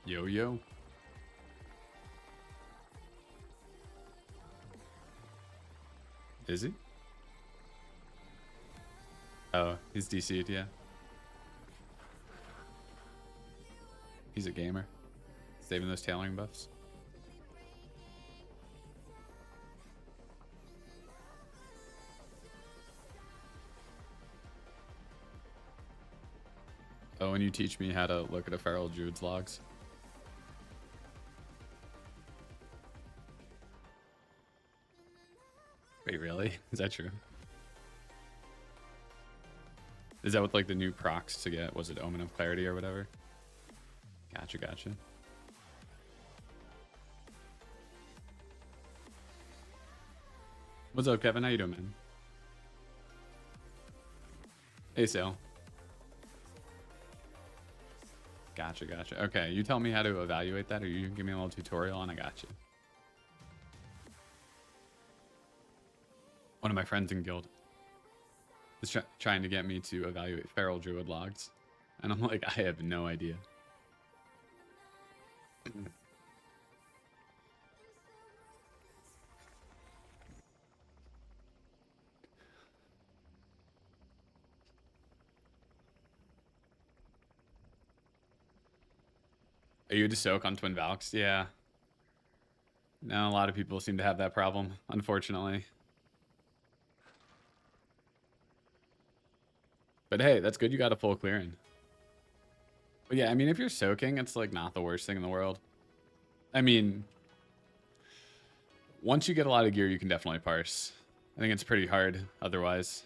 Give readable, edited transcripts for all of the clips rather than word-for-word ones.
Yo, yo. Is he? Oh, he's DC'd, yeah. He's a gamer. Saving those tailoring buffs. Oh, and you teach me how to look at a feral druid's logs. Wait, really? Is that true? Is that with like the new procs to get, was it Omen of Clarity or whatever? Gotcha, gotcha. What's up, Kevin? How you doing, man? Hey, Sale. Gotcha, gotcha. Okay, you tell me how to evaluate that, or you give me a little tutorial and I got you. One of my friends in guild is trying to get me to evaluate feral druid logs, and I'm like, I have no idea. Are you to soak on Twin Valks? Yeah. No, a lot of people seem to have that problem, unfortunately. But hey, that's good you got a full clearing. But yeah, I mean, if you're soaking, it's like not the worst thing in the world. I mean, once you get a lot of gear, you can definitely parse. I think it's pretty hard otherwise.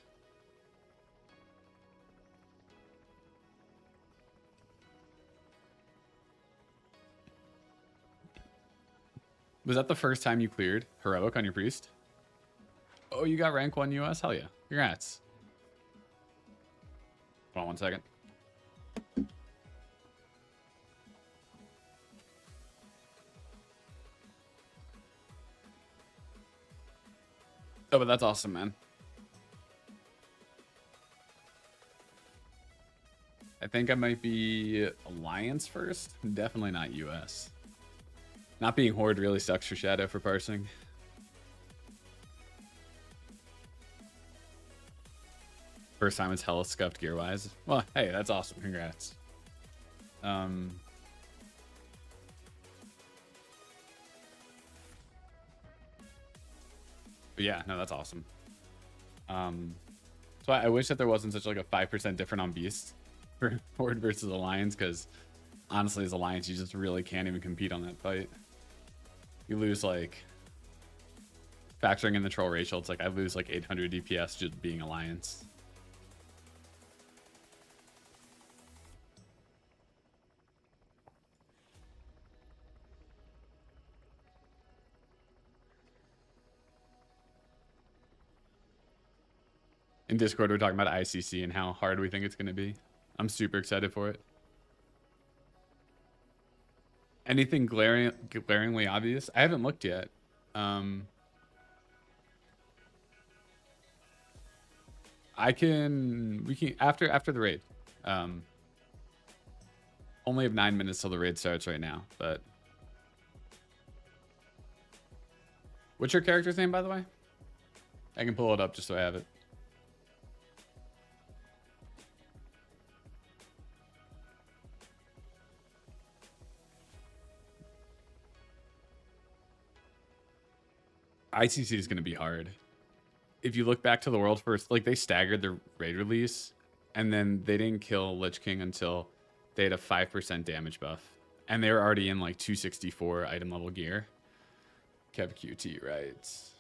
Was that the first time you cleared heroic on your priest? Oh, you got rank 1 US? Hell yeah. Congrats. Hold on 1 second. Oh, but that's awesome, man. I think I might be Alliance first. Definitely not US. Not being Horde really sucks for Shadow for parsing. First time it's hella scuffed gear-wise. Well, hey, that's awesome. Congrats. But yeah, no, that's awesome. So I wish that there wasn't such like a 5% different on Beast for Horde versus Alliance, because honestly, as Alliance, you just really can't even compete on that fight. You lose like, factoring in the troll ratio, it's like I lose like 800 DPS just being Alliance. In Discord, we're talking about ICC and how hard we think it's going to be. I'm super excited for it. Anything glaringly obvious? I haven't looked yet. We can after the raid. Only have 9 minutes till the raid starts right now, but what's your character's name, by the way? I can pull it up just so I have it. ICC is going to be hard. If you look back to the world first, like they staggered the raid release, and then they didn't kill Lich King until they had a 5% damage buff, and they were already in like 264 item level gear. Kev QT writes.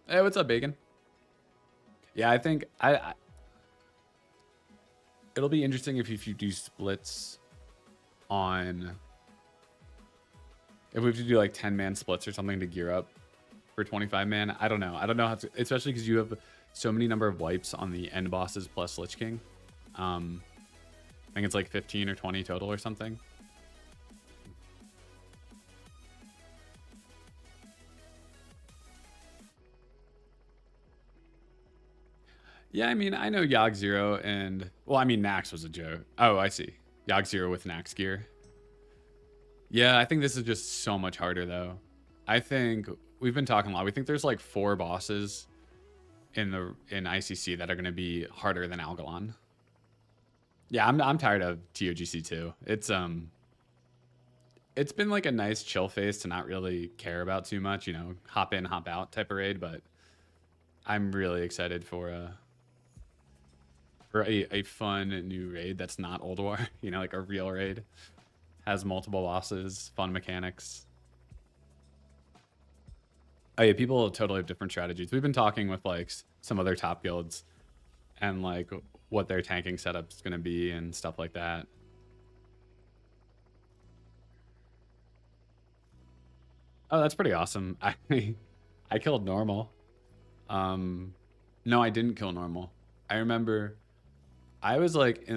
Hey, what's up, Bacon? Yeah, I think it'll be interesting if you do splits on, if we have to do like 10-man splits or something to gear up for 25-man. I don't know how to, especially because you have so many number of wipes on the end bosses plus Lich King. I think it's like 15 or 20 total or something. Yeah, I mean, I know Yogg Zero and, well, I mean, Nax was a joke. Oh, I see. Yogg Zero with Nax gear. Yeah, I think this is just so much harder, though. I think we've been talking a lot. We think there's like 4 bosses in ICC that are going to be harder than Algalon. Yeah, I'm tired of TOGC too. It's been like a nice chill phase to not really care about too much, you know, hop in, hop out type of raid, but I'm really excited for a fun new raid that's not Old War, you know, like a real raid. Has multiple bosses, fun mechanics. Oh yeah, people totally have different strategies. We've been talking with like some other top guilds and like what their tanking setup's gonna be and stuff like that. Oh, that's pretty awesome. I killed normal. No, I didn't kill normal. I remember I was like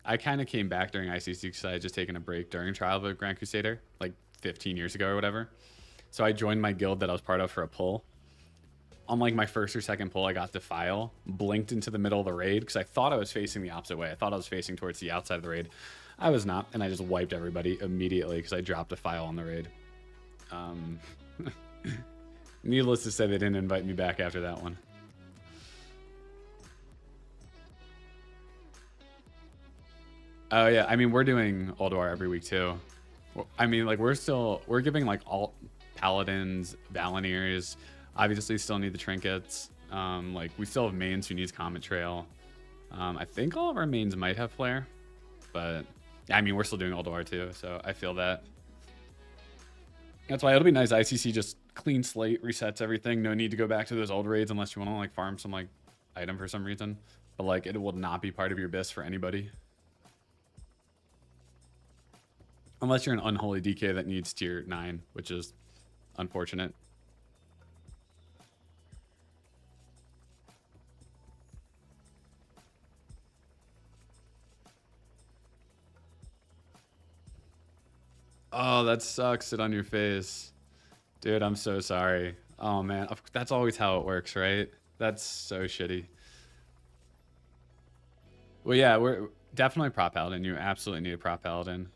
I kind of came back during ICC because I had just taken a break during Trial of a Grand Crusader like 15 years ago or whatever. So I joined my guild that I was part of for a pull. On like my first or second pull, I got Defile, blinked into the middle of the raid because I thought I was facing the opposite way. I thought I was facing towards the outside of the raid. I was not, and I just wiped everybody immediately because I dropped Defile on the raid. Needless to say, they didn't invite me back after that one. Oh yeah, I mean, we're doing Old War every week too. I mean, like we're giving like alt paladins, val'kyrs. Obviously, still need the trinkets. Like we still have mains who needs Comet Trail. I think all of our mains might have Flare, but I mean, we're still doing Old War too, so I feel that. That's why it'll be nice. ICC just clean slate, resets everything. No need to go back to those old raids unless you want to like farm some like item for some reason. But like it will not be part of your BIS for anybody. Unless you're an unholy DK that needs tier 9, which is unfortunate. Oh, that sucks. It on your face. Dude, I'm so sorry. Oh, man. That's always how it works, right? That's so shitty. Well, yeah, we're definitely prop paladin. You absolutely need a prop paladin.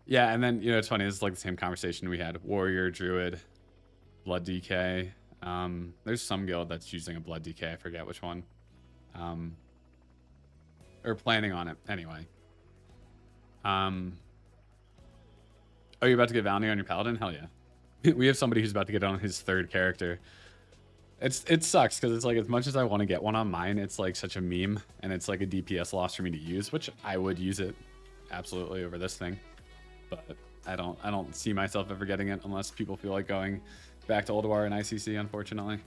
Yeah, and then, you know, it's funny. This is like the same conversation we had. Warrior, Druid, Blood DK. There's some guild that's using a Blood DK. I forget which one. Or planning on it. Anyway. Oh, you're about to get Val'kyr on your Paladin? Hell yeah. We have somebody who's about to get on his 3rd character. It sucks because it's like as much as I want to get one on mine, it's like such a meme and it's like a DPS loss for me to use, which I would use it absolutely over this thing. But I don't see myself ever getting it unless people feel like going back to Old War and ICC, unfortunately.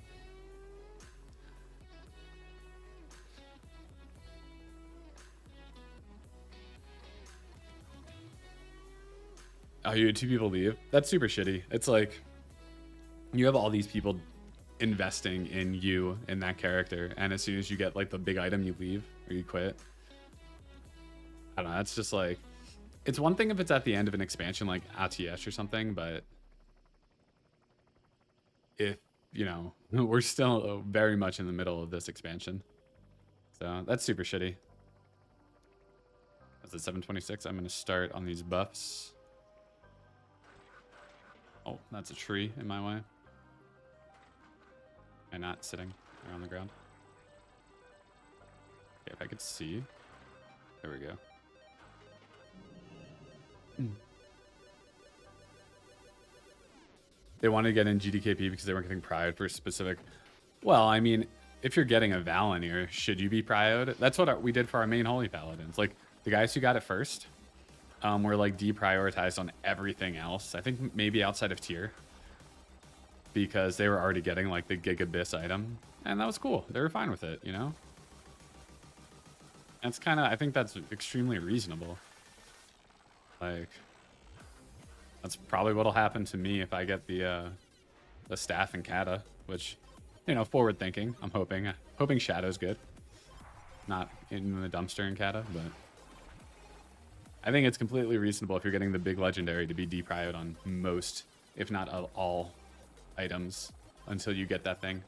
Oh, you had 2 people leave? That's super shitty. It's like you have all these people investing in you in that character, and as soon as you get like the big item, you leave or you quit. I don't know. That's just like, it's one thing if it's at the end of an expansion like ATS or something, but if, you know, we're still very much in the middle of this expansion. So that's super shitty. That's at 726. I'm going to start on these buffs. Oh, that's a tree in my way. And not sitting there on the ground. Okay, if I could see. There we go. They wanted to get in GDKP because they weren't getting prioed for specific. Well, I mean, if you're getting a val'kyr, should you be prioed? That's what we did for our main holy paladins. Like the guys who got it first were like deprioritized on everything else. I think maybe outside of tier because they were already getting like the Gig Abyss item, and that was cool. They were fine with it, you know. That's kind of, I think that's extremely reasonable. Like, that's probably what'll happen to me if I get the staff in Kata, which, you know, forward thinking. I'm hoping Shadow's good, not in the dumpster in Kata, but I think it's completely reasonable if you're getting the big legendary to be deprioed on most, if not all, items until you get that thing.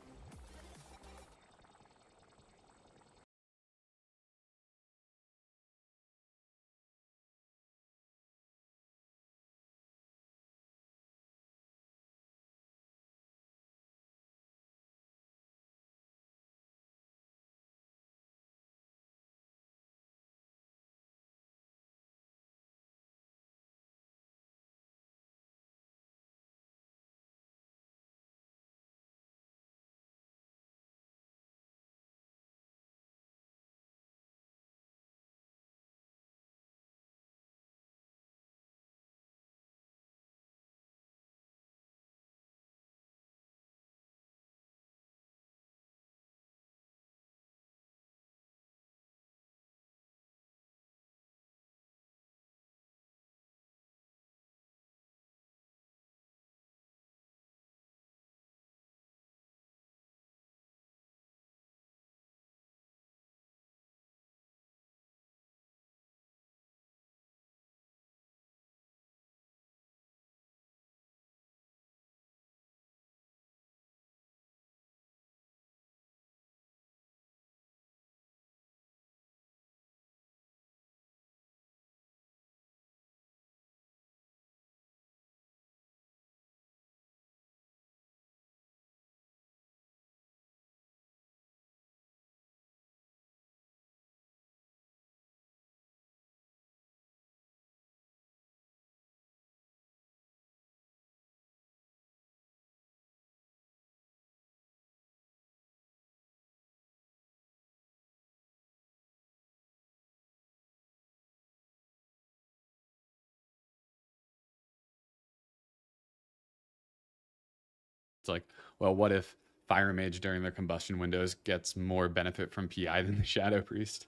It's like, well, what if Fire Mage during their combustion windows gets more benefit from PI than the Shadow Priest?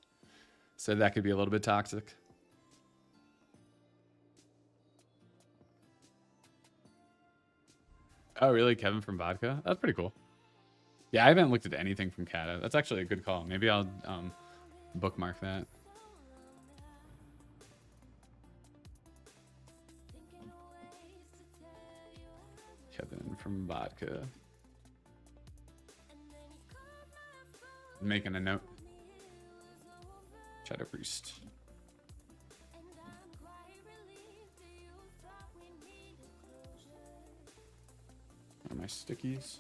So that could be a little bit toxic. Oh, really? Kevin from Vodka? That's pretty cool. Yeah, I haven't looked at anything from Kata. That's actually a good call. Maybe I'll bookmark that. Kevin from Vodka. Making a note. Shadow Priest. One of my stickies.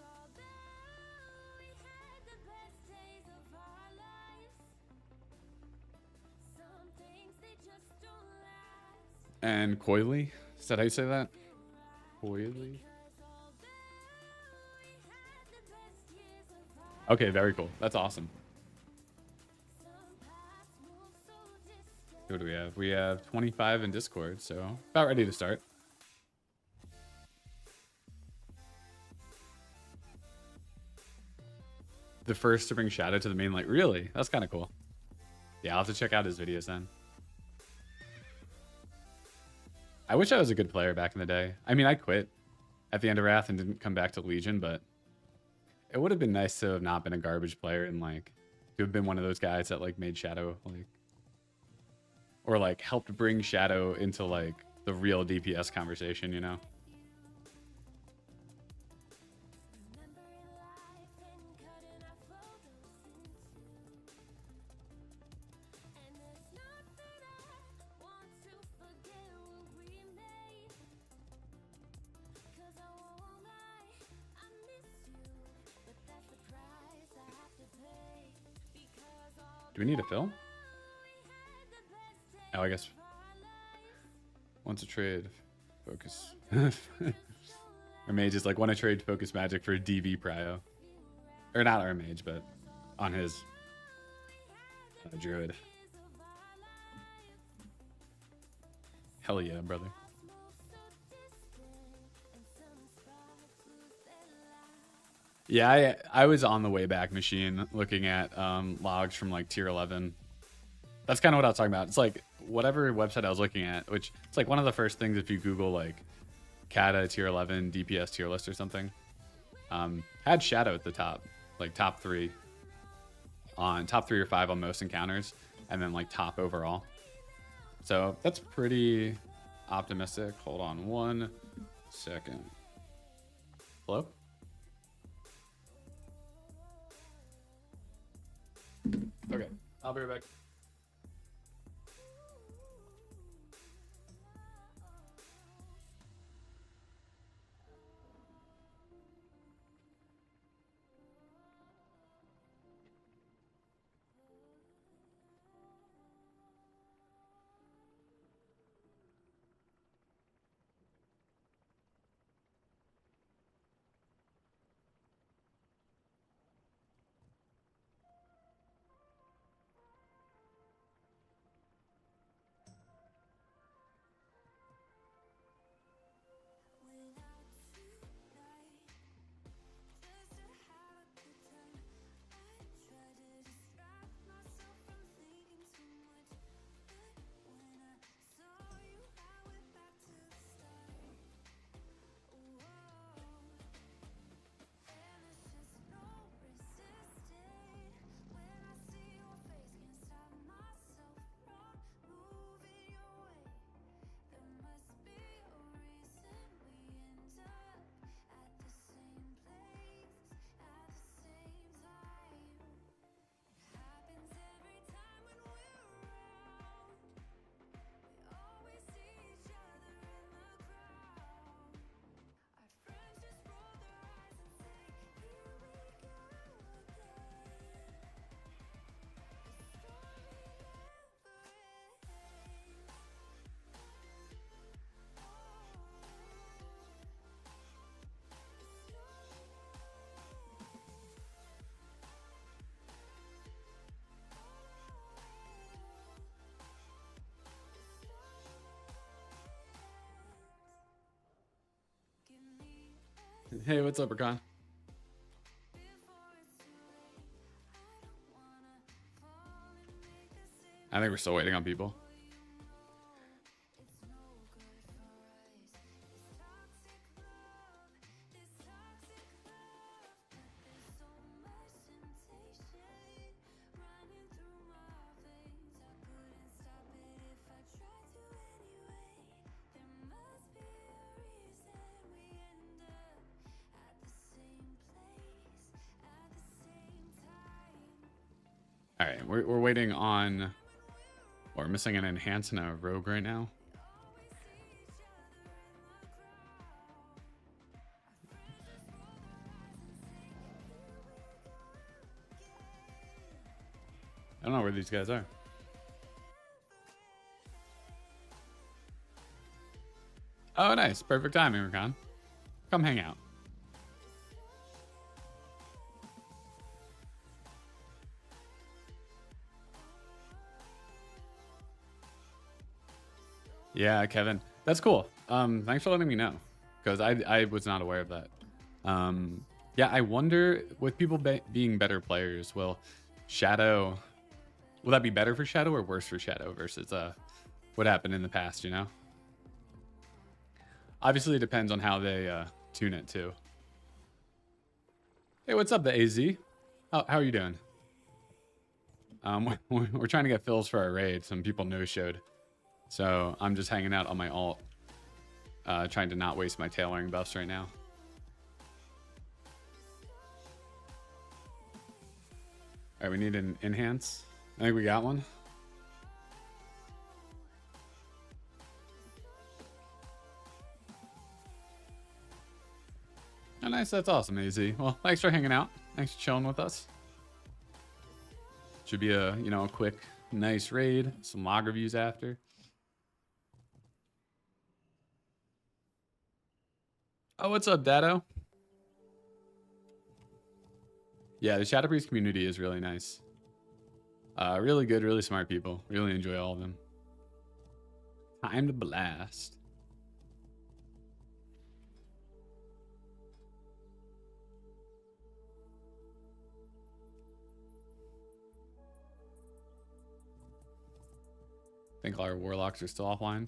And coily. Is that how you say that? Coily. Okay, very cool. That's awesome. What do we have? We have 25 in Discord, so about ready to start. The first to bring Shadow to the main light. Really? That's kind of cool. Yeah, I'll have to check out his videos then. I wish I was a good player back in the day. I mean, I quit at the end of Wrath and didn't come back to Legion, but it would have been nice to have not been a garbage player and like to have been one of those guys that like made Shadow like, or like helped bring Shadow into like the real DPS conversation, you know? Do we need a fill? Oh, I guess. Once a trade, focus. Our mage is like, want to trade focus magic for a DV prio. Or not our mage, but on his druid. Hell yeah, brother. Yeah, I was on the way back machine looking at logs from like tier 11. That's kind of what I was talking about. It's like whatever website I was looking at, which it's like one of the first things if you Google like Kata tier 11 DPS tier list or something, had Shadow at the top, like top 3 or 5 on most encounters, and then like top overall. So that's pretty optimistic. Hold on 1 second. Hello? Okay, I'll be right back. Hey, what's up, Rakan? I think we're still waiting on people. All right, we're waiting on, we're missing an enhance and a rogue right now. I don't know where these guys are. Oh, nice. Perfect timing, Rakan. Come hang out. Yeah, Kevin. That's cool. Thanks for letting me know, because I was not aware of that. Yeah, I wonder, with people being better players, will that be better for Shadow or worse for Shadow versus what happened in the past, you know? Obviously, it depends on how they tune it, too. Hey, what's up, the AZ? How are you doing? We're trying to get fills for our raid. Some people no-showed. So I'm just hanging out on my alt, trying to not waste my tailoring buffs right now. All right, we need an enhance. I think we got one. Oh, nice. That's awesome, AZ. Well, thanks for hanging out. Thanks for chilling with us. Should be a, a quick, nice raid. Some log reviews after. Oh, what's up, Dado? Yeah, the Shadow Priest community is really nice. Really good, really smart people. Really enjoy all of them. Time to blast. I think all our warlocks are still offline.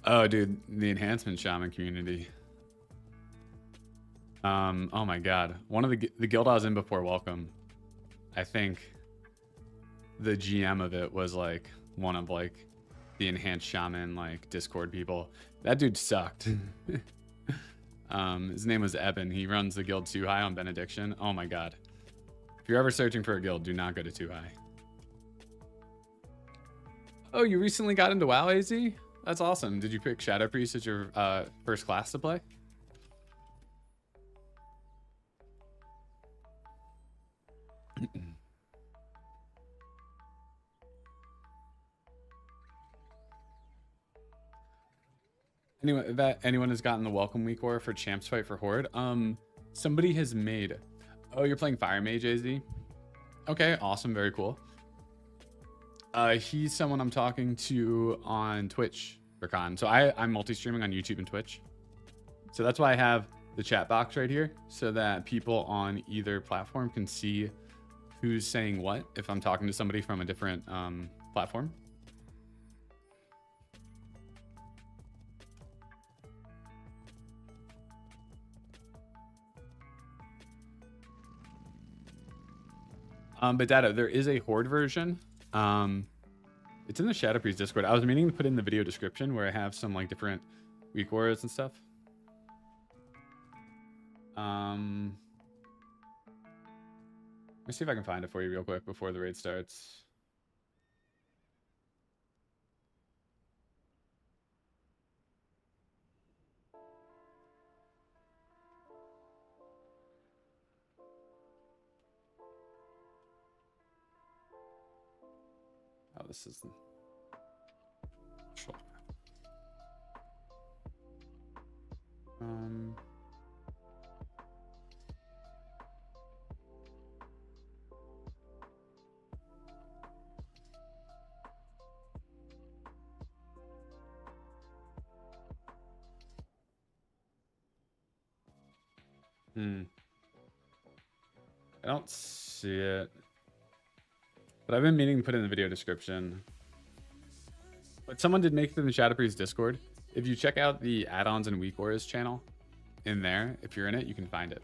Oh, dude, the enhancement shaman community. Oh my god, one of the guild I was in before Welcome, I think the GM of it was like one of like the enhanced shaman like Discord people. That dude sucked. His name was Eben. He runs the guild Too High on Benediction. Oh my god, if you're ever searching for a guild, do not go to Too High. Oh, you recently got into WoW, AZ? That's awesome. Did you pick Shadow Priest as your first class to play? Anyone has gotten the Welcome Weakaura for Champs Fight for Horde? Somebody has made. Oh, you're playing Fire Mage, AZ? Okay, awesome, very cool. He's someone I'm talking to on Twitch, Rakan. So I'm multi-streaming on YouTube and Twitch. So that's why I have the chat box right here, so that people on either platform can see who's saying what if I'm talking to somebody from a different platform. But Data, there is a Horde version. It's in the Shadow Priest Discord. I was meaning to put in the video description where I have some like different Weakauras and stuff. Let me see if I can find it for you real quick before the raid starts. Oh, this is the... I don't see it. But I've been meaning to put it in the video description. But someone did make it in the Shadow Priest Discord. If you check out the AddOns and Weakaura's channel in there, if you're in it, you can find it.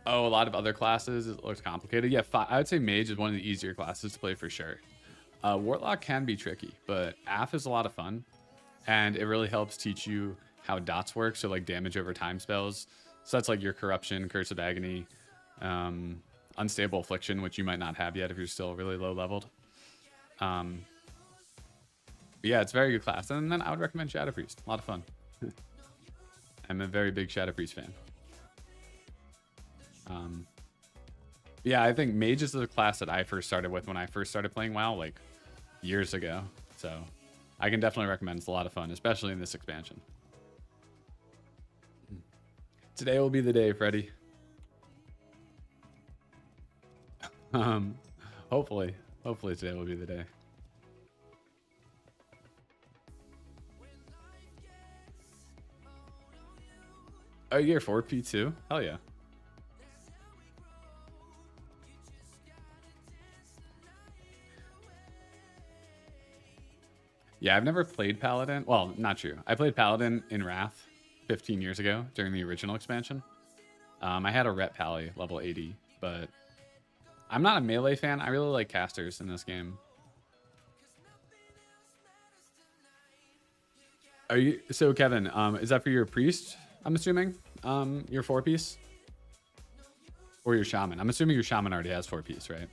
Oh, a lot of other classes, it looks complicated. Yeah, I would say Mage is one of the easier classes to play for sure. Warlock can be tricky, but AF is a lot of fun. And it really helps teach you how dots work. So like damage over time spells. So that's like your Corruption, Curse of Agony, Unstable Affliction, which you might not have yet if you're still really low leveled. But yeah, it's a very good class. And then I would recommend Shadow Priest. A lot of fun. I'm a very big Shadow Priest fan. Yeah, I think Mage is the class that I first started with when I first started playing WoW, like years ago. So I can definitely recommend. It's a lot of fun, especially in this expansion. Today will be the day, Freddy. Hopefully today will be the day. Oh, you're 4P too? Hell yeah. Yeah, I've never played Paladin. Well, not true. I played Paladin in Wrath 15 years ago during the original expansion. I had a Ret Pally level 80, but I'm not a melee fan. I really like casters in this game. Are you so Kevin? Is that for your priest? I'm assuming your 4-piece or your shaman. I'm assuming your shaman already has 4-piece, right?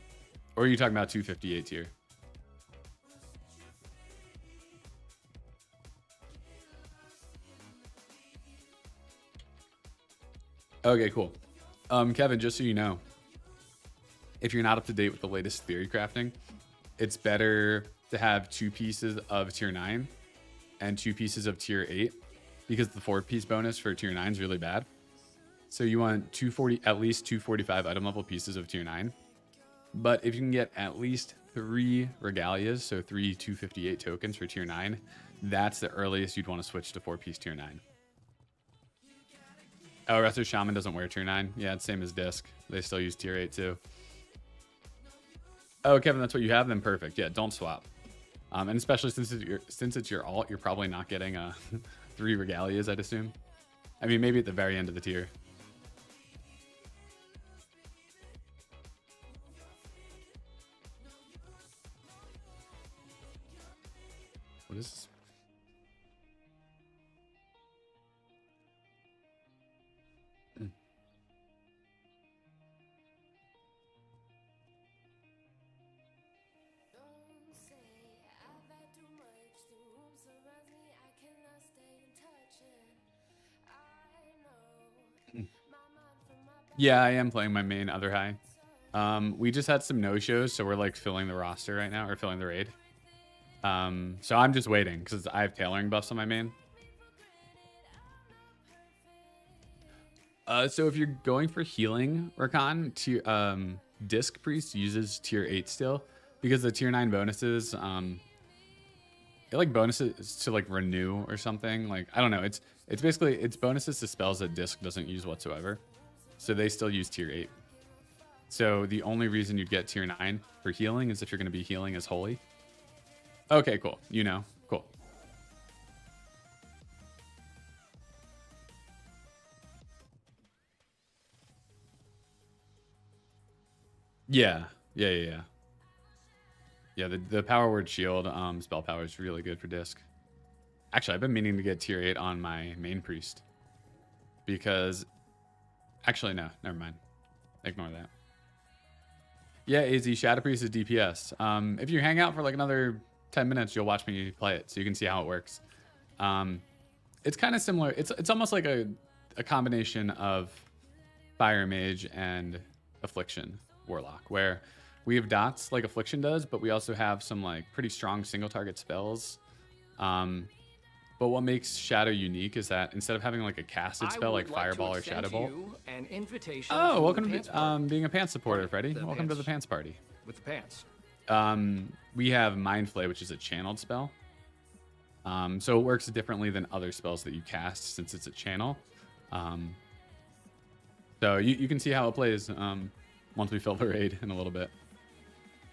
Or are you talking about 258 tier? Okay, cool. Kevin, just so you know, if you're not up to date with the latest theory crafting, it's better to have 2 pieces of tier 9 and 2 pieces of tier 8 because the 4-piece bonus for tier 9 is really bad. So you want at least 245 item level pieces of tier 9. But if you can get at least 3 regalias, so 3 258 tokens for tier 9, that's the earliest you'd want to switch to 4-piece tier 9. Oh, Resto Shaman doesn't wear tier 9. Yeah, it's same as Disc. They still use tier 8 too. Oh, Kevin, that's what you have? Then perfect. Yeah, don't swap. And especially since it's your alt, you're probably not getting 3 regalias, I'd assume. I mean, maybe at the very end of the tier. What is this? Yeah, I am playing my main other high. We just had some no-shows, so we're like filling the roster right now, or filling the raid. So I'm just waiting because I have tailoring buffs on my main. So if you're going for healing, Rakan, Disc Priest uses tier 8 still because the tier 9 bonuses, it like bonuses to like renew or something. Like, I don't know. It's basically, it's bonuses to spells that Disc doesn't use whatsoever. So they still use tier 8. So the only reason you'd get tier 9 for healing is if you're going to be healing as holy. Okay, cool. You know, cool. Yeah. Yeah, the power word shield spell power is really good for Disc. Actually, I've been meaning to get tier 8 on my main priest. Because... Actually, no. Never mind. Ignore that. Yeah, AZ, Shadow Priest is DPS. If you hang out for like another 10 minutes, you'll watch me play it, so you can see how it works. It's kind of similar. It's almost like a combination of Fire Mage and Affliction Warlock, where we have dots like Affliction does, but we also have some like pretty strong single target spells. But what makes Shadow unique is that instead of having like a casted spell like Fireball or Shadow Bolt. Oh, welcome to being a pants supporter, Freddy. Welcome to the pants party. With the pants. We have Mind Flay, which is a channeled spell. So it works differently than other spells that you cast since it's a channel. So you can see how it plays once we fill the raid in a little bit.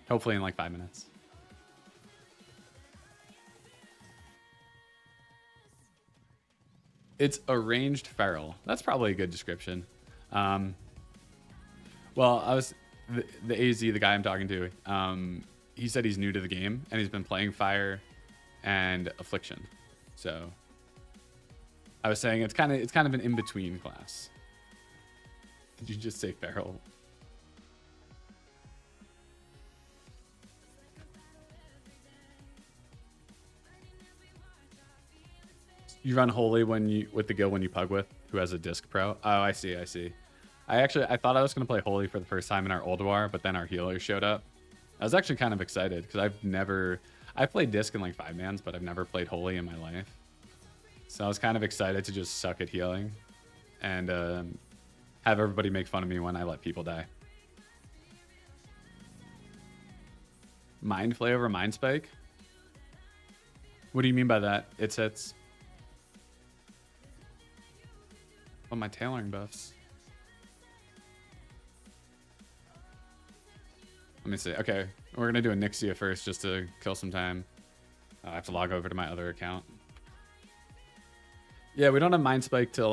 Hopefully in like 5 minutes. It's a ranged feral. That's probably a good description. Well, the AZ, the guy I'm talking to, he said he's new to the game and he's been playing fire and affliction. So I was saying it's kind of an in-between class. Did you just say feral? You run holy with the guild when you pug with who has a disc pro. Oh, I see. I thought I was gonna play holy for the first time in our old war, but then our healer showed up. I was actually kind of excited because I've played disc in like 5-mans, but I've never played holy in my life. So I was kind of excited to just suck at healing and have everybody make fun of me when I let people die. Mind Flay over Mind Spike? What do you mean by that? It hits. Oh, my tailoring buffs. Let me see. Okay, we're gonna do Onyxia first just to kill some time. I have to log over to my other account. Yeah, we don't have Mind Spike till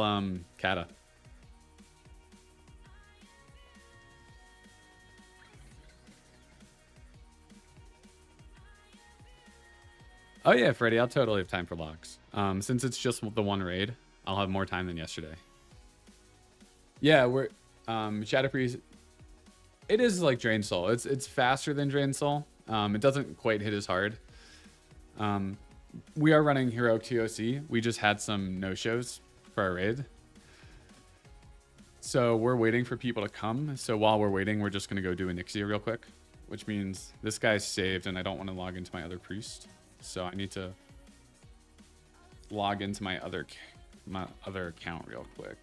Kata. Oh yeah, Freddy, I'll totally have time for logs. Since it's just the one raid, I'll have more time than yesterday. Yeah, we're Shadow Priest. It is like Drain Soul. It's faster than Drain Soul. It doesn't quite hit as hard. We are running Heroic TOC. We just had some no-shows for our raid. So we're waiting for people to come. So while we're waiting, we're just gonna go do Onyxia real quick, which means this guy's saved and I don't want to log into my other priest. So I need to log into my other account real quick.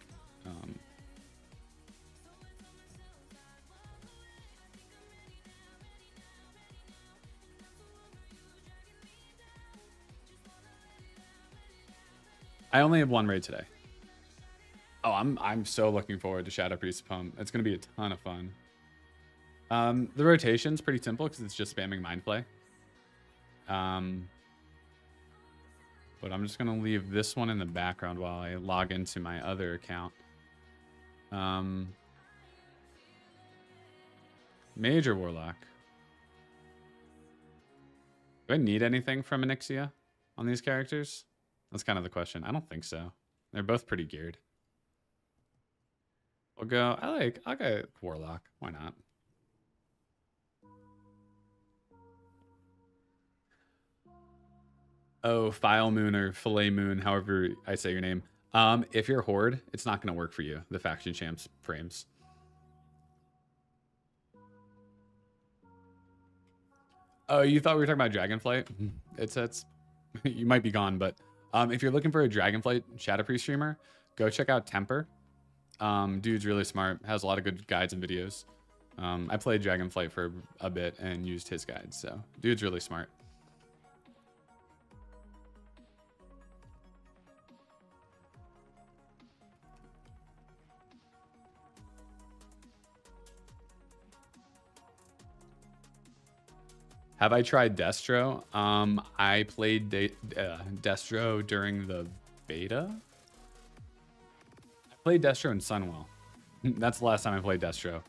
I only have one raid today. Oh, I'm so looking forward to Shadow Priest Pump. It's gonna be a ton of fun. The rotation's pretty simple because it's just spamming Mind Flay. But I'm just gonna leave this one in the background while I log into my other account. Major Warlock. Do I need anything from Onyxia on these characters? That's kind of the question. I don't think so. They're both pretty geared. We'll go. I'll go Warlock. Why not? Oh, File Moon or Fillet Moon, however I say your name. If you're Horde, it's not going to work for you. The faction champs frames. Oh, you thought we were talking about Dragonflight? It's you might be gone, but if you're looking for a Dragonflight Shadow Priest streamer, go check out Temper. Dude's really smart, has a lot of good guides and videos. I played Dragonflight for a bit and used his guides, so dude's really smart. Have I tried Destro? I played Destro during the beta. I played Destro in Sunwell. That's the last time I played Destro.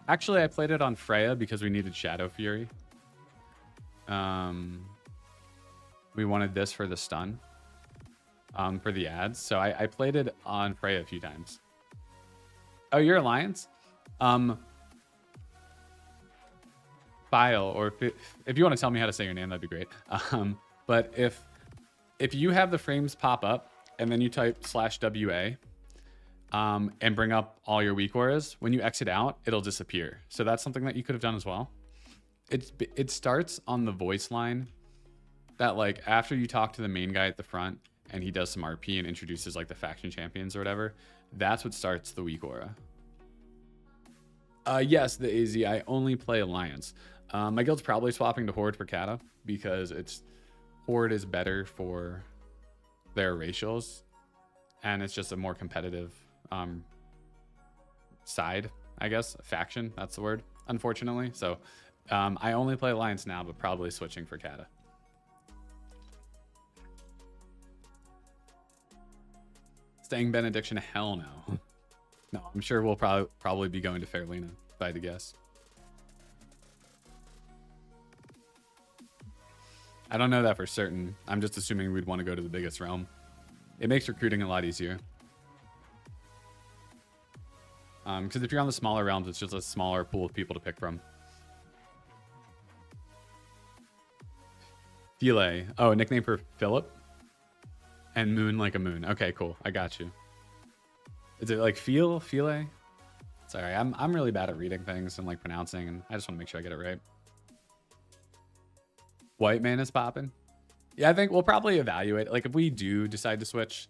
Actually, I played it on Freya because we needed Shadow Fury. We wanted this for the stun. For the ads. So I played it on Freya a few times. Oh, you're Alliance? File, or if you want to tell me how to say your name, that'd be great. But if you have the frames pop up and then you type /WA and bring up all your Weakauras, when you exit out, it'll disappear. So that's something that you could have done as well. It starts on the voice line that, like, after you talk to the main guy at the front and he does some RP and introduces like the faction champions or whatever, that's what starts the Weakaura. Yes, the AZ. I only play Alliance. My guild's probably swapping to Horde for Kata because Horde is better for their racials, and it's just a more competitive side, I guess, faction. That's the word, unfortunately. So I only play Alliance now, but probably switching for Kata. Staying Benediction, hell no. No, I'm sure we'll probably be going to Fairlina, if I had to guess. I don't know that for certain. I'm just assuming we'd want to go to the biggest realm. It makes recruiting a lot easier. Because if you're on the smaller realms, it's just a smaller pool of people to pick from. Philae. Oh, a nickname for Philip? And moon like a moon. Okay, cool. I got you. Is it like Philae? Sorry, I'm really bad at reading things and like pronouncing, and I just want to make sure I get it right. White man is popping. Yeah, I think we'll probably evaluate. Like if we do decide to switch,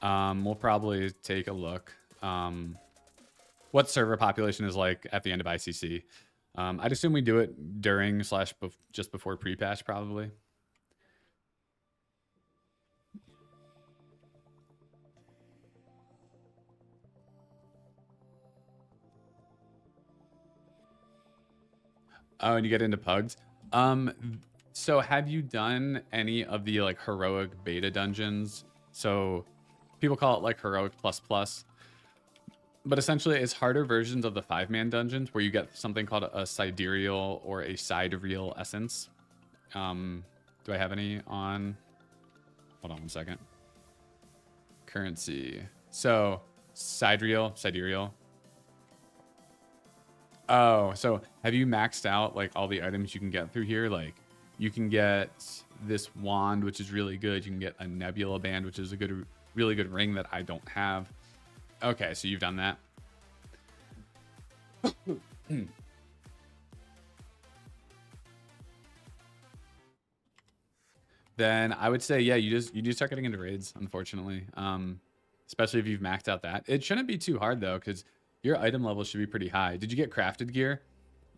we'll probably take a look. What server population is like at the end of ICC. I'd assume we do it during / just before pre-patch probably. Oh, and you get into pugs. So have you done any of the like heroic beta dungeons? So people call it like heroic plus, but essentially it's harder versions of the 5-man dungeons where you get something called a sidereal or a sidereal essence. Do I have any on? Hold on one second. Currency. So sidereal. Oh, so have you maxed out like all the items you can get through here? Like you can get this wand, which is really good. You can get a nebula band, which is a really good ring that I don't have. Okay, so you've done that. Then I would say, yeah, you do start getting into raids, unfortunately. Especially if you've maxed out that. It shouldn't be too hard though, because your item level should be pretty high. Did you get crafted gear?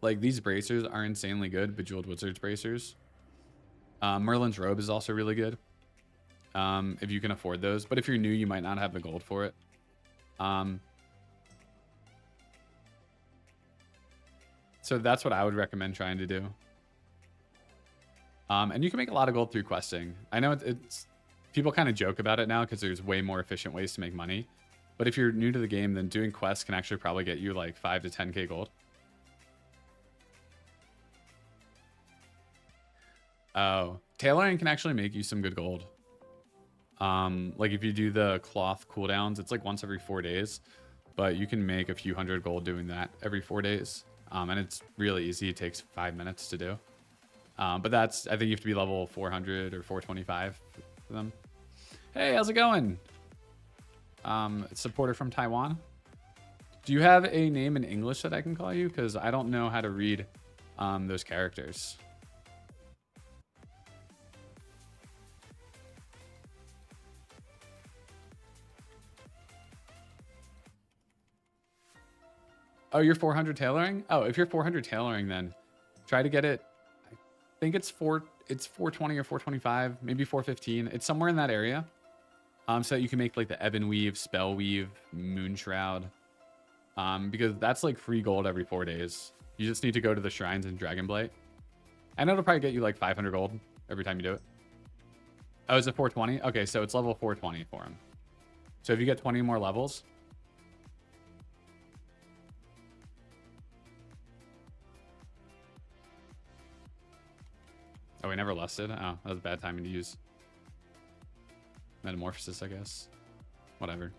Like these bracers are insanely good, Bejeweled Wizard's bracers. Merlin's robe is also really good. If you can afford those. But if you're new, you might not have the gold for it. So that's what I would recommend trying to do. And you can make a lot of gold through questing. I know it's people kind of joke about it now because there's way more efficient ways to make money. But if you're new to the game, then doing quests can actually probably get you like 5 to 10k gold. Oh, tailoring can actually make you some good gold. Like if you do the cloth cooldowns, it's like once every 4 days, but you can make a few hundred gold doing that every 4 days. And it's really easy. It takes 5 minutes to do. But that's, I think you have to be level 400 or 425 for them. Hey, how's it going? Supporter from Taiwan. Do you have a name in English that I can call you? Because I don't know how to read those characters. Oh, you're 400 tailoring? Oh, if you're 400 tailoring, then try to get it. I think it's 420 or 425, maybe 415. It's somewhere in that area. So that you can make like the Ebon Weave, Spell Weave, Moon Shroud. Because that's like free gold every 4 days. You just need to go to the shrines in Dragonblight. And it'll probably get you like 500 gold every time you do it. Oh, is it 420? Okay, so it's level 420 for him. So if you get 20 more levels. Oh, we never lusted? Oh, that was a bad timing to use. Metamorphosis, I guess. Whatever.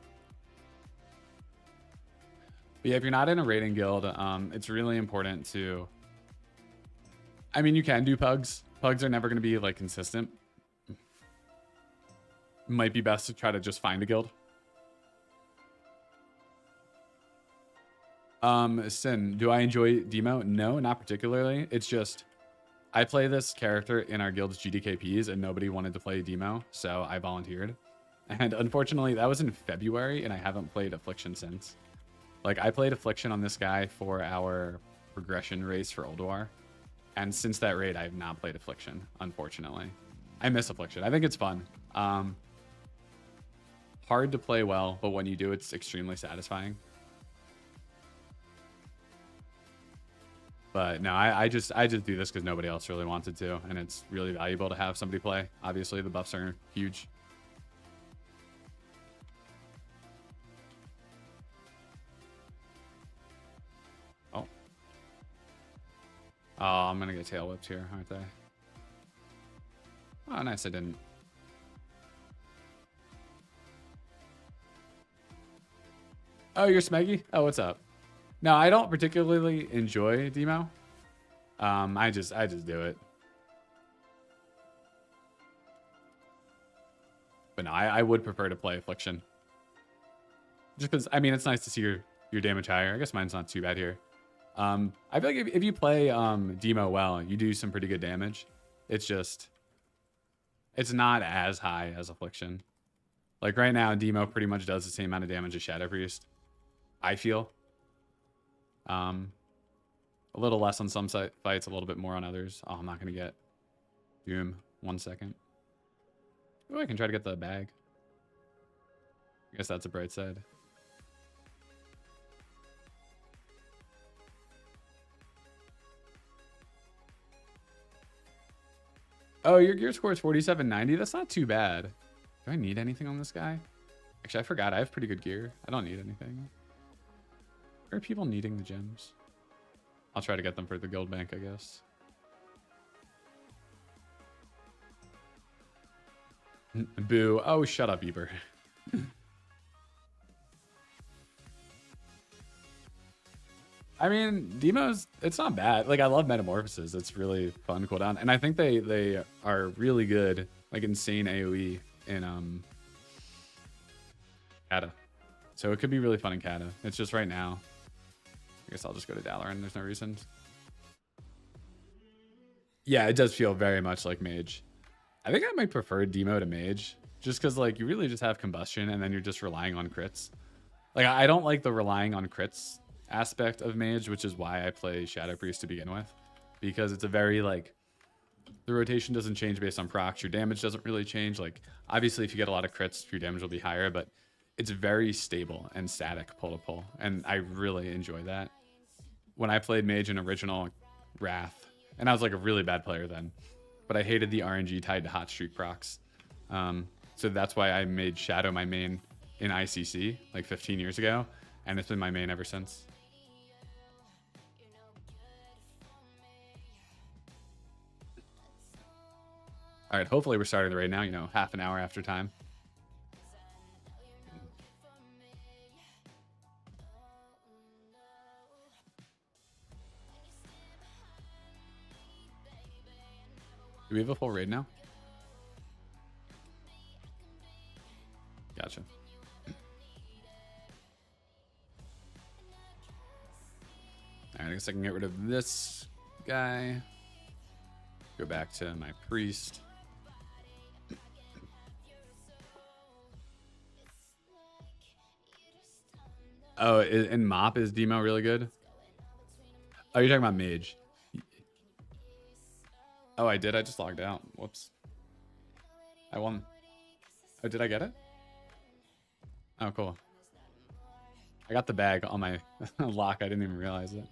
But yeah, if you're not in a raiding guild, it's really important to... I mean, you can do pugs. Pugs are never going to be like consistent. Might be best to try to just find a guild. Sin, do I enjoy Demo? No, not particularly. It's just... I play this character in our guild's GDKPs and nobody wanted to play Demo, so I volunteered. And unfortunately, that was in February and I haven't played Affliction since. Like, I played Affliction on this guy for our progression race for Ulduar. And since that raid, I have not played Affliction, unfortunately. I miss Affliction. I think it's fun. hard to play well, but when you do, it's extremely satisfying. But no, I just do this because nobody else really wanted to, and it's really valuable to have somebody play. Obviously, the buffs are huge. Oh. Oh, I'm gonna get tail whipped here, aren't I? Oh, nice, I didn't. Oh, you're Smeggy? Oh, what's up? No, I don't particularly enjoy Demo. I just do it. But no, I would prefer to play Affliction. Just because, I mean, it's nice to see your damage higher. I guess mine's not too bad here. I feel like if you play Demo well, you do some pretty good damage. It's just, it's not as high as Affliction. Like right now, Demo pretty much does the same amount of damage as Shadow Priest, I feel. A little less on some fights, a little bit more on others. Oh, I'm not going to get Doom. 1 second. Oh, I can try to get the bag. I guess that's a bright side. Oh, your gear score is 4790. That's not too bad. Do I need anything on this guy? Actually, I forgot. I have pretty good gear. I don't need anything. Are people needing the gems? I'll try to get them for the guild bank, I guess. Boo. Oh, shut up, Eber. I mean, Demo's, it's not bad. Like, I love Metamorphosis. It's really fun cooldown. And I think they are really good, like insane AoE in Kata. So it could be really fun in Kata. It's just right now. I guess I'll just go to Dalaran. There's no reason. Yeah, it does feel very much like Mage. I think I might prefer Demo to Mage. Just because, like, you really just have Combustion and then you're just relying on crits. Like, I don't like the relying on crits aspect of Mage, which is why I play Shadow Priest to begin with. Because it's a very, like, the rotation doesn't change based on procs. Your damage doesn't really change. Like, obviously, if you get a lot of crits, your damage will be higher, but it's very stable and static pull to pull. And I really enjoy that. When I played Mage in original Wrath, and I was like a really bad player then, but I hated the RNG tied to hot streak procs. So that's why I made Shadow my main in ICC like 15 years ago, and it's been my main ever since. All right, hopefully we're starting the raid now, you know, half an hour after time. Do we have a full raid now? Gotcha. All right, I guess I can get rid of this guy. Go back to my priest. Oh, in Mop is Demo really good? Oh, you're talking about Mage. Oh, I did. I just logged out. Whoops. I won. Oh, did I get it? Oh, cool. I got the bag on my lock. I didn't even realize it.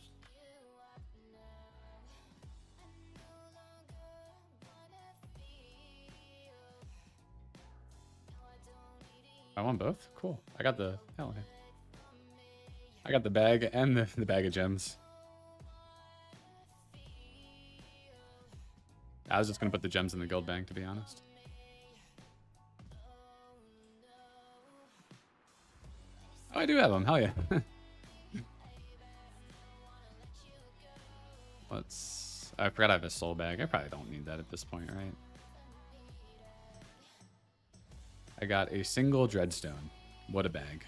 I won both? Cool. I got the... Hell yeah. I got the bag and the bag of gems. I was just going to put the gems in the guild bank, to be honest. Oh, I do have them. Hell yeah. I forgot I have a soul bag. I probably don't need that at this point, right? I got a single dreadstone. What a bag.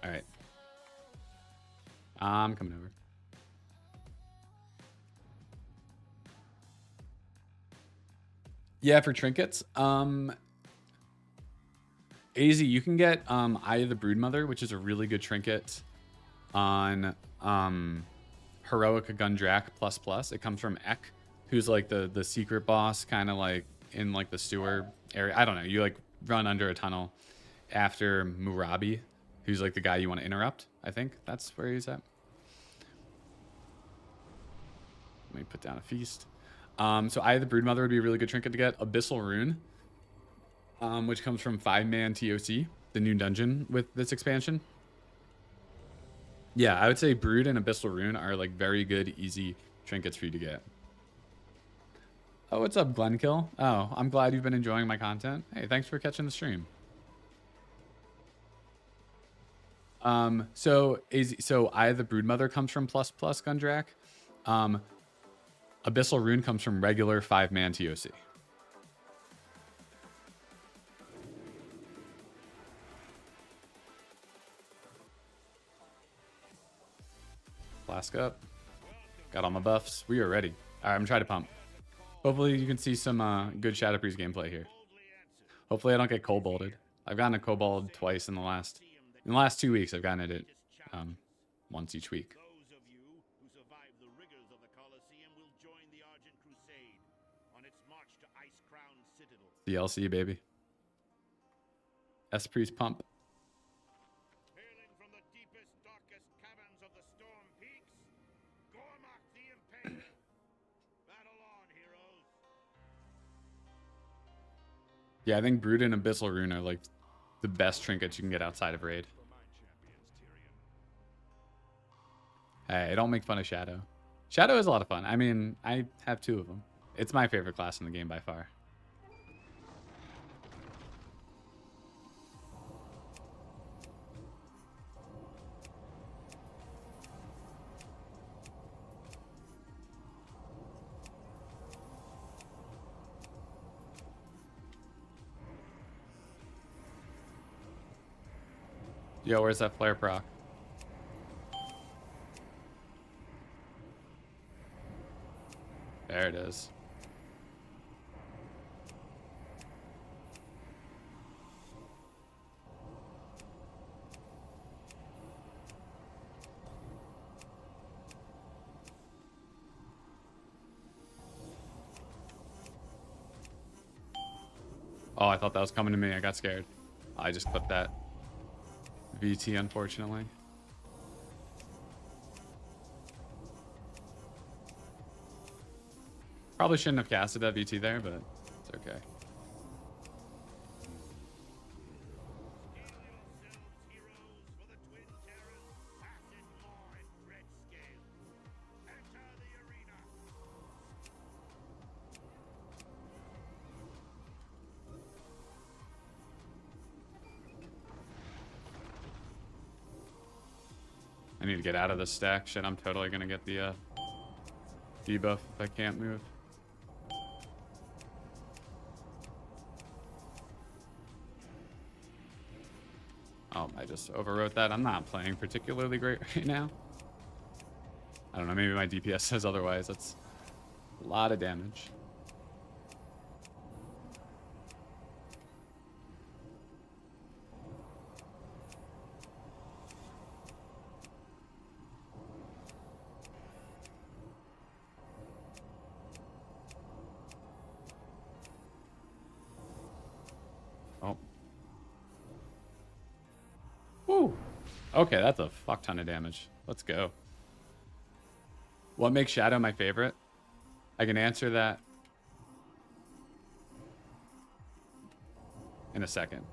All right. I'm coming over. Yeah, for trinkets. AZ, you can get Eye of the Broodmother, which is a really good trinket on Heroic Gundrak++. It comes from Ek, who's like the secret boss, kind of like in like the sewer area. I don't know. You like run under a tunnel after Murabi, who's like the guy you want to interrupt. I think that's where he's at. Let me put down a feast. So Eye of the Broodmother would be a really good trinket to get. Abyssal Rune, which comes from 5-man TOC, the new dungeon with this expansion. Yeah, I would say Brood and Abyssal Rune are like very good, easy trinkets for you to get. Oh, what's up, Glenkill? Oh, I'm glad you've been enjoying my content. Hey, thanks for catching the stream. So Eye of the Broodmother comes from ++ Gundrak. Abyssal Rune comes from regular 5-man TOC. Flask up. Got all my buffs. We are ready. All right, I'm trying to pump. Hopefully you can see some good Shadowpriest gameplay here. Hopefully I don't get kobolded. I've gotten a kobold twice in the last 2 weeks. I've gotten it once each week. The LC, baby. S-Priest pump. Yeah, I think Brood and Abyssal Rune are like the best trinkets you can get outside of Raid. Hey, don't make fun of Shadow. Shadow is a lot of fun. I mean, I have 2 of them. It's my favorite class in the game by far. Yo, where's that flare proc? There it is. Oh, I thought that was coming to me. I got scared. I just clipped that. VT, unfortunately. Probably shouldn't have casted that VT there, but it's okay. I need to get out of this stack. Shit, I'm totally gonna get the debuff if I can't move. Oh, I just overwrote that. I'm not playing particularly great right now. I don't know, maybe my DPS says otherwise. That's a lot of damage. Okay, that's a fuck ton of damage. Let's go. What makes Shadow my favorite? I can answer that in a second.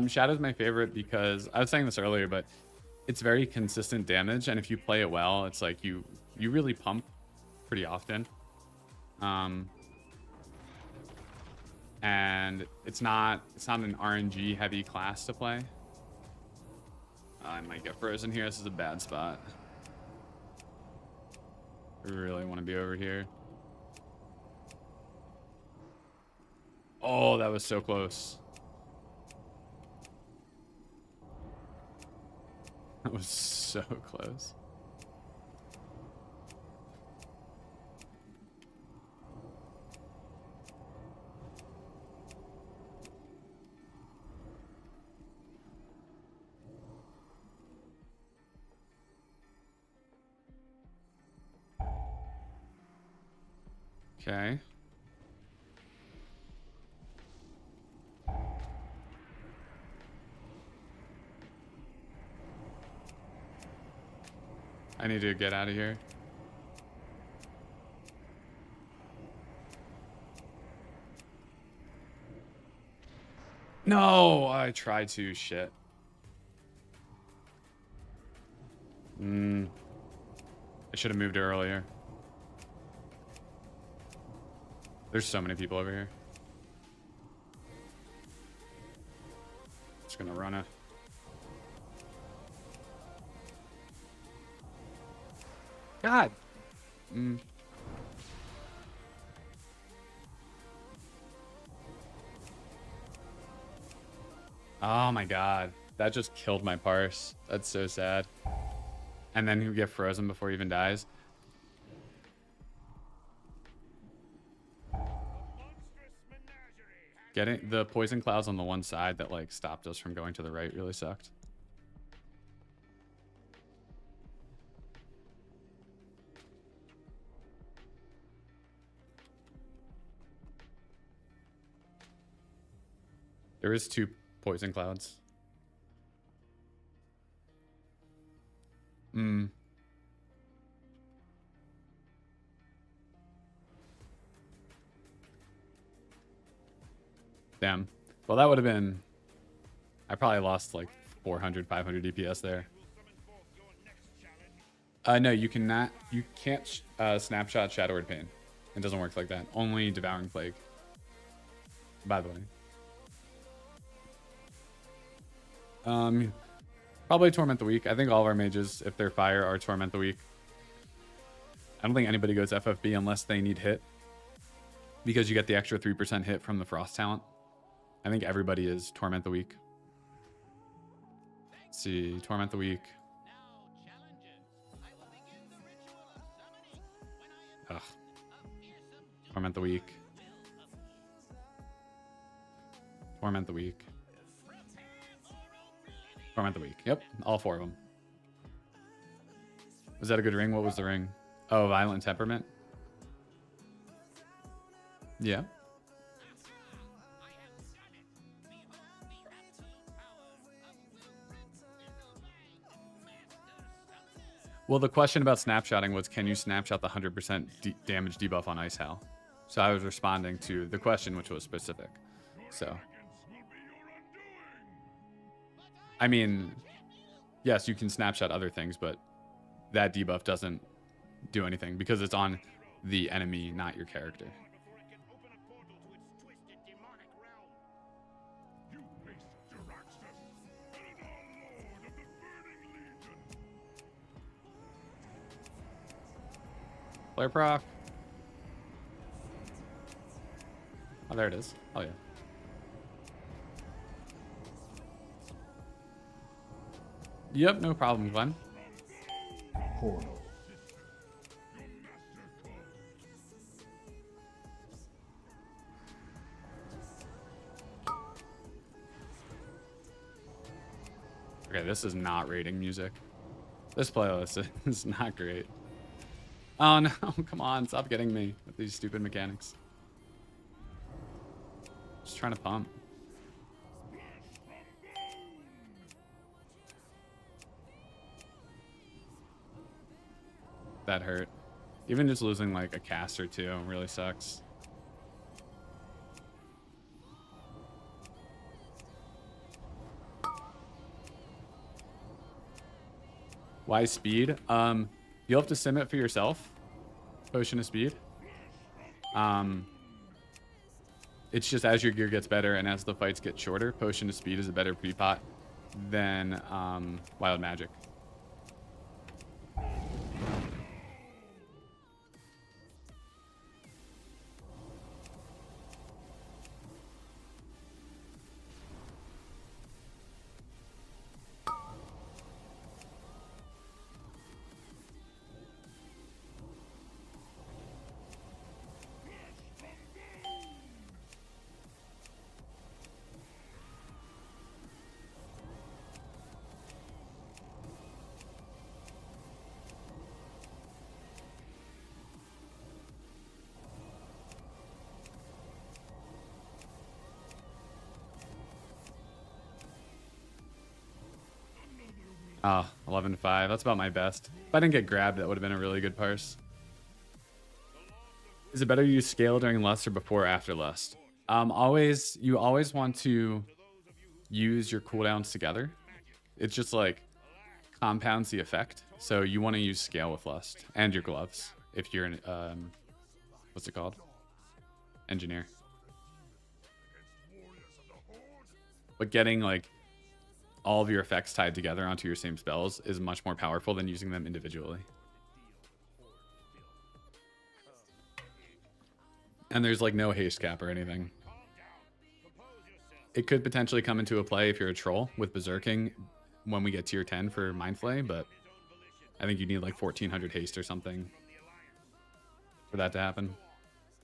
Shadow's my favorite because I was saying this earlier, but it's very consistent damage, and if you play it well, it's like you really pump pretty often. And it's not an RNG heavy class to play. I might get frozen here. This is a bad spot. I really want to be over here. Oh, that was so close. That was so close. Okay. I need to get out of here. No, I tried to. Shit. I should have moved earlier. There's so many people over here. Just gonna run a... God. Oh my god. That just killed my parse. That's so sad. And then he'll get frozen before he even dies. Getting the poison clouds on the one side that like stopped us from going to the right really sucked. There is 2 poison clouds. Damn. Well, that would have been... I probably lost like 400, 500 DPS there. No, you cannot. You can't snapshot Shadow Word Pain. It doesn't work like that. Only Devouring Plague. By the way. Probably Torment the Weak. I think all of our mages, if they're fire, are Torment the Weak. I don't think anybody goes FFB unless they need hit. Because you get the extra 3% hit from the Frost talent. I think everybody is Torment the Weak. Let's see. Torment the Weak. Ugh. Torment the Weak. Torment the Weak. Torment the Weak. Yep, all 4 of them. Was that a good ring? What was the ring? Oh, Violent Temperament? Yeah. Well, the question about snapshotting was, can you snapshot the 100% damage debuff on Ice Howl? So I was responding to the question, which was specific. So, I mean, yes, you can snapshot other things, but that debuff doesn't do anything because it's on the enemy, not your character. Flare proc. Oh, there it is. Oh, yeah. Yep, no problem, Glenn. Portal. Okay, this is not rating music. This playlist is not great. Oh no, come on, stop getting me with these stupid mechanics. Just trying to pump. That hurt. Even just losing like a cast or 2 really sucks. Why speed? You'll have to sim it for yourself. Potion of speed. It's just as your gear gets better and as the fights get shorter, Potion of Speed is a better pre-pot than Wild Magic. Oh, 11-5. That's about my best. If I didn't get grabbed, that would have been a really good parse. Is it better to use scale during lust or before or after lust? You always want to use your cooldowns together. It's just like compounds the effect. So you want to use scale with lust and your gloves if you're an what's it called? Engineer. But getting like all of your effects tied together onto your same spells is much more powerful than using them individually. And there's like no haste cap or anything. It could potentially come into a play if you're a troll with berserking when we get tier 10 for Mind Flay, but I think you need like 1400 haste or something for that to happen.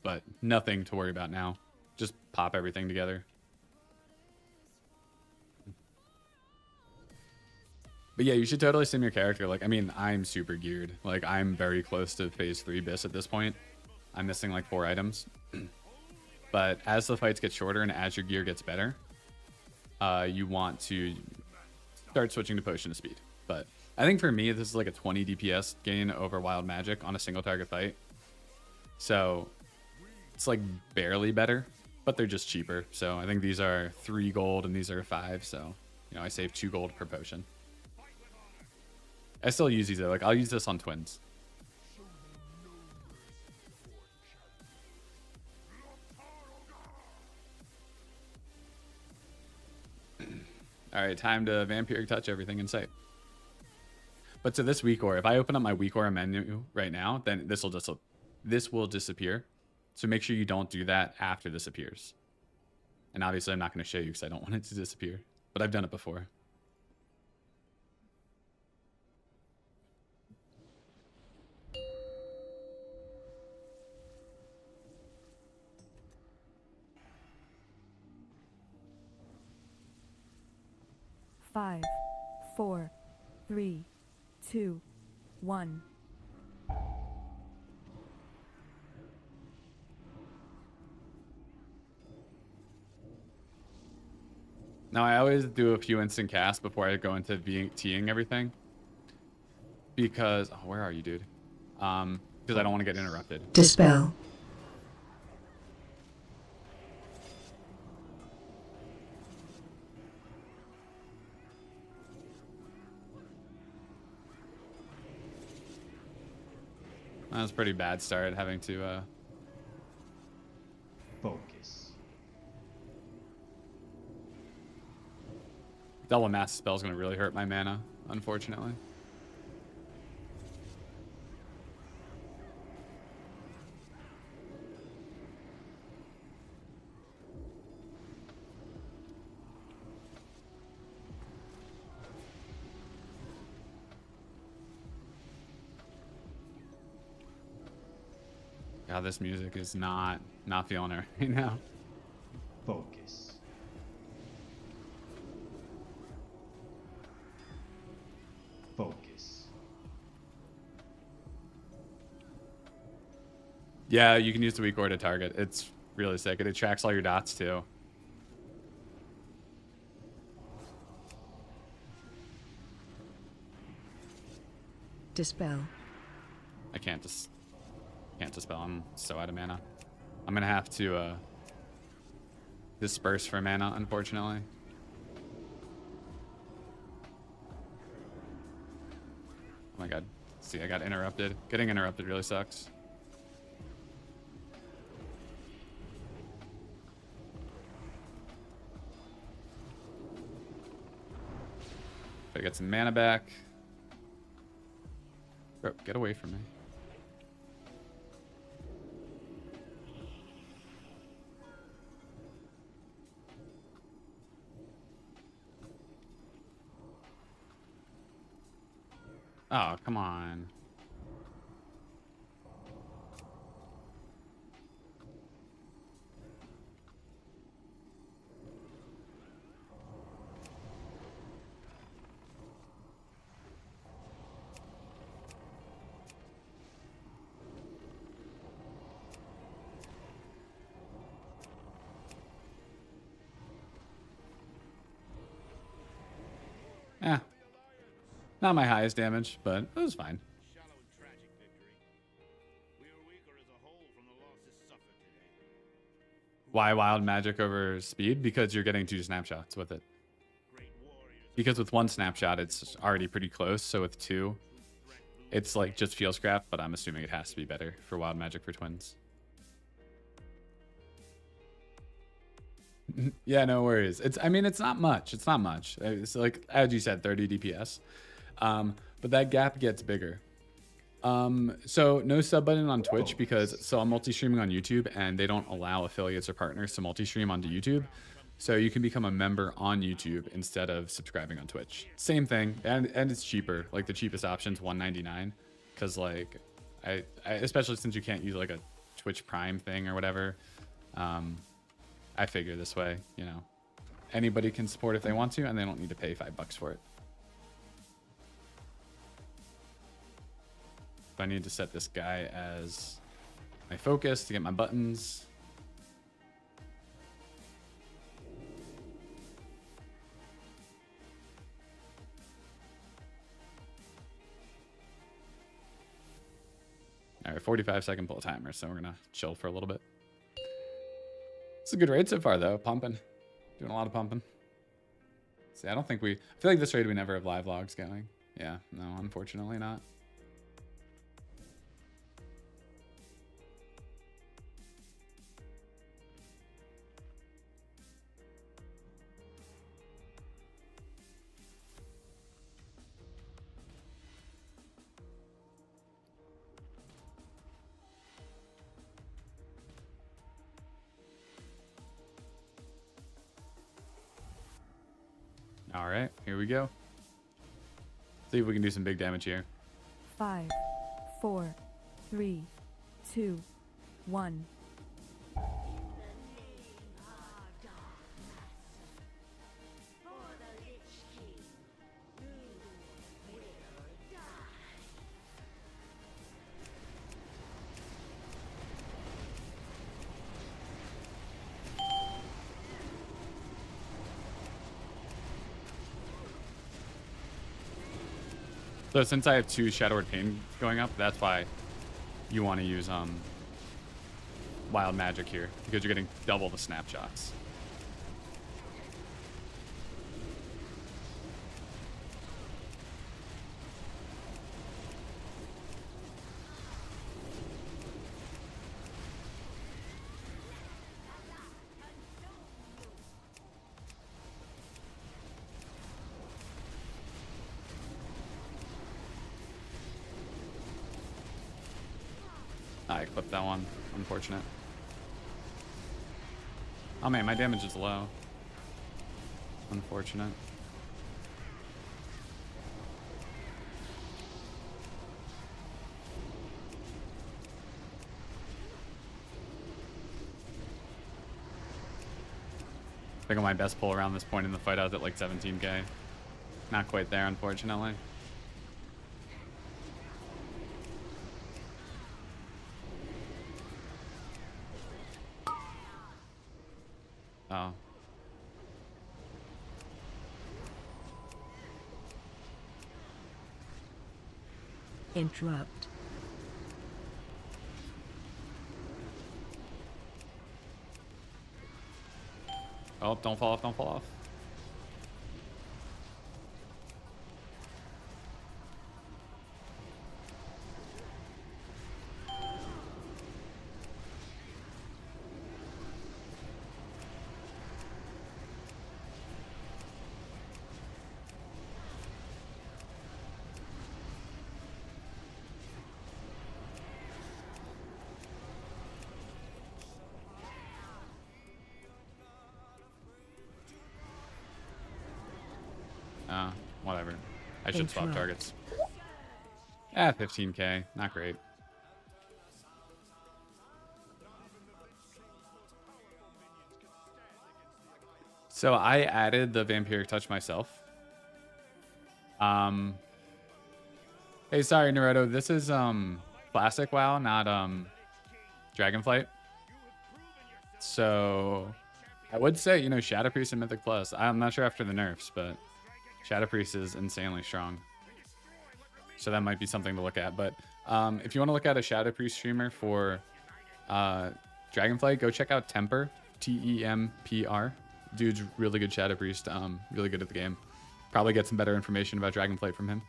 But nothing to worry about now. Just pop everything together. But yeah, you should totally sim your character. Like, I mean, I'm super geared. Like, I'm very close to phase 3 bis at this point. I'm missing like 4 items. But as the fights get shorter and as your gear gets better, you want to start switching to potion of speed. But I think for me, this is like a 20 DPS gain over wild magic on a single target fight. So it's like barely better, but they're just cheaper. So I think these are 3 gold and these are 5. So, you know, I save 2 gold per potion. I still use these though. Like, I'll use this on twins. All right, time to vampiric touch everything in sight. But to this Weakaura, if I open up my Weakaura menu right now, then this will disappear. So make sure you don't do that after this appears. And obviously I'm not going to show you because I don't want it to disappear, but I've done it before. Five, 4, 3, 2, 1. Now I always do a few instant casts before I go into T'ing everything. Because, oh, where are you, dude? Because I don't want to get interrupted. Dispel. That was a pretty bad start having to Focus. double mass spell is going to really hurt my mana, unfortunately. God, this music is not feeling it right now. Focus. Focus. Yeah, you can use the Weakaura to target. It's really sick. It tracks all your dots too. Dispel. I can't dispel. I'm so out of mana. I'm gonna have to disperse for mana, unfortunately. Oh my god. See, I got interrupted. Getting interrupted really sucks. Gotta get some mana back. Bro, get away from me. Oh, come on. Yeah. Not my highest damage, but it was fine. Shallow and tragic victory. We are weaker as a whole from the losses suffered today. Why wild magic over speed? Because you're getting 2 snapshots with it. Great warriors Because with 1 snapshot, it's already pretty close. So with 2, it's like just feel scrap, but I'm assuming it has to be better for wild magic for twins. Yeah, no worries. I mean, it's not much. It's not much. It's like, as you said, 30 DPS. But that gap gets bigger. So no sub button on Twitch because so I'm multi-streaming on YouTube and they don't allow affiliates or partners to multi-stream onto YouTube. So you can become a member on YouTube instead of subscribing on Twitch. Same thing, and it's cheaper. Like the cheapest option's $1.99, because like I especially since you can't use like a Twitch Prime thing or whatever. I figure this way, you know, anybody can support if they want to, and they don't need to pay $5 for it. If I need to set this guy as my focus to get my buttons. All right, 45-second pull timer, so we're gonna chill for a little bit. It's a good raid so far, though. Pumping. Doing a lot of pumping. See, I feel like this raid we never have live logs going. Yeah, no, unfortunately not. All right, here we go. See if we can do some big damage here. 5, 4, 3, 2, 1. So since I have 2 Shadow Word Pain going up, that's why you want to use Wild Magic here, because you're getting double the snapshots. I clipped that one. Unfortunate. Oh man, my damage is low. Unfortunate. I think on my best pull around this point in the fight, I was at like 17k. Not quite there, unfortunately. Oh. Interrupt. Oh, don't fall off, don't fall off. Whatever. I should swap targets. 15k. Not great. So I added the Vampiric Touch myself. Hey, sorry, Naruto. This is classic WoW, not Dragonflight. So I would say, you know, Shadow Priest and Mythic Plus. I'm not sure after the nerfs, but Shadow Priest is insanely strong. So that might be something to look at. But if you want to look at a Shadow Priest streamer for Dragonflight, go check out Temper, Tempr. Dude's really good Shadow Priest, really good at the game. Probably get some better information about Dragonflight from him.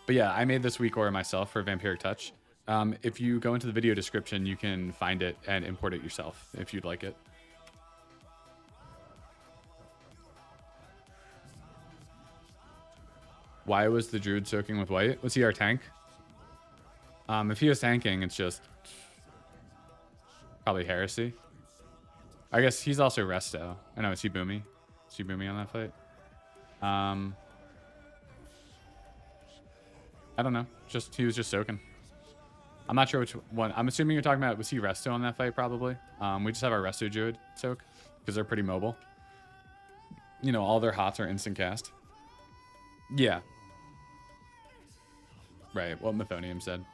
But yeah, I made this Weakaura myself for Vampiric Touch. If you go into the video description, you can find it and import it yourself if you'd like it. Why was the Druid soaking with white? Was he our tank? If he was tanking, it's just probably Heresy. I guess he's also Resto. I know, is he Boomy? Is he Boomy on that fight? I don't know. He was just soaking. I'm not sure which one. I'm assuming you're talking about, was he Resto on that fight? Probably. We just have our Resto Druid soak because they're pretty mobile. You know, all their hots are instant cast. Yeah. Right, what Mythonium said.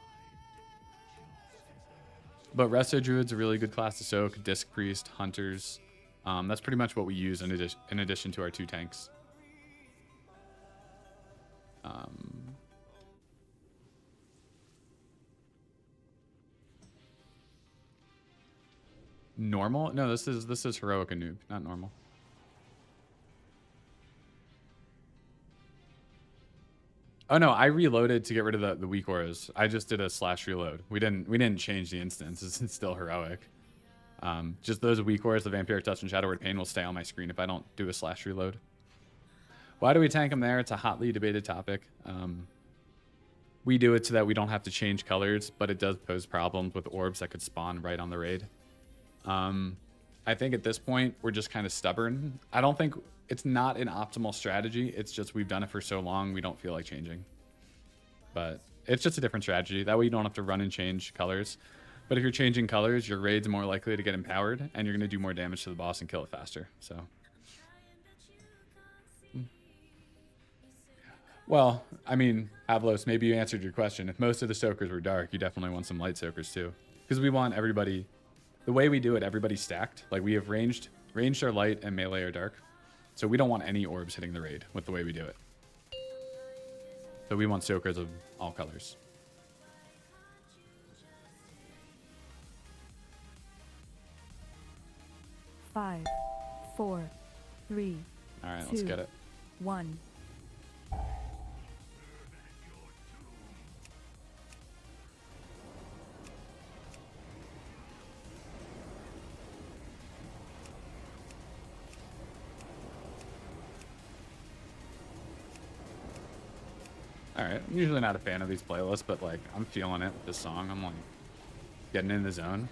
But Resto Druid's a really good class to soak. Disc Priest, Hunters. That's pretty much what we use in addition to our 2 tanks. Normal? No, this is Heroic Anub, not normal. Oh no, I reloaded to get rid of the Weakauras. I just did a / reload. We didn't change the instance. It's still heroic. Just those Weakauras, the Vampiric Touch and Shadow Word Pain will stay on my screen if I don't do a / reload. Why do we tank them there? It's a hotly debated topic. We do it so that we don't have to change colors, but it does pose problems with orbs that could spawn right on the raid. I think at this point, we're just kind of stubborn. I don't think it's not an optimal strategy. It's just we've done it for so long, we don't feel like changing. But it's just a different strategy. That way you don't have to run and change colors. But if you're changing colors, your raid's more likely to get empowered, and you're going to do more damage to the boss and kill it faster. So, well, I mean, Avlos, maybe you answered your question. If most of the soakers were dark, you definitely want some light soakers too. Because we want everybody, the way we do it, everybody's stacked. Like we have ranged are light and melee are dark. So we don't want any orbs hitting the raid with the way we do it. So we want soakers of all colors. Five, 4, 3, All right, let's get it. 1. All right, I'm usually not a fan of these playlists, but like I'm feeling it with this song. I'm like getting in the zone,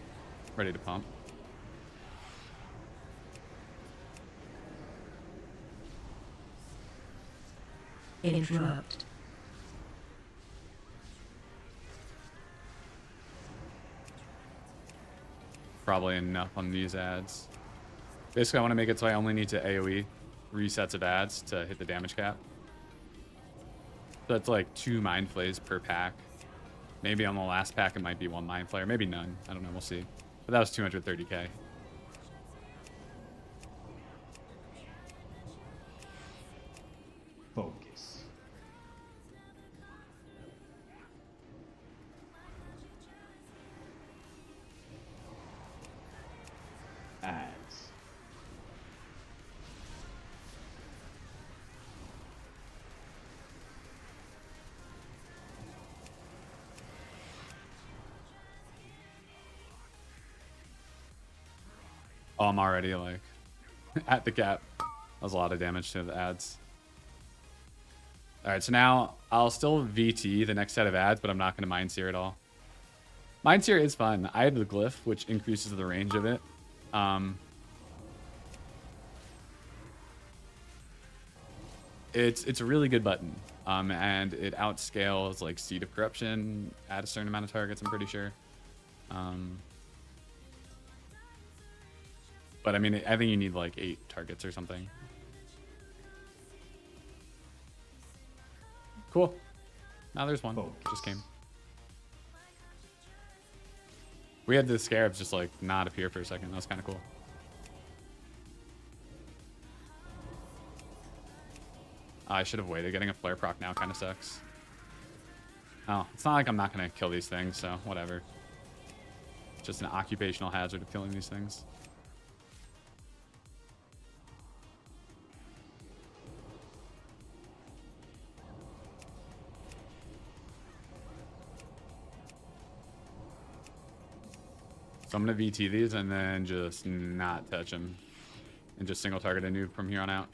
ready to pump. Interrupt. Probably enough on these ads. Basically, I want to make it so I only need to AoE 3 sets of ads to hit the damage cap. So it's like 2 Mind Flays per pack. Maybe on the last pack it might be 1 Mind Flay, or maybe none. I don't know, we'll see. But that was 230k. Focus. Ads. Oh, I'm already like at the cap. That was a lot of damage to the ads. All right, so now I'll still VT the next set of ads, but I'm not going to Mind Sear at all. Mind Sear is fun. I have the glyph, which increases the range of it. It's a really good button, and it outscales like Seed of Corruption at a certain amount of targets, I'm pretty sure. But I mean, I think you need like 8 targets or something. Cool. Now there's one. Focus. Just came. We had the scarabs just like not appear for a second. That was kind of cool. I should have waited. Getting a flare proc now kind of sucks. Oh, it's not like I'm not going to kill these things, so whatever. It's just an occupational hazard of killing these things. So I'm going to VT these and then just not touch them. And just single target a noob from here on out.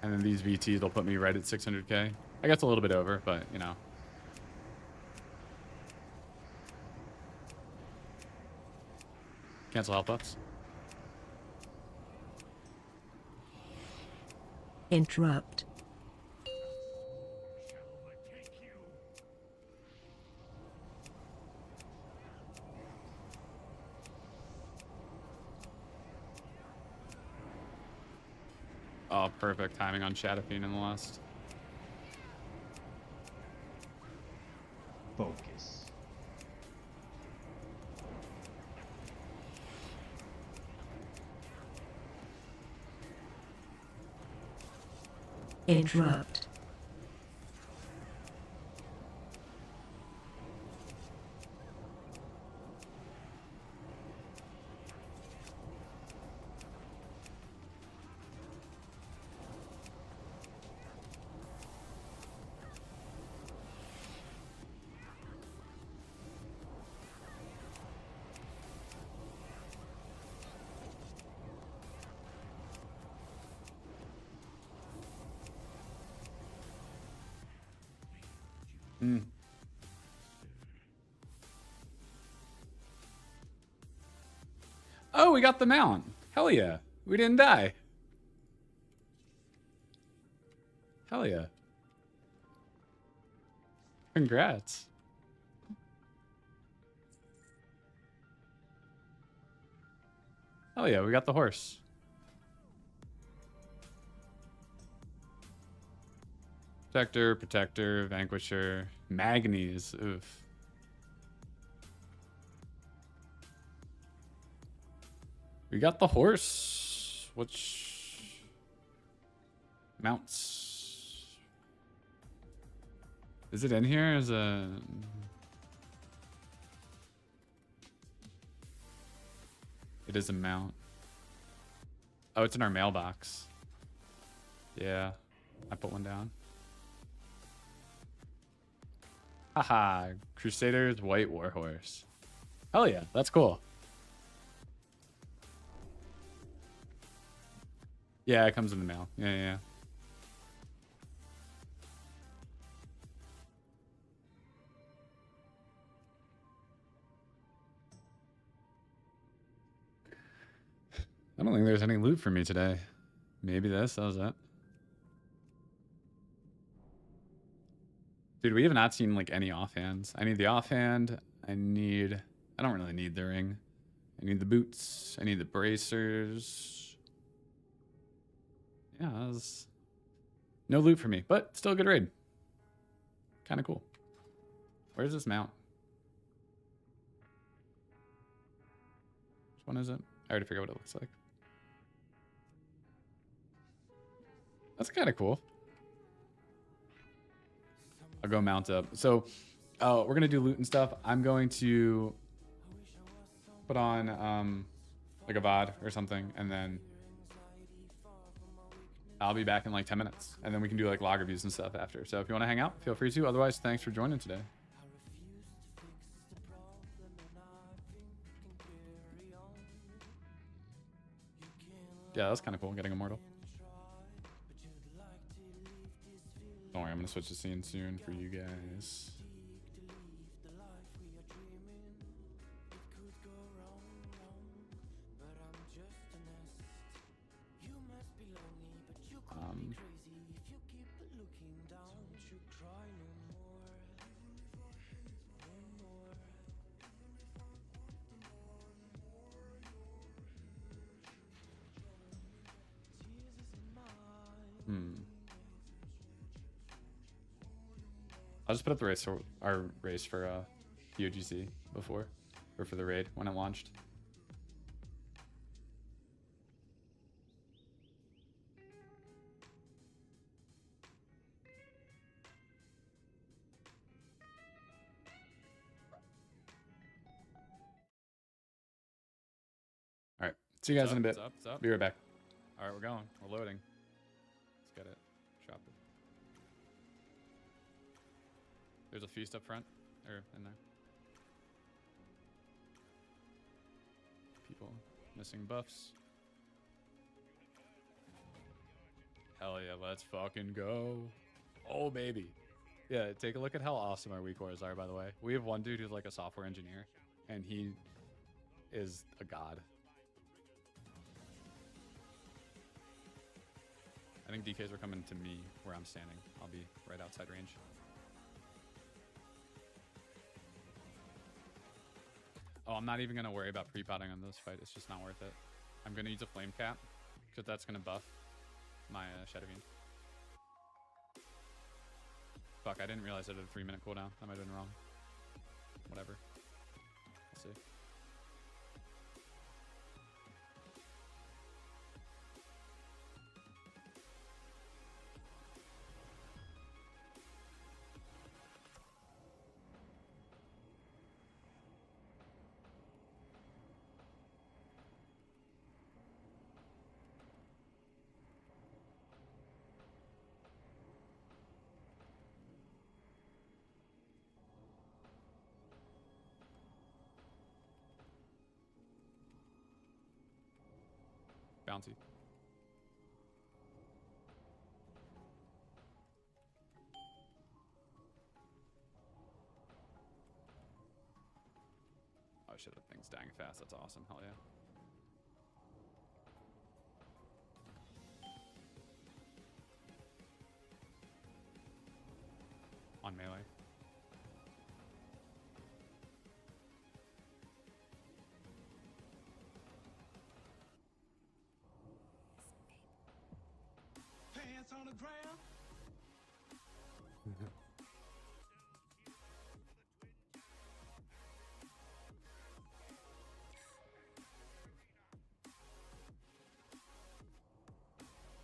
And then these VTs will put me right at 600k. I guess a little bit over, but you know. Cancel health buffs. Interrupt. Oh, perfect timing on Shadowfiend in the last. Focus. Interrupt. Oh, we got the mount. Hell yeah. We didn't die. Hell yeah. Congrats. Hell yeah, we got the horse. Protector, Protector, Vanquisher, Magnes. Oof. We got the horse. Which mounts? Is it in here as a... It is a mount. Oh, it's in our mailbox. Yeah, I put one down. Haha, Crusader's White Warhorse. Hell yeah, that's cool. Yeah, it comes in the mail. Yeah. I don't think there's any loot for me today. Maybe this, that was it. Dude, we have not seen like any offhands. I need the offhand. I don't really need the ring. I need the boots. I need the bracers. Yeah, that was no loot for me, but still a good raid. Kind of cool. Where's this mount? Which one is it? I already forgot what it looks like. That's kind of cool. I'll go mount up. So we're going to do loot and stuff. I'm going to put on like a VOD or something, and then I'll be back in like 10 minutes. And then we can do like log reviews and stuff after. So if you want to hang out, feel free to. Otherwise, thanks for joining today. Yeah, that's kind of cool, getting immortal. Don't worry, I'm going to switch the scene soon for you guys. I'll just put up the race for our race for TOGC before, or for the raid when it launched. See you guys in a bit. What's up? Be right back. All right, we're going. We're loading. Let's get it. Drop it. There's a feast up front, or in there. People missing buffs. Hell yeah, let's fucking go. Oh, baby. Yeah, take a look at how awesome our Weakauras are, by the way. We have one dude who's like a software engineer, and he is a god. I think DKs are coming to me where I'm standing. I'll be right outside range. Oh, I'm not even going to worry about pre-potting on this fight. It's just not worth it. I'm going to use a flame cap because that's going to buff my Shadowfiend. Fuck, I didn't realize it had a 3-minute cooldown. I might have been wrong. Whatever. We'll see. Bounty. Oh shit, that thing's dying fast. That's awesome. Hell yeah. On melee. Pants on the ground.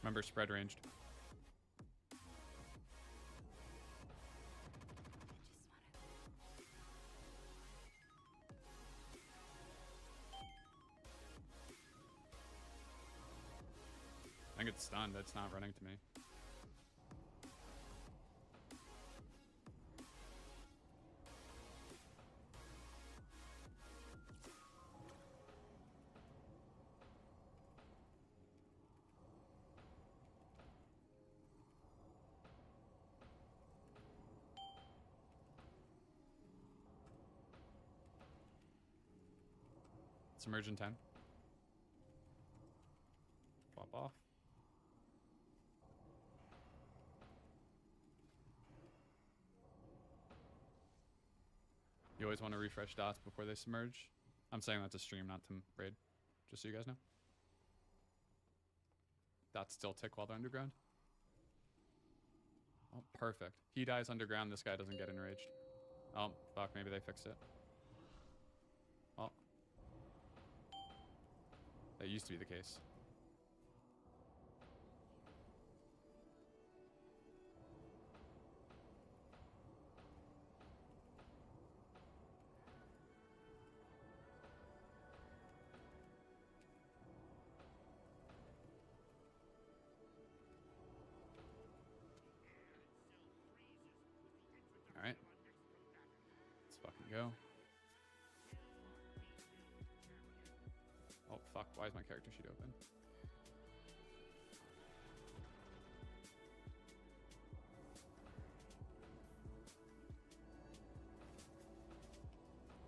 Remember, spread ranged. I think it's stunned. It's not running to me. Submerge in 10. Pop off. You always want to refresh dots before they submerge. I'm saying that to stream, not to raid. Just so you guys know. Dots still tick while they're underground. Oh, perfect. He dies underground, this guy doesn't get enraged. Oh, fuck, maybe they fixed it. Oh. That used to be the case. All right. Let's fucking go. Oh, fuck. Why is my character sheet open?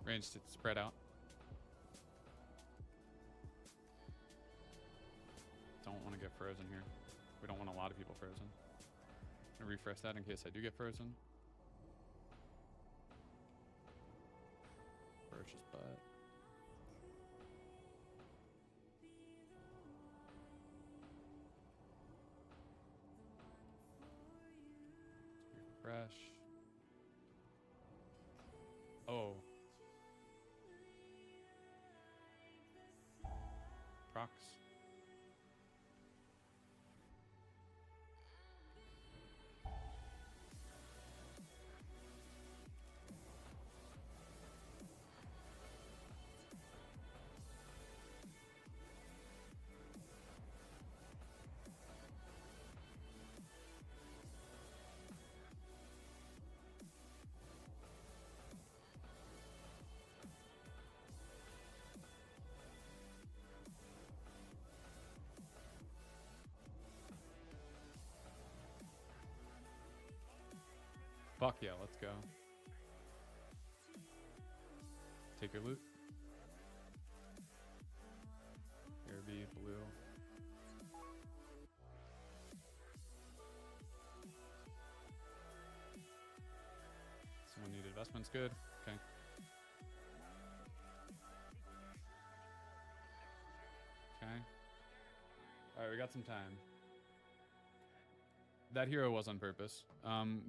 Range to spread out. Don't want to get frozen here. We don't want a lot of people frozen. I'm gonna refresh that in case I do get frozen. Purchase butt. Refresh. Oh. Procs. Fuck yeah, let's go. Take your loot. Here be blue. Someone needed investments, good. Okay. Okay. Alright, we got some time. That hero was on purpose.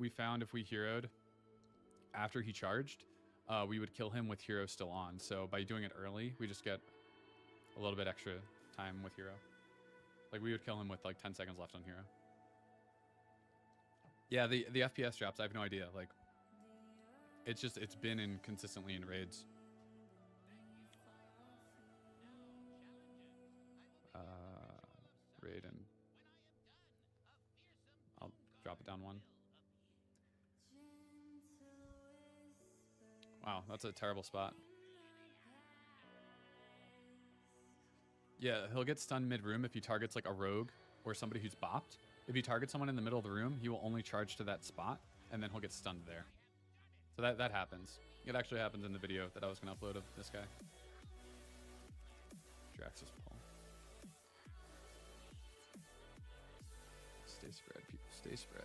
We found if we heroed after he charged, we would kill him with hero still on. So by doing it early, we just get a little bit extra time with hero. Like we would kill him with like 10 seconds left on hero. Yeah, the FPS drops, I have no idea. Like it's been in consistently in raids. Raid and I'll drop it down one. Wow, that's a terrible spot. Yeah, he'll get stunned mid-room if he targets like a rogue or somebody who's bopped. If he targets someone in the middle of the room, he will only charge to that spot, and then he'll get stunned there. So that happens. It actually happens in the video that I was going to upload of this guy. Draxus pull. Stay spread, people. Stay spread.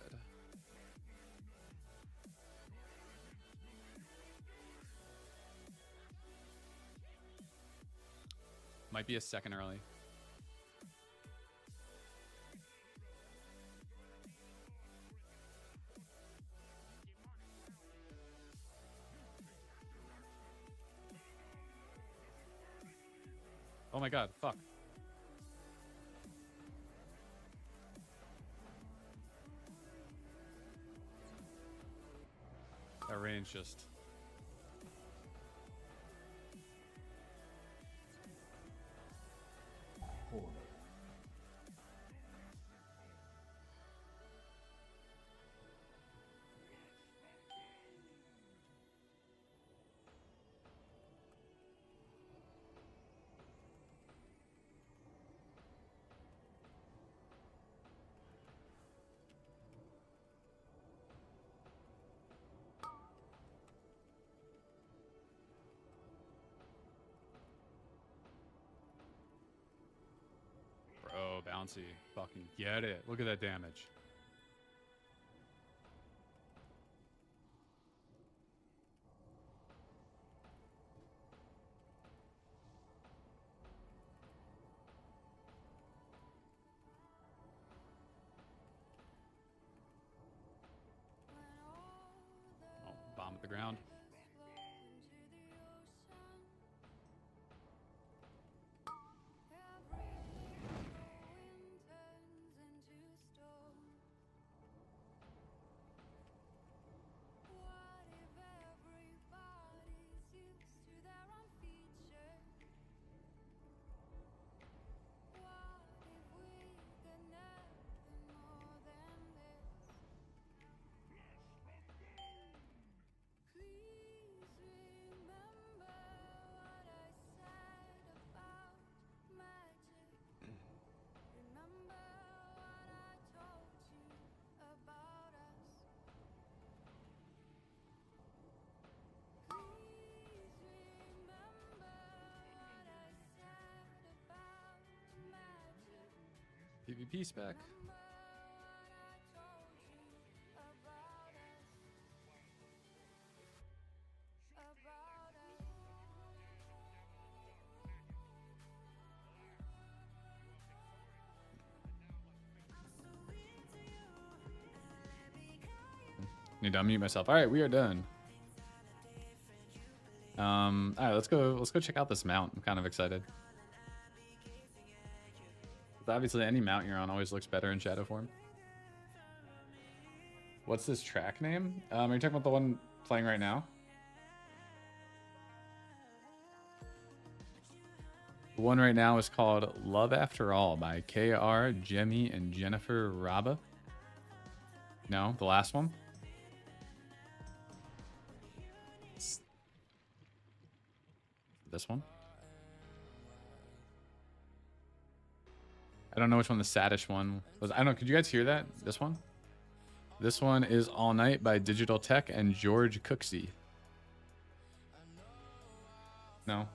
Might be a second early. Oh my god, fuck. That range just... Bro, bouncy. Fucking get it. Look at that damage. Oh, bomb at the ground. PvP spec. Need to unmute myself. All right, we are done. All right, let's go check out this mount. I'm kind of excited. Obviously, any mount you're on always looks better in shadow form. What's this track name? Are you talking about the one playing right now? The one right now is called Love After All by KR, Jemmy, and Jennifer Raba. No, the last one? This one? I don't know which one the saddest one was. I don't know. Could you guys hear that? This one? This one is All Night by Digital Tech and George Cooksey. No?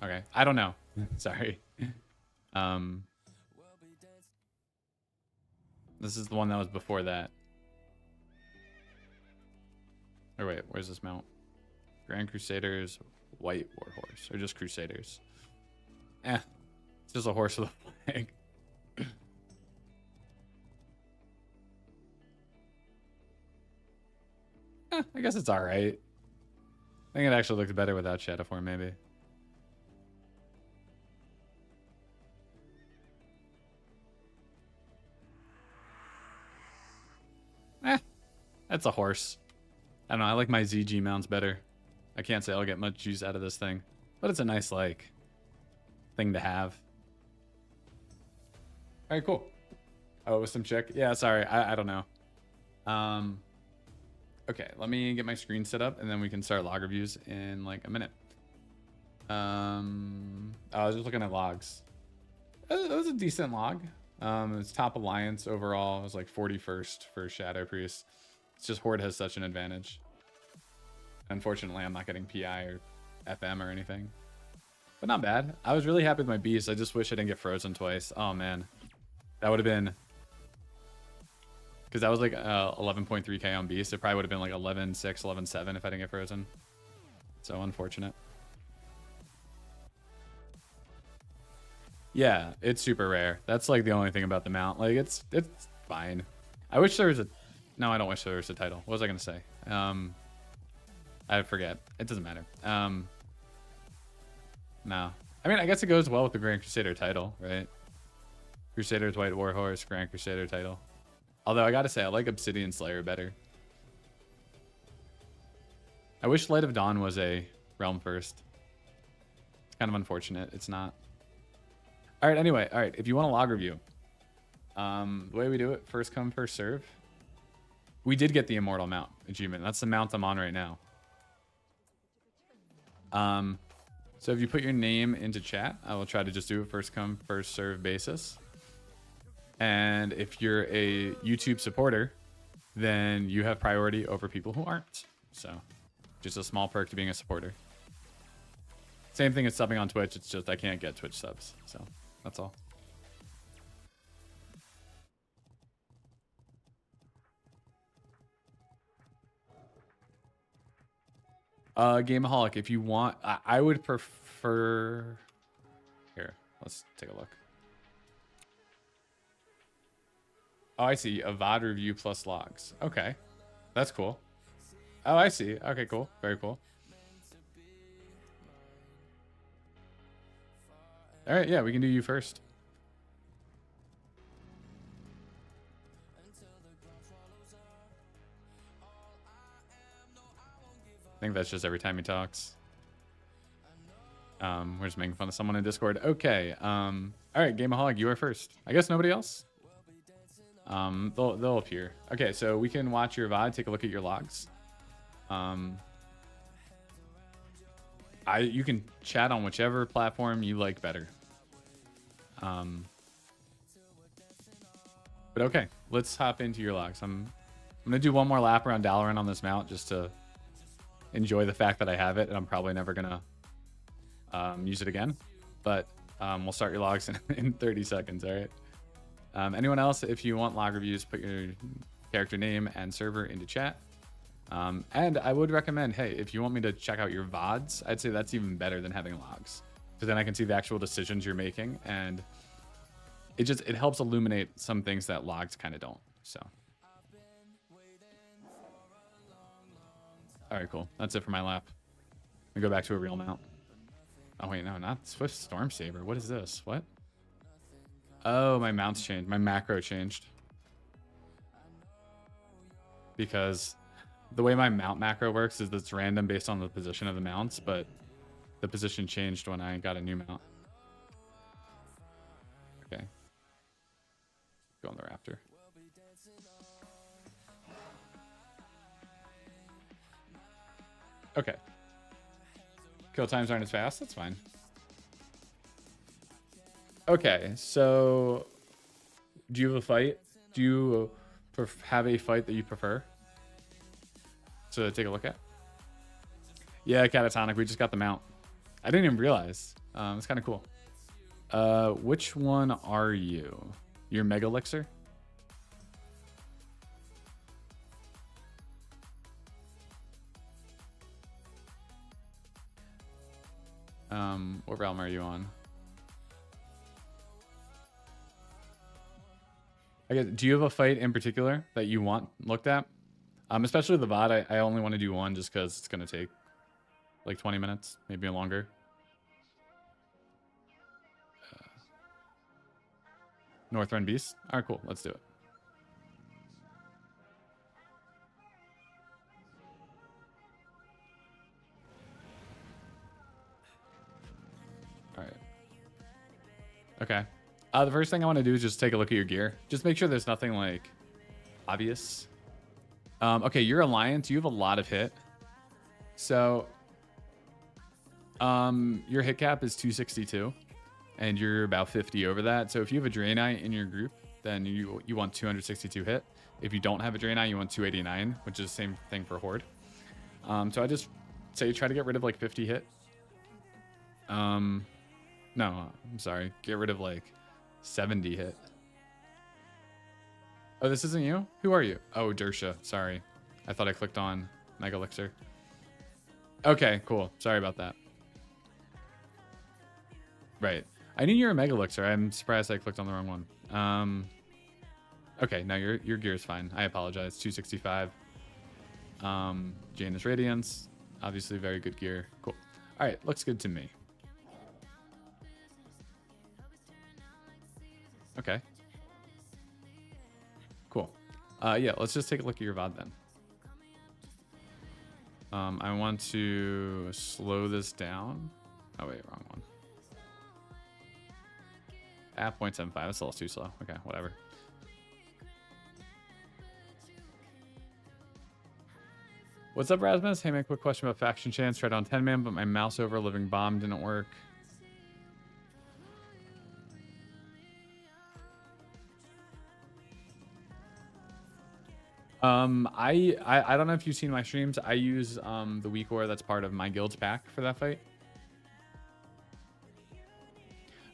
Okay. I don't know. Sorry. This is the one that was before that. Or wait, where's this mount? Grand Crusaders, White Warhorse, or just Crusaders? It's just a horse with a flag. I guess it's alright. I think it actually looks better without shadow form, maybe. That's a horse. I don't know. I like my ZG mounts better. I can't say I'll get much juice out of this thing, but it's a nice, like, thing to have. All right, cool. Oh, with some check. Yeah, sorry. I don't know. Okay, let me get my screen set up, and then we can start log reviews in, like, a minute. I was just looking at logs. It was a decent log. It's top alliance overall. It was like 41st for Shadow Priest. It's just Horde has such an advantage. Unfortunately, I'm not getting PI or FM or anything. But not bad. I was really happy with my beast. I just wish I didn't get frozen twice. Oh, man. That would have been... Because that was like 11.3k on beast. It probably would have been like 11.6, 11.7 if I didn't get frozen. So unfortunate. Yeah, it's super rare. That's like the only thing about the mount. Like it's fine. I wish there was a... No, I don't wish there was a title. What was I going to say? I forget. It doesn't matter. No. I mean, I guess it goes well with the Grand Crusader title, right? Crusaders, White Warhorse, Grand Crusader title. Although I gotta say, I like Obsidian Slayer better. I wish Light of Dawn was a realm first. It's kind of unfortunate. It's not. All right, anyway. All right, if you want a log review, the way we do it, first come, first serve. We did get the Immortal mount achievement. That's the mount I'm on right now. So if you put your name into chat, I will try to just do it first come, first serve basis. And if you're a YouTube supporter, then you have priority over people who aren't. So just a small perk to being a supporter. Same thing as subbing on Twitch. It's just I can't get Twitch subs. So that's all. Gameaholic, if you want, I would prefer... Here, let's take a look. Oh, I see. A VOD review plus logs. Okay. That's cool. Oh, I see. Okay, cool. Very cool. All right, yeah, we can do you first. I think that's just every time he talks. We're just making fun of someone in Discord. Okay. All right, Gameaholic, you are first. I guess nobody else? They'll appear. Okay, so we can watch your VOD, take a look at your logs. You can chat on whichever platform you like better. But okay, let's hop into your logs. I'm gonna do one more lap around Dalaran on this mount just to enjoy the fact that I have it, and I'm probably never gonna use it again. But we'll start your logs in 30 seconds. All right. Anyone else, if you want log reviews, put your character name and server into chat. And I would recommend, hey, if you want me to check out your VODs, I'd say that's even better than having logs. Because then I can see the actual decisions you're making, and it helps illuminate some things that logs kind of don't. So. All right, cool. That's it for my lap. We go back to a real mount. Oh, wait, no, not Swift Storm Saber. What is this? What? Oh, my mounts changed. My macro changed. Because the way my mount macro works is it's random based on the position of the mounts, but the position changed when I got a new mount. Okay. Go on the Raptor. Okay. Kill times aren't as fast. That's fine. Okay, so do you have a fight? Do you have a fight that you prefer to take a look at? Yeah, Catatonic. We just got the mount. I didn't even realize. It's kind of cool. Which one are you? You're Mega Elixir? What realm are you on? I guess, do you have a fight in particular that you want looked at? Especially the VOD, I only want to do one just because it's going to take like 20 minutes, maybe longer. Northrend Beast? All right, cool. Let's do it. All right. Okay. The first thing I want to do is just take a look at your gear. Just make sure there's nothing like obvious. Okay, your alliance, you have a lot of hit. So your hit cap is 262 and you're about 50 over that. So if you have a Draenei in your group, then you want 262 hit. If you don't have a Draenei, you want 289, which is the same thing for Horde. So I just say try to get rid of like 50 hit. No, I'm sorry. Get rid of like 70 hit. Oh, this isn't you? Who are you? Oh, Dersha. Sorry. I thought I clicked on Mega Elixir. Okay, cool. Sorry about that. Right. I knew you were a Mega Elixir. I'm surprised I clicked on the wrong one. Okay, now your gear is fine. I apologize. 265. Janus Radiance. Obviously very good gear. Cool. All right, looks good to me. Okay. Cool. Yeah, let's just take a look at your VOD then. I want to slow this down. Oh, wait, wrong one. At 0.75, that's a little too slow. Okay, whatever. What's up, Rasmus? Hey, man, quick question about faction chance. Tried on 10-man, but my mouse over living bomb didn't work. I don't know if you've seen my streams. I use the Weakaura that's part of my guild's pack for that fight.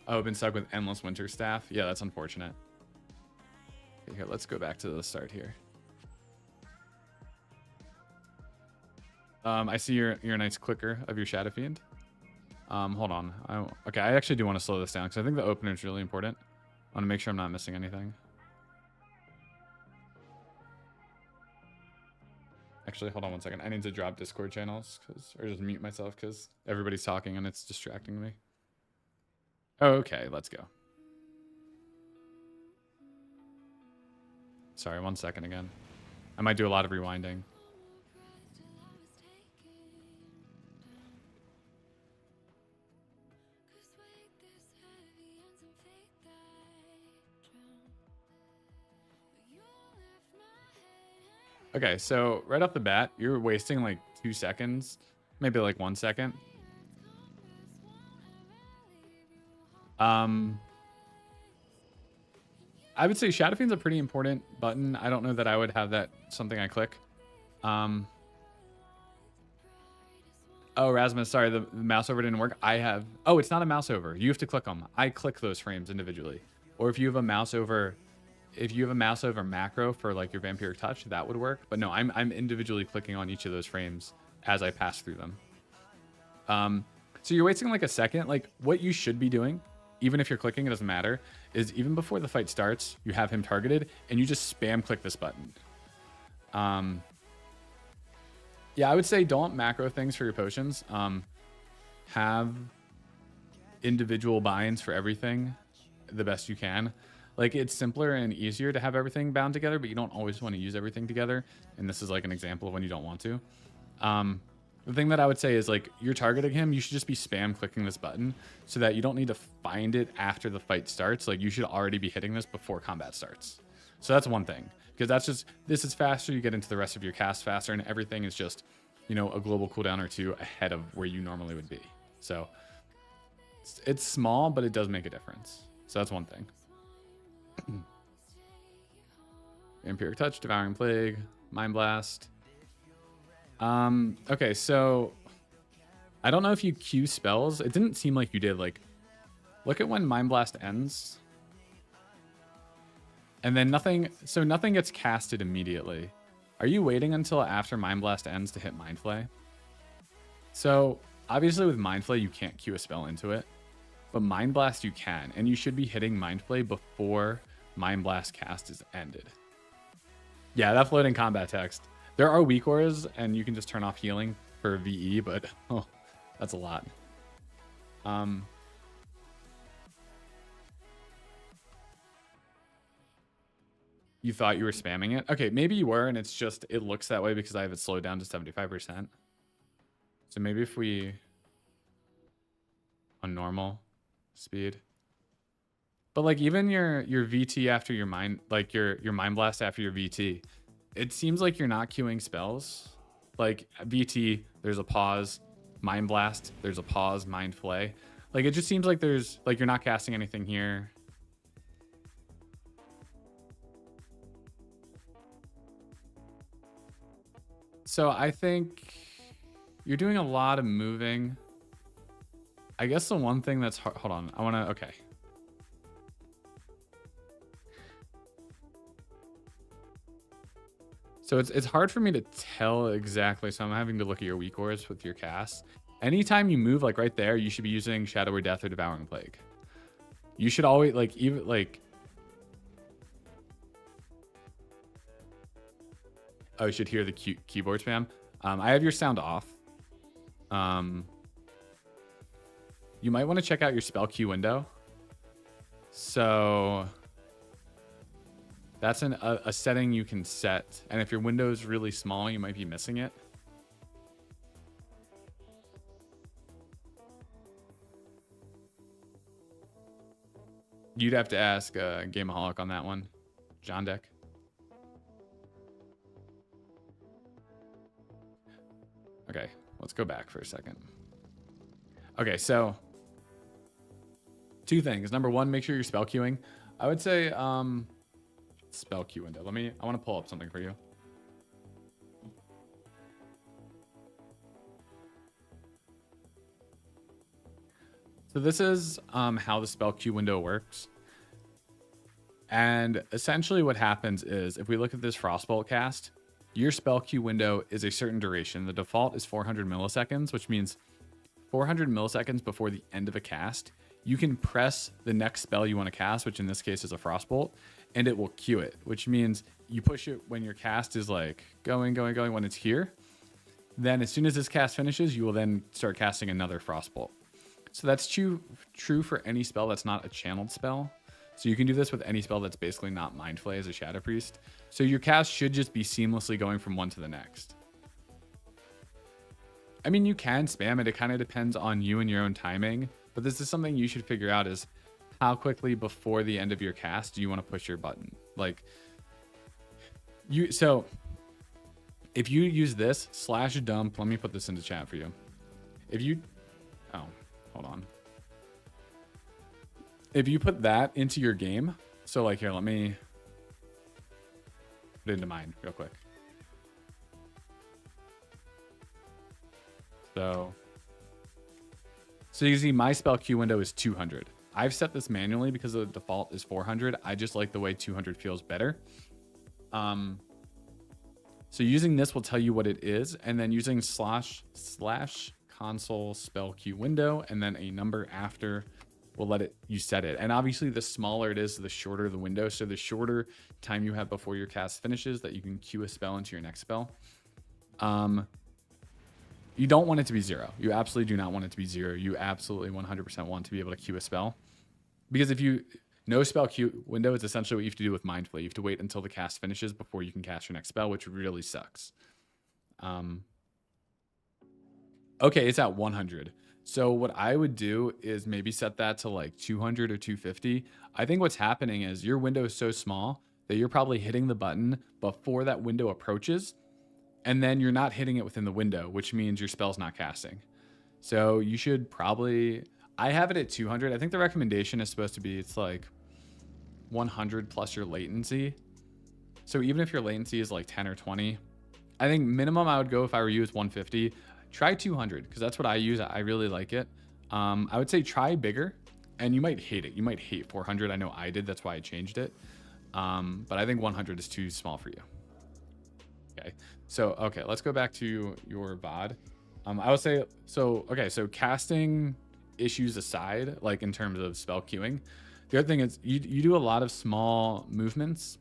Oh, been stuck with endless winter staff. Yeah, that's unfortunate. Okay, here, let's go back to the start here. I see you're a nice clicker of your Shadow Fiend. Hold on. Okay, I actually do want to slow this down because I think the opener is really important. I want to make sure I'm not missing anything. Actually, hold on one second. I need to drop Discord channels or just mute myself because everybody's talking and it's distracting me. Okay, let's go. Sorry, 1 second again. I might do a lot of rewinding. Okay, so right off the bat, you're wasting like 2 seconds, maybe like 1 second. I would say Shadow Fiend's a pretty important button. I don't know that I would have that something I click. Oh, Rasmus, sorry, the mouse over didn't work. I have. Oh, it's not a mouse over. You have to click them. I click those frames individually. Or if you have a mouse over. If you have a mouse over macro for like your vampiric touch, that would work. But no, I'm individually clicking on each of those frames as I pass through them. So you're wasting like a second. Like what you should be doing, even if you're clicking, it doesn't matter, is even before the fight starts, you have him targeted and you just spam click this button. Yeah, I would say don't macro things for your potions. Have individual binds for everything the best you can. Like it's simpler and easier to have everything bound together, but you don't always want to use everything together. And this is like an example of when you don't want to. The thing that I would say is like you're targeting him, you should just be spam clicking this button so that you don't need to find it after the fight starts. Like you should already be hitting this before combat starts. So that's one thing, because that's just, this is faster. You get into the rest of your cast faster and everything is just, you know, a global cooldown or two ahead of where you normally would be. So it's small, but it does make a difference. So that's one thing. Vampiric Touch, Devouring Plague, Mind Blast. Okay, so I don't know if you queue spells. It didn't seem like you did. Like, look at when Mind Blast ends. And then nothing gets casted immediately. Are you waiting until after Mind Blast ends to hit Mind Flay? So obviously with Mind Flay, you can't queue a spell into it, but Mind Blast you can, and you should be hitting Mind Flay before Mind Blast cast is ended. Yeah, that floating combat text. There are weak auras, and you can just turn off healing for VE, but oh, that's a lot. You thought you were spamming it? Okay, maybe you were, and it's just, it looks that way because I have it slowed down to 75%. So maybe if we, on normal speed. But like even your VT after your mind, like your Mind Blast after your VT, it seems like you're not queuing spells. Like VT, there's a pause. Mind Blast, there's a pause. Mind Flay. Like it just seems like there's, like you're not casting anything here. So I think you're doing a lot of moving. I guess the one thing that's hard, hold on, I want to, okay. So it's hard for me to tell exactly, so I'm having to look at your weak auras with your cast. Anytime you move, like right there, you should be using Shadow or Death or Devouring Plague. You should always, like, even, like... Oh, you should hear the keyboard spam. I have your sound off. You might want to check out your spell queue window. So... That's a setting you can set. And if your window is really small, you might be missing it. You'd have to ask Gameaholic on that one. John Deck. Okay, let's go back for a second. Okay, so two things. Number one, make sure you're spell queuing. I would say spell queue window. I want to pull up something for you. So this is how the spell queue window works. And essentially what happens is if we look at this Frostbolt cast, your spell queue window is a certain duration. The default is 400 milliseconds, which means 400 milliseconds before the end of a cast, you can press the next spell you want to cast, which in this case is a Frostbolt, and it will queue it, which means you push it when your cast is like going, when it's here. Then as soon as this cast finishes, you will then start casting another Frostbolt. So that's true for any spell that's not a channeled spell. So you can do this with any spell that's basically not Mind Flay as a Shadow Priest. So your cast should just be seamlessly going from one to the next. I mean, you can spam it. It kind of depends on you and your own timing. But this is something you should figure out is how quickly before the end of your cast do you want to push your button? Like, so if you use this /dump, let me put this into chat for you. If you, oh, hold on. If you put that into your game, so like here, let me put it into mine real quick. So you see my spell queue window is 200. I've set this manually because the default is 400. I just like the way 200 feels better. So using this will tell you what it is, and then using / console spell queue window and then a number after will let you set it. And obviously the smaller it is, the shorter the window. So the shorter time you have before your cast finishes that you can queue a spell into your next spell. You don't want it to be 0. You absolutely do not want it to be 0. You absolutely 100% want to be able to queue a spell. Because if you, no spell queue window is essentially what you have to do with Mind Flay. You have to wait until the cast finishes before you can cast your next spell, which really sucks. Okay, it's at 100. So what I would do is maybe set that to like 200 or 250. I think what's happening is your window is so small that you're probably hitting the button before that window approaches. And then you're not hitting it within the window, which means your spell's not casting. So you should probably, I have it at 200. I think the recommendation is supposed to be, it's like 100 plus your latency. So even if your latency is like 10 or 20, I think minimum I would go if I were you is 150. Try 200 because that's what I use. I really like it. I would say try bigger, and you might hate it. You might hate 400. I know I did. That's why I changed it. But I think 100 is too small for you. Okay. So, okay, let's go back to your VOD. I would say, so, okay, so casting issues aside, like in terms of spell queuing, the other thing is you do a lot of small movements.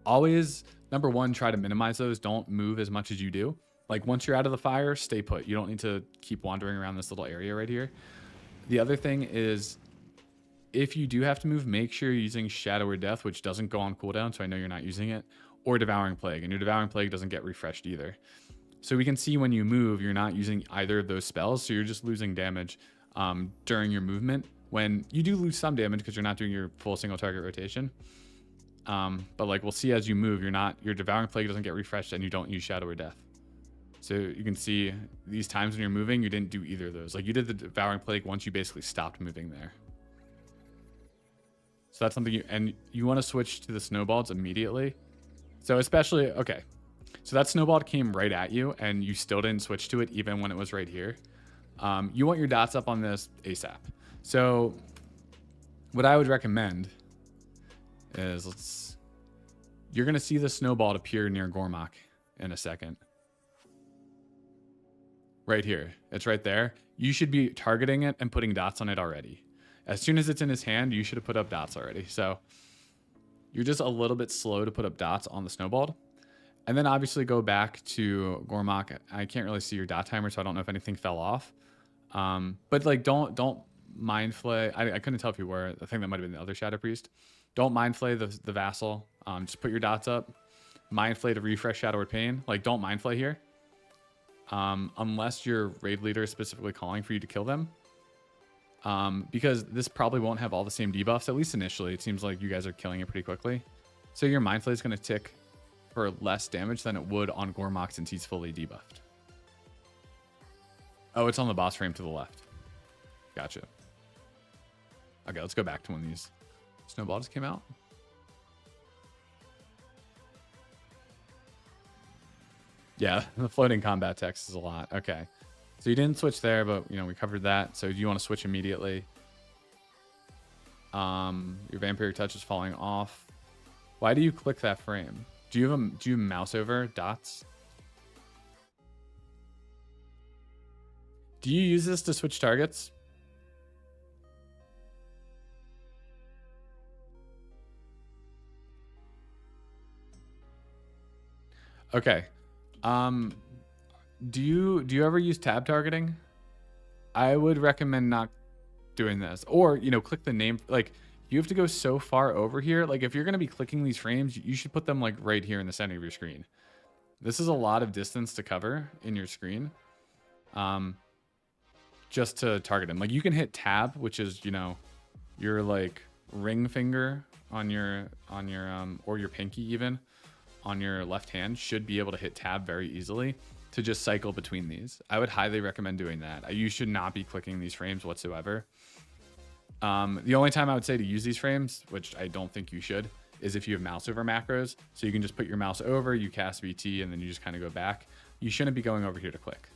Always, number one, try to minimize those. Don't move as much as you do. Like once you're out of the fire, stay put. You don't need to keep wandering around this little area right here. The other thing is, if you do have to move, make sure you're using Shadow or Death, which doesn't go on cooldown, so I know you're not using it, or Devouring Plague, and your Devouring Plague doesn't get refreshed either. So we can see when you move, you're not using either of those spells, so you're just losing damage during your movement. When you do lose some damage because you're not doing your full single target rotation. But like we'll see as you move, your Devouring Plague doesn't get refreshed and you don't use Shadow or Death. So you can see these times when you're moving, you didn't do either of those. Like you did the Devouring Plague once you basically stopped moving there. So that's something you want to switch to the snowballs immediately. So especially, okay. So that snowball came right at you and you still didn't switch to it even when it was right here. You want your dots up on this ASAP. So what I would recommend is you're going to see the snowball appear near Gormak in a second. Right here. It's right there. You should be targeting it and putting dots on it already. As soon as it's in his hand, you should have put up dots already. So you're just a little bit slow to put up dots on the snowball. And then obviously go back to Gormak. I can't really see your dot timer, so I don't know if anything fell off. But like don't Mind Flay. I couldn't tell if you were. I think that might have been the other Shadow Priest. Don't Mind Flay the Vassal. Just put your dots up. Mind Flay to refresh Shadow or Pain. Like don't Mind Flay here. Unless your raid leader is specifically calling for you to kill them. Because this probably won't have all the same debuffs, at least initially. It seems like you guys are killing it pretty quickly. So your Mind Flay is going to tick for less damage than it would on Gormak since he's fully debuffed. Oh, it's on the boss frame to the left. Gotcha. Okay, let's go back to when these snowballs came out. Yeah, the floating combat text is a lot. Okay. So you didn't switch there, but you know, we covered that. So do you want to switch immediately? Your vampiric touch is falling off. Why do you click that frame? Do you mouse over dots? Do you use this to switch targets? Okay. Do you ever use tab targeting? I would recommend not doing this. Or, you know, click the name. Like, you have to go so far over here. Like, if you're going to be clicking these frames, you should put them, like, right here in the center of your screen. This is a lot of distance to cover in your screen. Just to target them. Like, you can hit tab, which is, you know, your, like, ring finger on your or your pinky even on your left hand should be able to hit tab very easily to just cycle between these. I would highly recommend doing that. You should not be clicking these frames whatsoever. The only time I would say to use these frames, which I don't think you should, is if you have mouse over macros. So you can just put your mouse over, you cast VT, and then you just kind of go back. You shouldn't be going over here to click.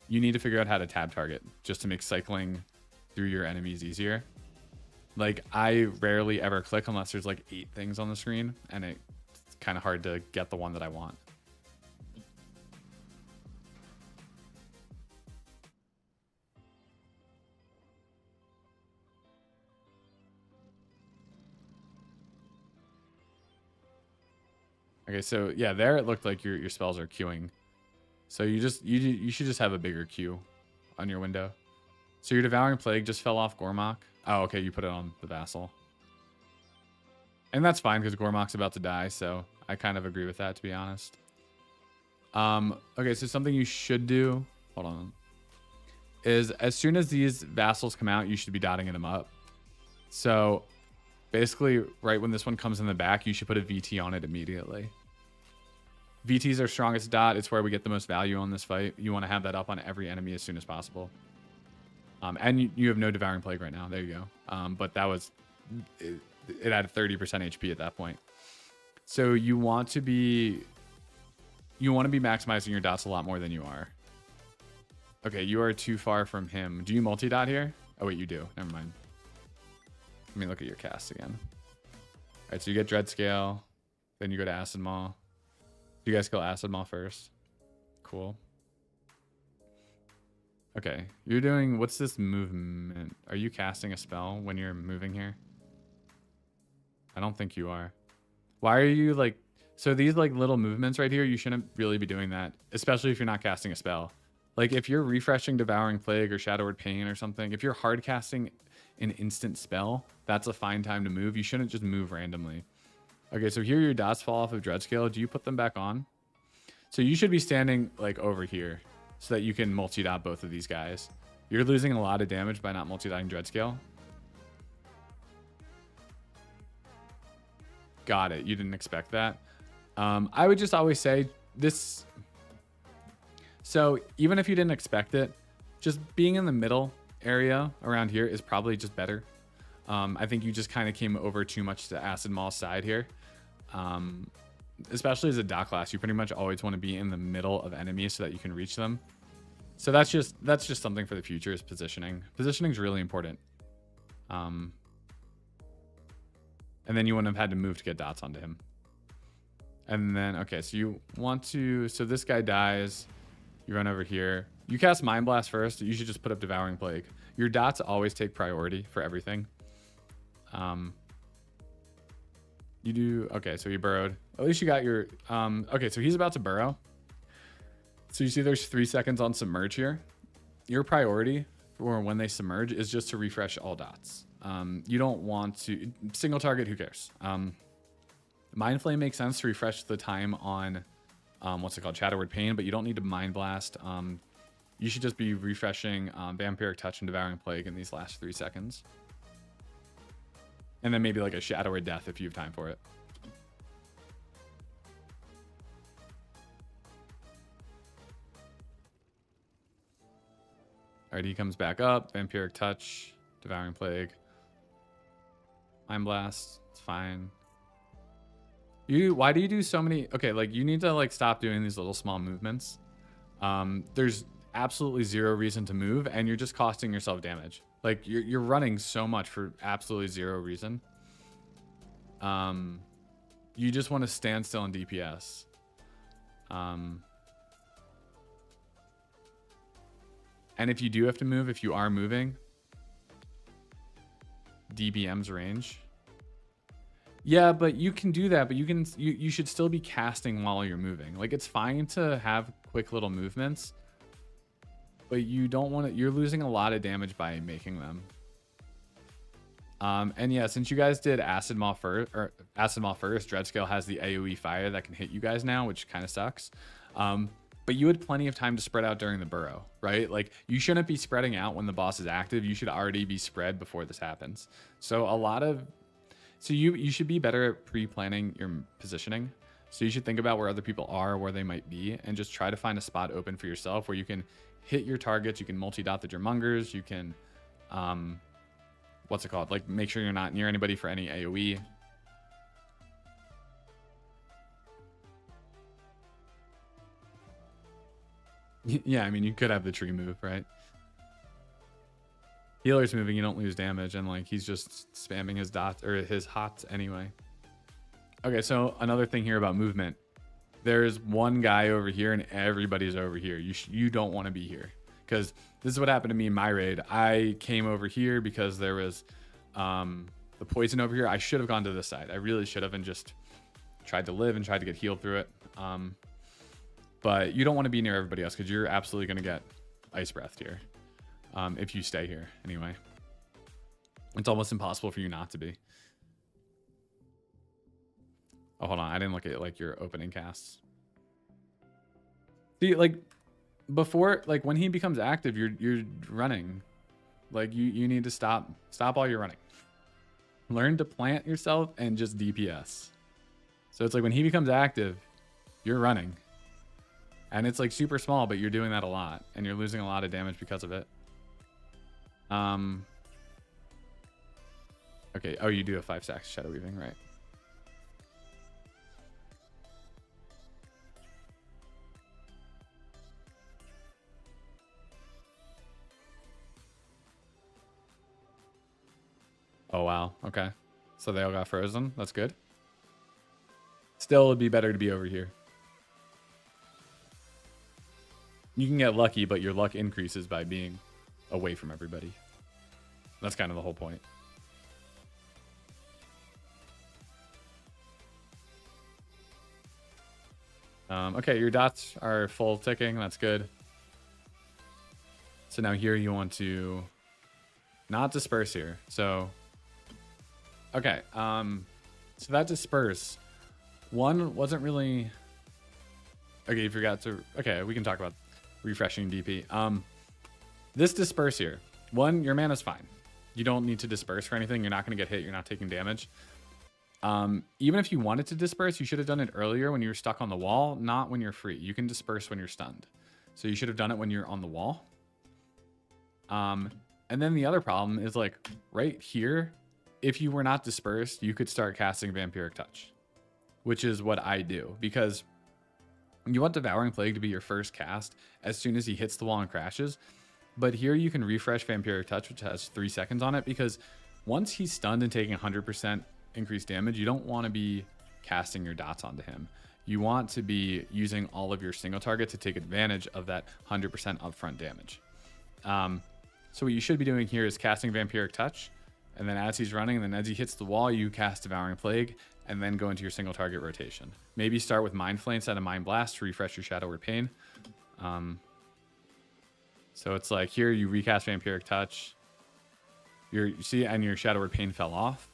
You need to figure out how to tab target just to make cycling through your enemies easier. Like, I rarely ever click unless there's like 8 things on the screen, and it's kind of hard to get the one that I want. Okay, so yeah, there it looked like your spells are queuing. So you should just have a bigger queue on your window. So your Devouring Plague just fell off Gormak. Oh, okay, you put it on the Vassal. And that's fine because Gormak's about to die, so I kind of agree with that, to be honest. Okay, so something you should do, hold on, is as soon as these Vassals come out, you should be dotting them up. So basically, right when this one comes in the back, you should put a VT on it immediately. VTs are strongest dot. It's where we get the most value on this fight. You want to have that up on every enemy as soon as possible. And you have no Devouring Plague right now. There you go. But that was it had 30% HP at that point. So you want to be maximizing your dots a lot more than you are. Okay, you are too far from him. Do you multi-dot here? Oh wait, you do. Never mind. Let me look at your cast again. All right, so you get Dread Scale, then you go to Acid Maw. You guys kill Acid Maw first. Cool. Okay, you're doing, what's this movement? Are you casting a spell when you're moving here? I don't think you are. Why are you like, so these like little movements right here, you shouldn't really be doing that, especially if you're not casting a spell. Like if you're refreshing Devouring Plague or Shadow Word Pain or something, if you're hard casting an instant spell, that's a fine time to move. You shouldn't just move randomly. Okay, so here your dots fall off of Dread Scale. Do you put them back on? So you should be standing like over here so that you can multi-dot both of these guys. You're losing a lot of damage by not multi-dotting Dread Scale. Got it. You didn't expect that. I would just always say this. So even if you didn't expect it, just being in the middle area around here is probably just better. I think you just kind of came over too much to Acid Maw's side here. Especially as a dot class, you pretty much always want to be in the middle of enemies so that you can reach them. So that's just something for the future is positioning. Positioning is really important. And then you wouldn't have had to move to get dots onto him. And then, okay, so you want to, so this guy dies. You run over here. You cast Mind Blast first. You should just put up Devouring Plague. Your dots always take priority for everything. You do, okay, so you burrowed. At least you got your, okay, so he's about to burrow. So you see there's 3 seconds on Submerge here. Your priority for when they submerge is just to refresh all dots. You don't want to, single target, who cares? Mind Flay makes sense to refresh the time on, what's it called, Shadow Word Pain, but you don't need to Mind Blast. You should just be refreshing Vampiric Touch and Devouring Plague in these last 3 seconds. And then maybe like a Shadow Word Death if you have time for it. All right, he comes back up. Vampiric Touch, Devouring Plague. Mind Blast, it's fine. Why do you do so many? Okay, like you need to like stop doing these little small movements. There's absolutely zero reason to move and you're just costing yourself damage. Like you're running so much for absolutely zero reason. You just want to stand still in DPS. And if you do have to move, if you are moving, DBM's range. Yeah, but you can do that, but you should still be casting while you're moving. Like it's fine to have quick little movements, but you don't want to, you're losing a lot of damage by making them. And yeah, since you guys did Acid Maw first, Dreadscale has the AoE fire that can hit you guys now, which kind of sucks. But you had plenty of time to spread out during the burrow, right? Like you shouldn't be spreading out when the boss is active. You should already be spread before this happens. So you should be better at pre-planning your positioning. So you should think about where other people are, where they might be, and just try to find a spot open for yourself where you can hit your targets. You can multi-dot the Drummongers. You can, what's it called? Like make sure you're not near anybody for any AoE. Yeah, I mean, you could have the tree move, right? Healer's moving, you don't lose damage, and like he's just spamming his dots or his hots anyway. Okay, so another thing here about movement. There's one guy over here and everybody's over here. You don't want to be here because this is what happened to me in my raid. I came over here because there was the poison over here. I should have gone to this side. I really should have and just tried to live and tried to get healed through it. But you don't want to be near everybody else because you're absolutely going to get ice breathed here. If you stay here anyway. It's almost impossible for you not to be. Oh, hold on. I didn't look at like your opening casts. See, like before, like when he becomes active, you're running. Like you need to stop all your running. Learn to plant yourself and just DPS. So it's like when he becomes active, you're running. And it's like super small, but you're doing that a lot and you're losing a lot of damage because of it. Okay. Oh, you do have 5 stacks Shadow Weaving, right? Oh, wow. Okay. So they all got frozen. That's good. Still, it'd be better to be over here. You can get lucky, but your luck increases by being away from everybody. That's kind of the whole point. Okay, your dots are full ticking. That's good. So now here you want to not disperse here. So, okay. So that disperse. One wasn't really... Okay, you forgot to... Okay, we can talk about refreshing DP. This disperse here. One, your mana's fine. You don't need to disperse for anything. You're not going to get hit. You're not taking damage. Even if you wanted to disperse, you should have done it earlier when you were stuck on the wall, not when you're free. You can disperse when you're stunned. So you should have done it when you're on the wall. And then the other problem is like right here, if you were not dispersed, you could start casting Vampiric Touch, which is what I do because you want Devouring Plague to be your first cast as soon as he hits the wall and crashes. But here you can refresh Vampiric Touch, which has 3 seconds on it, because once he's stunned and taking 100% increased damage, you don't want to be casting your dots onto him. You want to be using all of your single target to take advantage of that 100% upfront damage. So what you should be doing here is casting Vampiric Touch, and then as he's running, and then as he hits the wall, you cast Devouring Plague, and then go into your single target rotation. Maybe start with Mind Flay instead of Mind Blast to refresh your Shadow Word Pain. So it's like here you recast Vampiric Touch. You see, and your Shadow Word Pain fell off.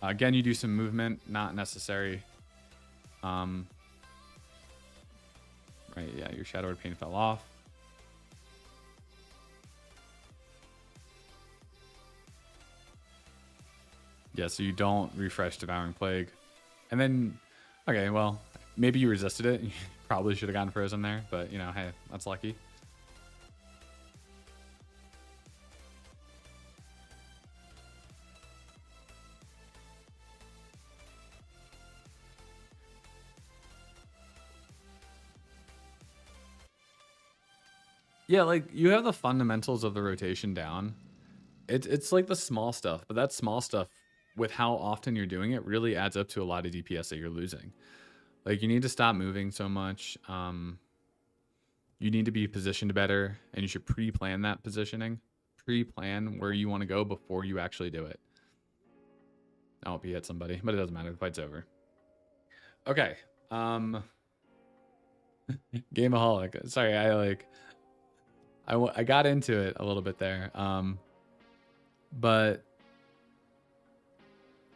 Again, you do some movement, not necessary. Right, yeah, your Shadow Word Pain fell off. Yeah, so you don't refresh Devouring Plague. And then, okay, well, maybe you resisted it. You probably should have gotten frozen there, but, you know, hey, that's lucky. Yeah, like, you have the fundamentals of the rotation down. It's like the small stuff, but that small stuff, with how often you're doing it, really adds up to a lot of DPS that you're losing. Like, you need to stop moving so much. You need to be positioned better, and you should pre-plan that positioning. Pre-plan where you want to go before you actually do it. I hope you hit somebody, but it doesn't matter. The fight's over. Okay. Gameaholic. Sorry, I got into it a little bit there. But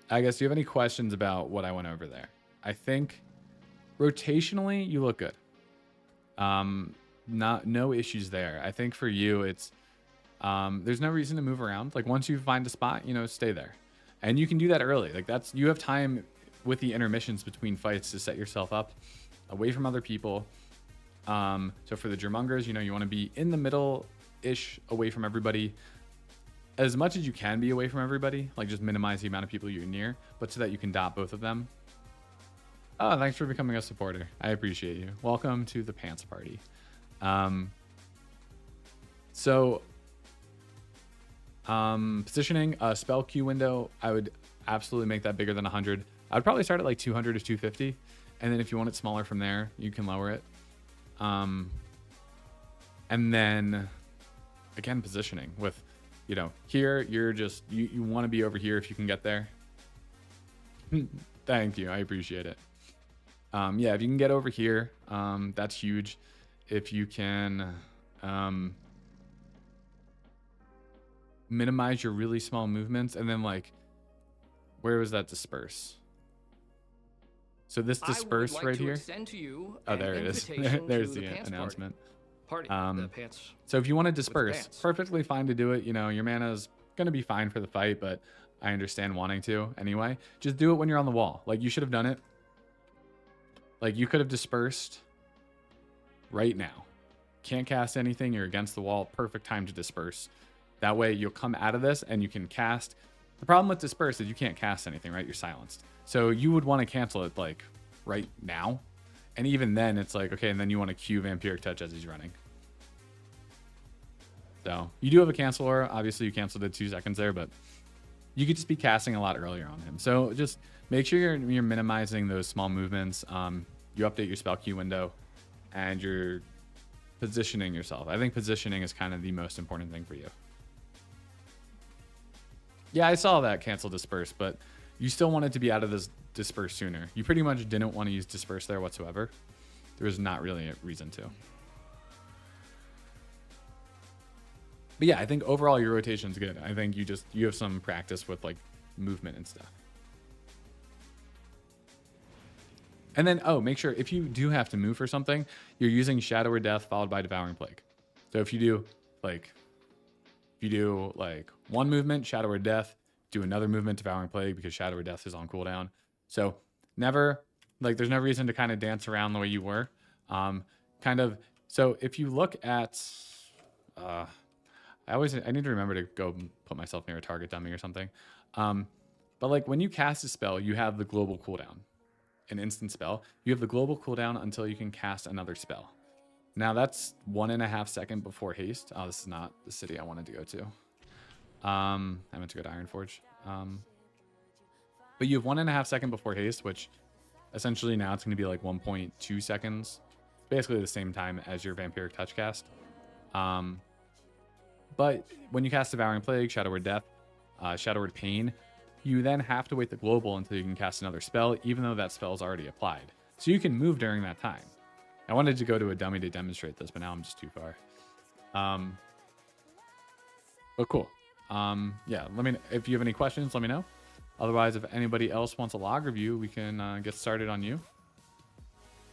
I guess, do you have any questions about what I went over there? I think rotationally, you look good. No issues there. I think for you, it's there's no reason to move around. Like, once you find a spot, you know, stay there, and you can do that early. Like, you have time with the intermissions between fights to set yourself up away from other people. So for the Germongers, you know, you want to be in the middle-ish, away from everybody. As much as you can be away from everybody, like just minimize the amount of people you're near, but so that you can dot both of them. Oh, thanks for becoming a supporter. I appreciate you. Welcome to the pants party. Positioning a spell queue window, I would absolutely make that bigger than 100. I'd probably start at like 200 to 250. And then if you want it smaller from there, you can lower it. And then again, positioning with, you know, here you're just, you want to be over here if you can get there. Thank you. I appreciate it. Yeah, if you can get over here, that's huge. If you can minimize your really small movements, and then like, where was that disperse? So this disperse right here. Oh, there it is. There's the announcement. So if you want to disperse, perfectly fine to do it. You know, your mana is going to be fine for the fight, but I understand wanting to anyway. Just do it when you're on the wall. Like, you should have done it. Like, you could have dispersed right now. Can't cast anything. You're against the wall. Perfect time to disperse. That way you'll come out of this and you can cast. The problem with disperse is you can't cast anything, right? You're silenced. So you would want to cancel it like right now. And even then it's like, okay, and then you want to cue Vampiric Touch as he's running. So you do have a cancel aura. Obviously you canceled it 2 seconds there, but you could just be casting a lot earlier on him. So just make sure you're minimizing those small movements. You update your spell queue window and you're positioning yourself. I think positioning is kind of the most important thing for you. Yeah, I saw that cancel disperse, but you still wanted to be out of this disperse sooner. You pretty much didn't want to use disperse there whatsoever. There was not really a reason to. But yeah, I think overall your rotation's good. I think you have some practice with like movement and stuff. And then, oh, make sure if you do have to move for something, you're using Shadow or Death followed by Devouring Plague. So if you do like one movement, Shadow or Death, do another movement, Devouring Plague, because Shadow or Death is on cooldown. So never, like, there's no reason to kind of dance around the way you were. So if you look at, I need to remember to go put myself near a target dummy or something. But like when you cast a spell, you have the global cooldown. An instant spell. You have the global cooldown until you can cast another spell. Now that's 1.5 seconds before haste. Oh, this is not the city I wanted to go to. I meant to go to Ironforge. But you have 1.5 seconds before haste, which essentially now it's going to be like 1.2 seconds. Basically the same time as your Vampiric Touch cast. But when you cast Devouring Plague, Shadow Word Death, Shadow Word Pain, you then have to wait the global until you can cast another spell, even though that spell is already applied. So you can move during that time. I wanted to go to a dummy to demonstrate this, but now I'm just too far. But cool. Yeah, let me know. If you have any questions, let me know. Otherwise, if anybody else wants a log review, we can get started on you.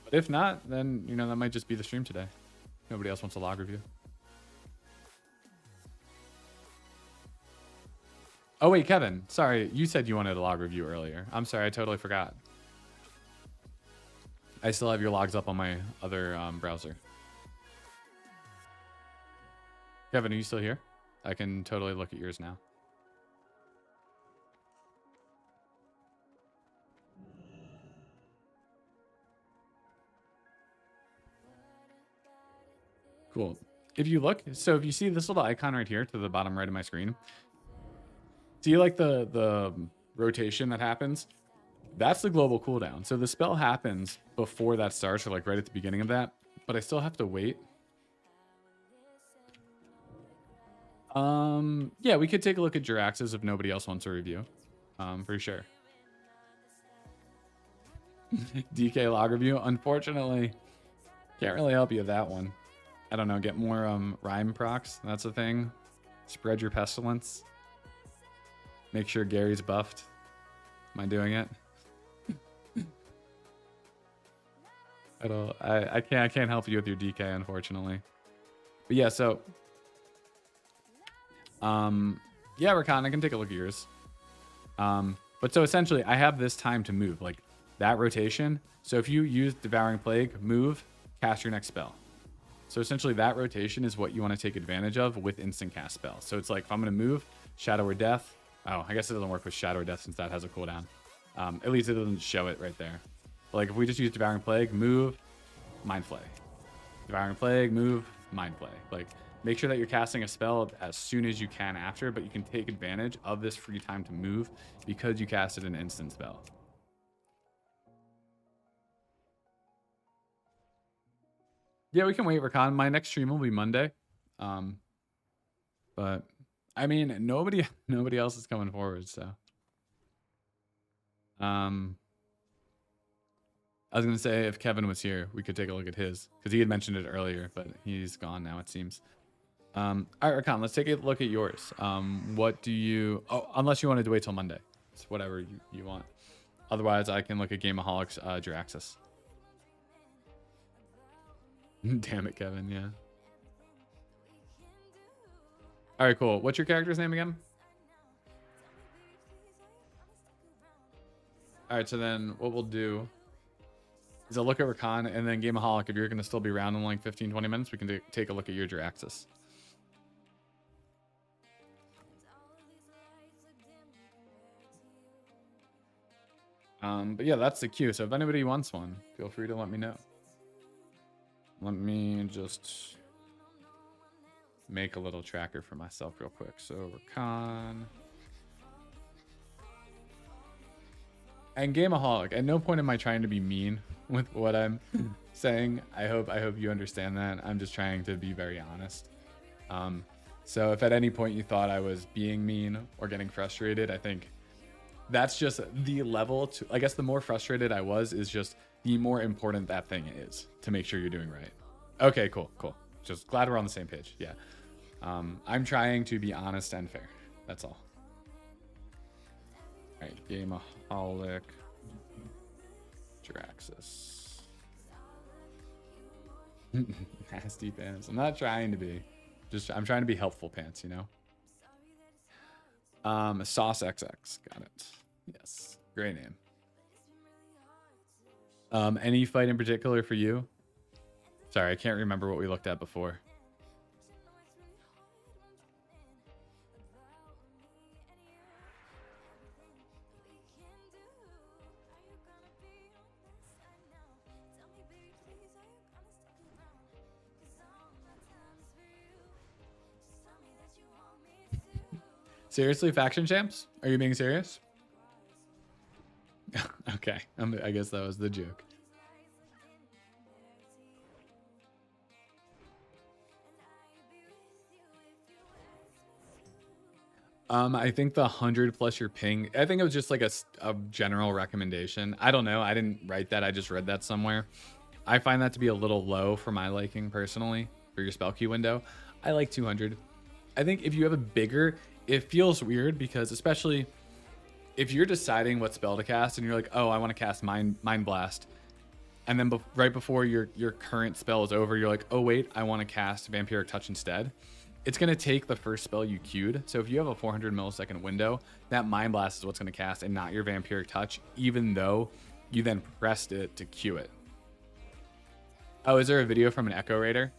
But if not, then, you know, that might just be the stream today. Nobody else wants a log review. Oh, wait, Kevin. Sorry, you said you wanted a log review earlier. I'm sorry, I totally forgot. I still have your logs up on my other browser. Kevin, are you still here? I can totally look at yours now. Cool. If you look, so if you see this little icon right here to the bottom right of my screen, see like the rotation that happens? That's the global cooldown. So the spell happens before that starts, or like right at the beginning of that, but I still have to wait. Yeah, we could take a look at Jirax's if nobody else wants a review. For sure. DK log review. Unfortunately, can't really help you with that one. I don't know, get more rhyme procs. That's the thing. Spread your pestilence. Make sure Gary's buffed. Am I doing it? I can't help you with your DK, unfortunately. But yeah, so yeah, Rakan, I can take a look at yours. But so essentially I have this time to move, like that rotation. So if you use Devouring Plague, move, cast your next spell. So essentially that rotation is what you want to take advantage of with instant cast spells. So it's like if I'm going to move, Shadow or Death. Oh, I guess it doesn't work with Shadow or Death since that has a cooldown. At least it doesn't show it right there. But like if we just use Devouring Plague, move, Mind Flay. Devouring Plague, move, Mind Flay. Like make sure that you're casting a spell as soon as you can after, but you can take advantage of this free time to move because you casted an instant spell. Yeah, we can wait, Rakan. My next stream will be Monday. But I mean, nobody else is coming forward, so. I was gonna say if Kevin was here, we could take a look at his because he had mentioned it earlier, but he's gone now, it seems. All right, Rakan, let's take a look at yours. What do you? Oh, unless you wanted to wait till Monday, it's whatever you want. Otherwise, I can look at Gameaholics Jiraxis. Damn it, Kevin. Yeah. All right, cool. What's your character's name again? All right, so then what we'll do is I'll look at Rakan, and then Gameaholic, if you're going to still be around in like 15-20 minutes, we can take a look at your Jiraxis. But yeah, that's the queue. So if anybody wants one, feel free to let me know. Let me just make a little tracker for myself real quick. So Recon and Gameaholic. At no point am I trying to be mean with what I'm saying. I hope you understand that. I'm just trying to be very honest. So if at any point you thought I was being mean or getting frustrated, I think that's just the level to, I guess the more frustrated I was is just the more important that thing is to make sure you're doing right. Okay, cool. Just glad we're on the same page. Yeah. I'm trying to be honest and fair. That's all. All right, Gameaholic, Draxus. Nasty pants. I'm not trying to be. I'm trying to be helpful pants, you know? Sauce XX. Got it. Yes. Great name. Any fight in particular for you? Sorry, I can't remember what we looked at before. Seriously, faction champs? Are you being serious? Okay, I guess that was the joke. I think the 100 plus your ping, I think it was just like a general recommendation. I don't know. I didn't write that. I just read that somewhere. I find that to be a little low for my liking personally for your spell key window. I like 200. I think if you have a bigger, it feels weird because especially if you're deciding what spell to cast and you're like, oh, I want to cast Mind Blast. And then right before your current spell is over, you're like, oh, wait, I want to cast Vampiric Touch instead. It's going to take the first spell you queued. So if you have a 400 millisecond window, that Mind Blast is what's going to cast and not your Vampiric Touch, even though you then pressed it to queue it. Oh, is there a video from an Echo Raider?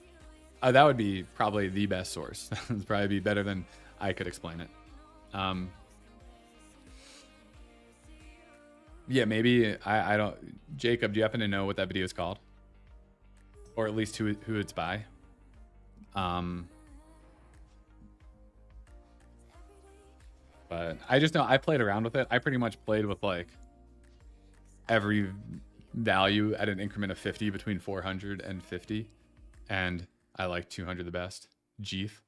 Oh, that would be probably the best source. That would probably be better than I could explain it. Yeah, maybe I don't. Jacob, do you happen to know what that video is called, or at least who it's by? But I just know I played around with it. I pretty much played with like every value at an increment of 50 between 400 and 50, and I like 200 the best. Jeeth.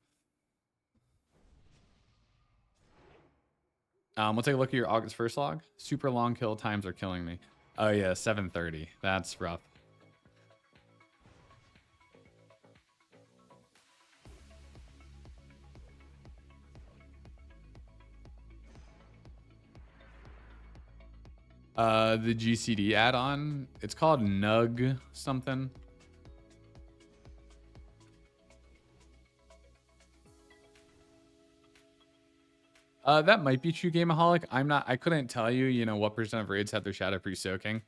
We'll take a look at your August 1st log. Super long kill times are killing me. Oh yeah, 7:30. That's rough. The GCD add-on, it's called Nug something. That might be true, Gameaholic. I couldn't tell you, what percent of raids have their Shadow Priest soaking.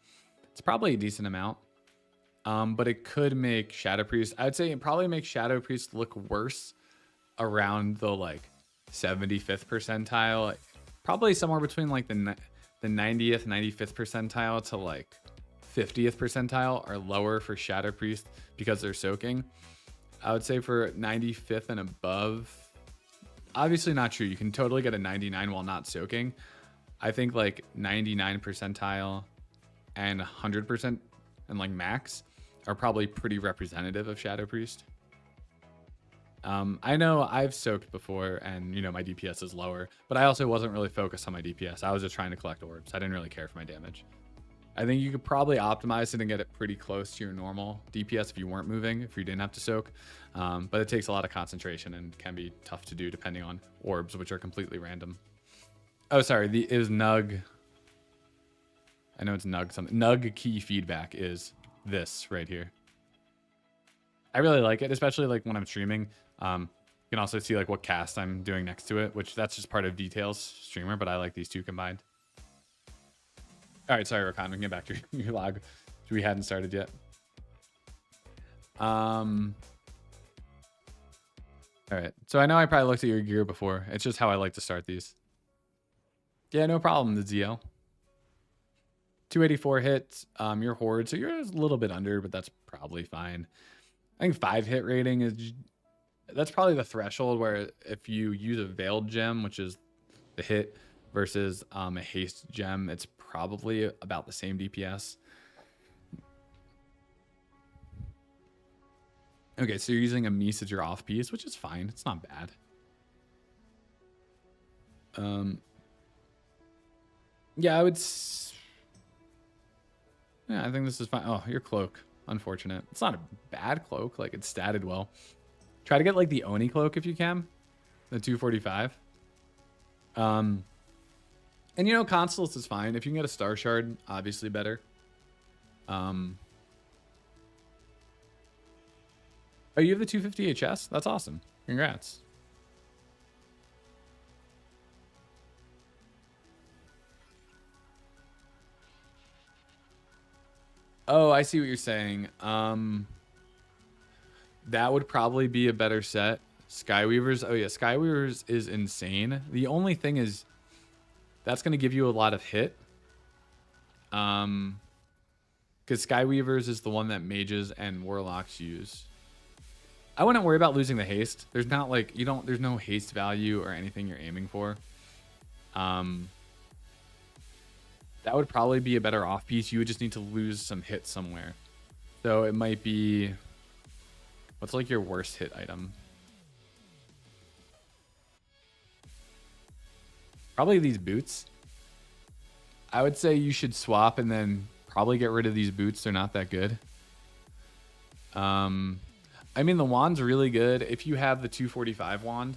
It's probably a decent amount. But it could make Shadow Priest, I'd say it probably makes Shadow Priest look worse around the like 75th percentile. Probably somewhere between like the 90th, 95th percentile to like 50th percentile are lower for Shadow Priest because they're soaking. I would say for 95th and above, obviously not true. You can totally get a 99 while not soaking. I think like 99 percentile and 100% and like max are probably pretty representative of Shadow Priest. I know I've soaked before and my DPS is lower, but I also wasn't really focused on my DPS. I was just trying to collect orbs. I didn't really care for my damage. I think you could probably optimize it and get it pretty close to your normal DPS if you weren't moving, if you didn't have to soak. But it takes a lot of concentration and can be tough to do depending on orbs, which are completely random. Oh, sorry. It is Nug. I know it's Nug something. Nug key feedback is this right here. I really like it, especially like when I'm streaming. You can also see like what cast I'm doing next to it, which that's just part of Details streamer, but I like these two combined. All right, sorry, Rakan, we can get back to your log, which we hadn't started yet. All right, so I know I probably looked at your gear before. It's just how I like to start these. Yeah, no problem, the ZL. 284 hits. Your horde, so you're a little bit under, but that's probably fine. I think 5 hit rating is, that's probably the threshold where if you use a veiled gem, which is the hit, versus a haste gem, it's probably about the same DPS. Okay, so you're using a Mies as your off piece, which is fine. It's not bad. Yeah, yeah, I think this is fine. Oh, your cloak. Unfortunate. It's not a bad cloak. Like, it's statted well. Try to get, like, the Oni cloak if you can. The 245. And, you know, Constance is fine. If you can get a Star Shard, obviously better. Oh, you have the 250 HS? That's awesome. Congrats. Oh, I see what you're saying. That would probably be a better set. Skyweavers. Oh yeah, Skyweavers is insane. The only thing is that's going to give you a lot of hit. Because Skyweavers is the one that mages and warlocks use. I wouldn't worry about losing the haste. There's not like there's no haste value or anything you're aiming for. That would probably be a better off piece. You would just need to lose some hit somewhere. So it might be, what's like your worst hit item? Probably these boots. I would say you should swap and then probably get rid of these boots. They're not that good. I mean, the wand's really good. If you have the 245 wand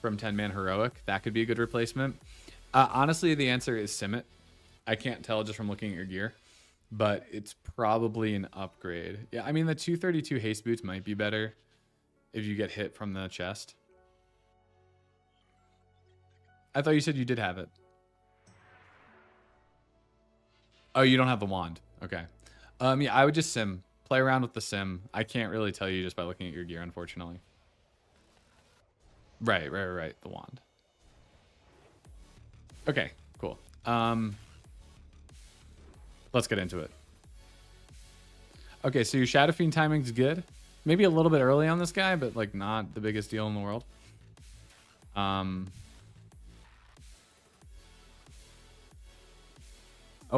from 10-man heroic, that could be a good replacement. Honestly, the answer is Simmet. I can't tell just from looking at your gear, but it's probably an upgrade. Yeah, I mean, the 232 haste boots might be better if you get hit from the chest. I thought you said you did have it. Oh, you don't have the wand. Okay. Yeah, I would just sim. Play around with the sim. I can't really tell you just by looking at your gear, unfortunately. Right. The wand. Okay, cool. Let's get into it. Okay, so your Shadow Fiend timing's good. Maybe a little bit early on this guy, but like not the biggest deal in the world. Oh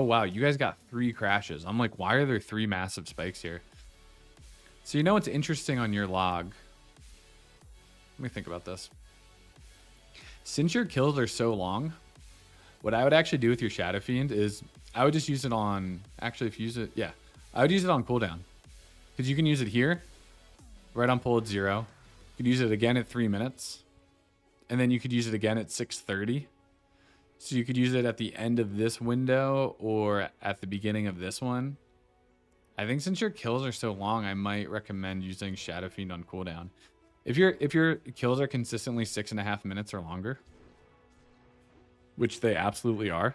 wow, you guys got 3 crashes. I'm like, why are there 3 massive spikes here? So you know what's interesting on your log? Let me think about this. Since your kills are so long, what I would actually do with your Shadow Fiend is I would just use it on, actually if you use it, yeah, I would use it on cooldown. Because you can use it here, right on pull at 0. You could use it again at 3 minutes. And then you could use it again at 6:30. So you could use it at the end of this window or at the beginning of this one. I think since your kills are so long, I might recommend using Shadow Fiend on cooldown. If your kills are consistently 6.5 minutes or longer, which they absolutely are,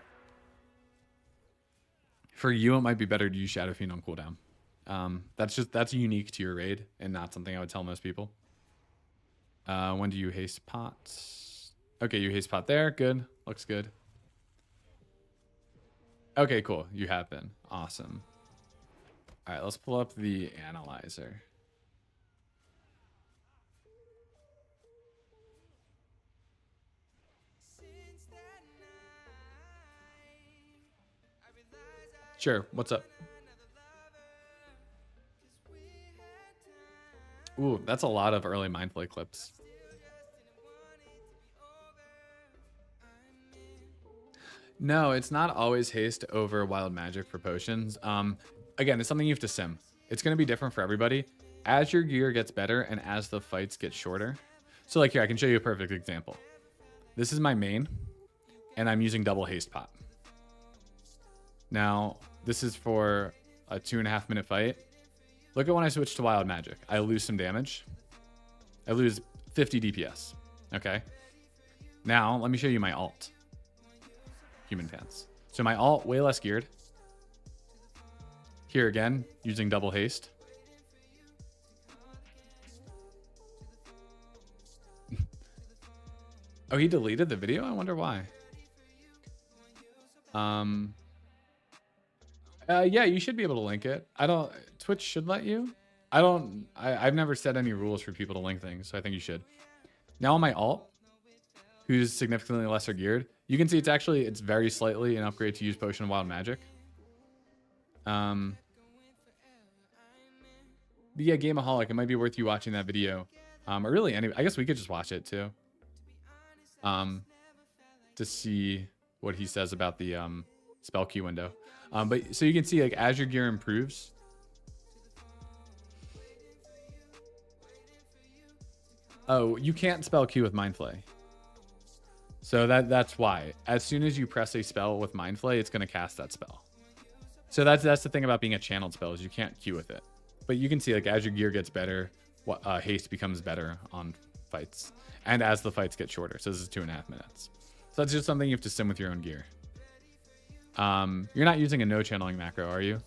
for you it might be better to use Shadow Fiend on cooldown. That's unique to your raid and not something I would tell most people. When do you haste pots? Okay, you haste pot there. Good. Looks good. Okay, cool. You have been. Awesome. All right, let's pull up the analyzer. Sure. What's up? Ooh, that's a lot of early Mind Flay clips. No, it's not always haste over wild magic for potions. Again, it's something you have to sim. It's going to be different for everybody. As your gear gets better and as the fights get shorter. So like here, I can show you a perfect example. This is my main, and I'm using double haste pot. Now, this is for a 2.5 minute fight. Look at when I switch to wild magic. I lose some damage. I lose 50 DPS. Okay. Now, let me show you my alt. Human pants. So my alt, way less geared. Here again, using double haste. Oh, he deleted the video? I wonder why. Yeah, you should be able to link it. I don't. Twitch should let you. I don't. I've never set any rules for people to link things, so I think you should. Now on my alt, who's significantly lesser geared, you can see it's very slightly an upgrade to use Potion of Wild Magic. But yeah, Gameaholic, it might be worth you watching that video. Or really, anyway, I guess we could just watch it too. To see what he says about the spell queue window. But so you can see, like, as your gear improves, oh, you can't spell queue with Mind Flay. So that's why. As soon as you press a spell with Mind Flay, it's going to cast that spell. So that's the thing about being a channeled spell, is you can't queue with it. But you can see, like, as your gear gets better, haste becomes better on fights, and as the fights get shorter. So this is 2.5 minutes. So that's just something you have to sim with your own gear. You're not using a no channeling macro, are you?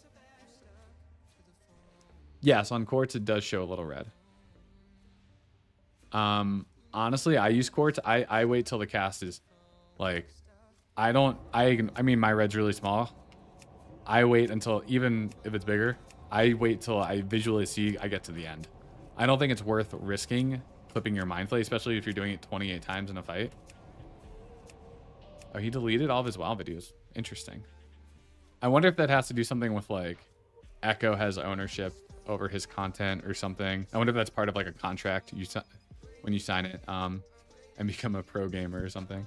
Yes, on Quartz it does show a little red. Honestly, I use Quartz. I wait till the cast is like, I mean, my red's really small. I wait until, even if it's bigger, I wait till I visually see I get to the end. I don't think it's worth risking clipping your Mind Flay, especially if you're doing it 28 times in a fight. Oh, he deleted all of his WoW videos. Interesting. I wonder if that has to do something with, like, Echo has ownership over his content or something. I wonder if that's part of, like, a contract when you sign it and become a pro gamer or something.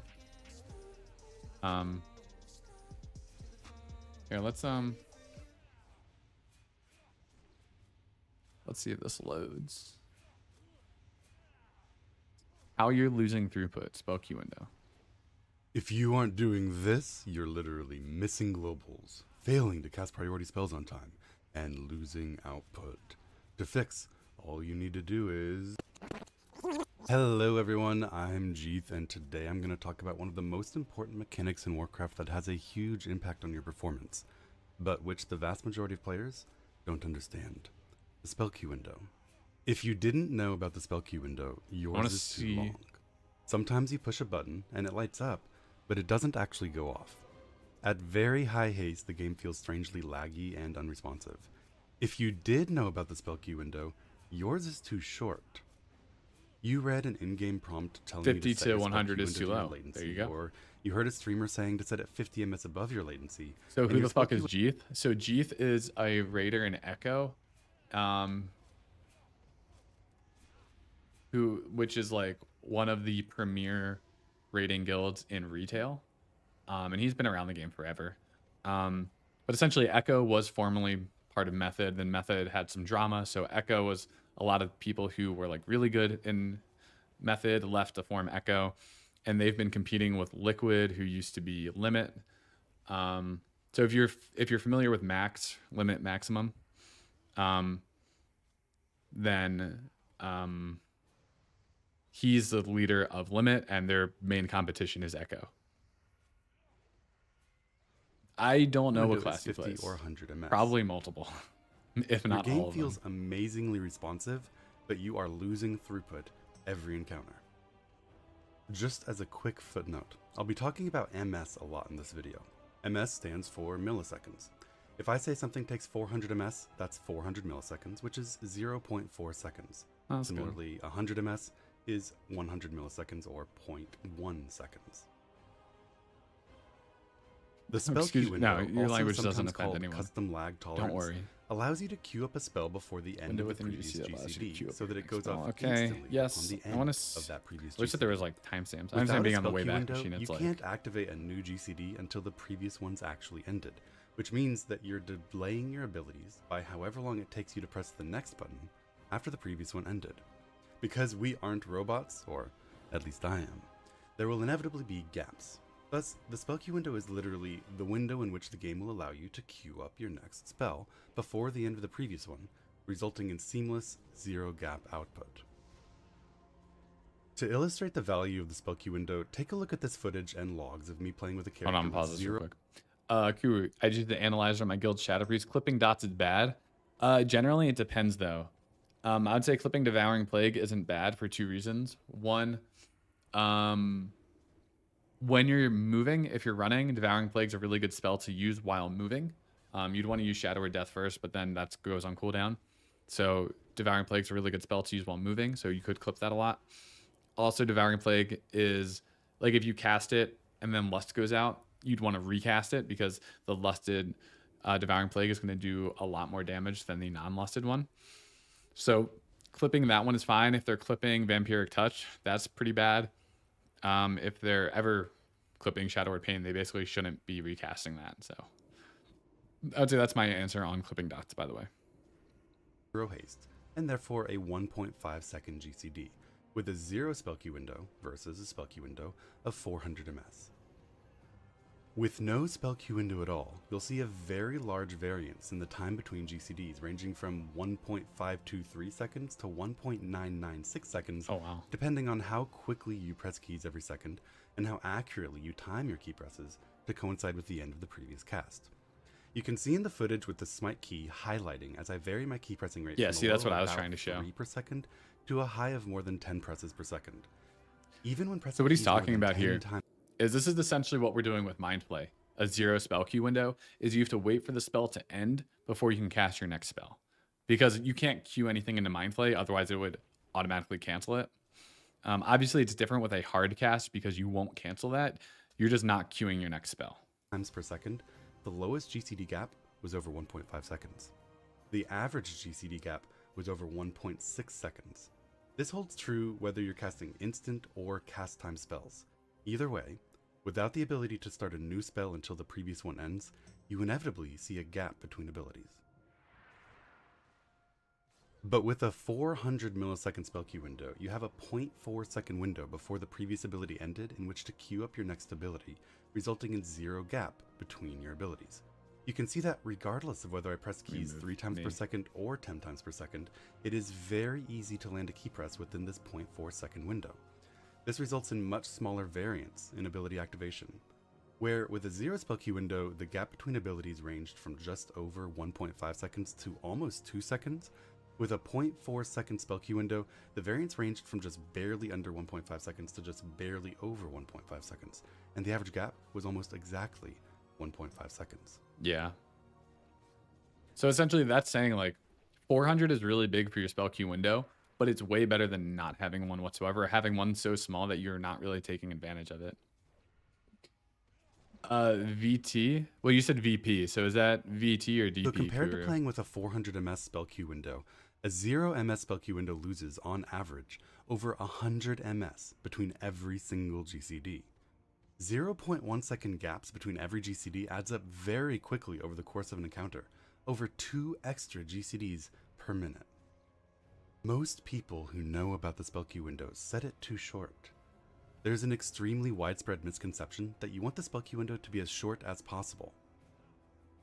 Here, let's see if this loads. How you're losing throughput, spell queue window. If you aren't doing this, you're literally missing globals, failing to cast priority spells on time, and losing output. To fix, all you need to do is... Hello everyone, I'm Jeeth, and today I'm going to talk about one of the most important mechanics in Warcraft that has a huge impact on your performance, but which the vast majority of players don't understand. The spell queue window. If you didn't know about the spell queue window, yours is too long. Sometimes you push a button and it lights up, but it doesn't actually go off. At very high haste, the game feels strangely laggy and unresponsive. If you did know about the spell queue window, yours is too short. You read an in-game prompt telling you to 50 set to your spell 100 queue is window too to your low. latency, There you go. or you heard a streamer saying to set it 50 ms above your latency. So and who your the spell fuck is queue Jeeth? So Jeeth is a raider in Echo, which is like one of the premier raiding guilds in retail, and he's been around the game forever. But essentially, Echo was formerly part of Method. Then Method had some drama, so Echo was a lot of people who were like really good in Method left to form Echo, and they've been competing with Liquid, who used to be Limit. So if you're familiar with Max, Limit, Maximum, then he's the leader of Limit, and their main competition is Echo. I don't know what class he 50 plays. or 100 ms. Probably multiple, if Your not game all of feels them. amazingly responsive, but you are losing throughput every encounter. Just as a quick footnote, I'll be talking about MS a lot in this video. MS stands for milliseconds. If I say something takes 400 ms, that's 400 milliseconds, which is 0.4 seconds. Oh, that's Similarly, 100 ms is 100 milliseconds or 0.1 seconds. The spell queue window, no, your also language doesn't sometimes offend called anyone. custom lag tolerance, Don't worry. allows you to queue up a spell before the end Window of the within previous GC allows you to queue GCD, up so your that it next goes spell. off Okay, instantly yes, on the I end wanna of that previous I wish that GCD. there was like timestamps. I Without understand a being on the spell way queue back window, machine. It's you like can't activate a new GCD until the previous one's actually ended, which means that you're delaying your abilities by however long it takes you to press the next button after the previous one ended. Because we aren't robots, or at least I am, there will inevitably be gaps. Thus, the spell queue window is literally the window in which the game will allow you to queue up your next spell before the end of the previous one, resulting in seamless, zero-gap output. To illustrate the value of the spell queue window, take a look at this footage and logs of me playing with a character hold on, with pause this real zero... quick. Kuru, I just did the analyzer on my guild shadow priest. Clipping dots is bad. Generally, it depends though. I would say clipping devouring plague isn't bad for two reasons. One, when you're moving, if you're running, devouring plague's a really good spell to use while moving. You'd want to use Shadow or Death first, but then that goes on cooldown. So Devouring Plague is a really good spell to use while moving, so you could clip that a lot. Also, Devouring Plague is like if you cast it and then Lust goes out, you'd want to recast it because the lusted Devouring Plague is going to do a lot more damage than the non-lusted one. So clipping that one is fine. If they're clipping Vampiric Touch, that's pretty bad. If they're ever clipping Shadow or Pain, they basically shouldn't be recasting that. So I would say that's my answer on clipping dots, by the way. 0 haste, and therefore a 1.5 second GCD, with a 0 spell queue window versus a spell queue window of 400 ms. With no spell queue window at all, you'll see a very large variance in the time between GCDs, ranging from 1.523 seconds to 1.996 seconds, Oh, wow. depending on how quickly you press keys every second and how accurately you time your key presses to coincide with the end of the previous cast. You can see in the footage with the smite key highlighting as I vary my key pressing rate Yeah, from see, a that's low what I of was about trying to show. 3 per second to a high of more than 10 presses per second. Even when pressing So what he's keys more talking than about 10 here times is this is essentially what we're doing with Mind Flay. A 0 spell queue window is you have to wait for the spell to end before you can cast your next spell. Because you can't queue anything into Mind Flay, otherwise it would automatically cancel it. Obviously, it's different with a hard cast because you won't cancel that. You're just not queuing your next spell. times per second, the lowest GCD gap was over 1.5 seconds. The average GCD gap was over 1.6 seconds. This holds true whether you're casting instant or cast time spells. Either way, without the ability to start a new spell until the previous one ends, you inevitably see a gap between abilities. But with a 400 millisecond spell queue window, you have a 0.4 second window before the previous ability ended in which to queue up your next ability, resulting in 0 gap between your abilities. You can see that regardless of whether I press keys 3 times per second or 10 times per second, it is very easy to land a key press within this 0.4 second window. This results in much smaller variance in ability activation, where with a 0 spell queue window, the gap between abilities ranged from just over 1.5 seconds to almost 2 seconds. With a 0.4 second spell queue window, the variance ranged from just barely under 1.5 seconds to just barely over 1.5 seconds, and the average gap was almost exactly 1.5 seconds. Yeah. So essentially that's saying like 400 is really big for your spell queue window, but it's way better than not having one whatsoever, or having one so small that you're not really taking advantage of it. VT? Well, you said VP, so is that VT or DP? So compared to Kuru? playing with a 400 ms spell queue window, a 0 ms spell queue window loses, on average, over 100 ms between every single GCD. 0.1 second gaps between every GCD adds up very quickly over the course of an encounter, over 2 extra GCDs per minute. Most people who know about the spell queue window set it too short. There's an extremely widespread misconception that you want the spell queue window to be as short as possible.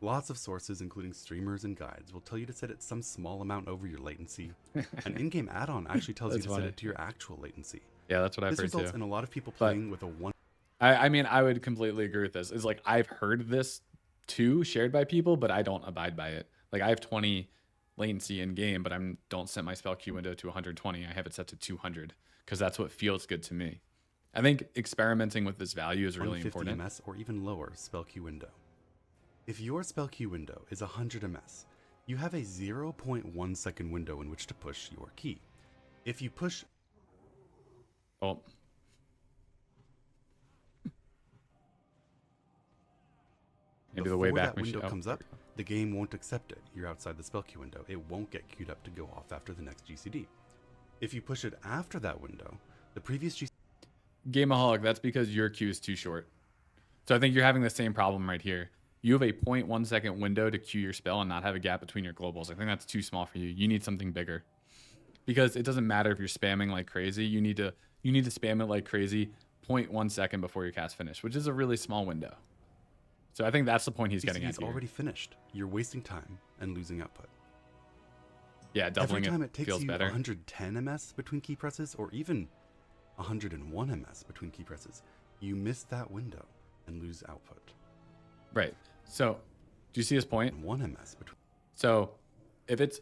Lots of sources, including streamers and guides, will tell you to set it some small amount over your latency. An in-game add-on actually tells you to set it to your actual latency. Yeah, that's what I've This heard results too. in a lot of people playing with a 1 I mean, I would completely agree with this. It's like I've heard this too shared by people, but I don't abide by it. Like I have 20 latency in game, but don't set my spell queue window to 120. I have it set to 200 because that's what feels good to me. I think experimenting with this value is really 150 important. ms or even lower spell queue window. If your spell queue window is 100 ms, you have a 0.1 second window in which to push your key. If you push Oh, maybe the way before back that window machine. comes up, the game won't accept it. You're outside the spell queue window. It won't get queued up to go off after the next GCD. If you push it after that window, the previous GCD Gameaholic, that's because your queue is too short. So I think you're having the same problem right here. You have a 0.1 second window to queue your spell and not have a gap between your globals. I think that's too small for you. You need something bigger. Because it doesn't matter if you're spamming like crazy. You need to spam it like crazy 0.1 second before your cast finish, which is a really small window. So I think that's the point he's getting at is here. already finished. You're wasting time and losing output. Yeah, doubling Every time it it takes feels you better. 110 ms between key presses, or even 101 ms between key presses, you miss that window and lose output. Right. So do you see his point? And 1 ms between. So if it's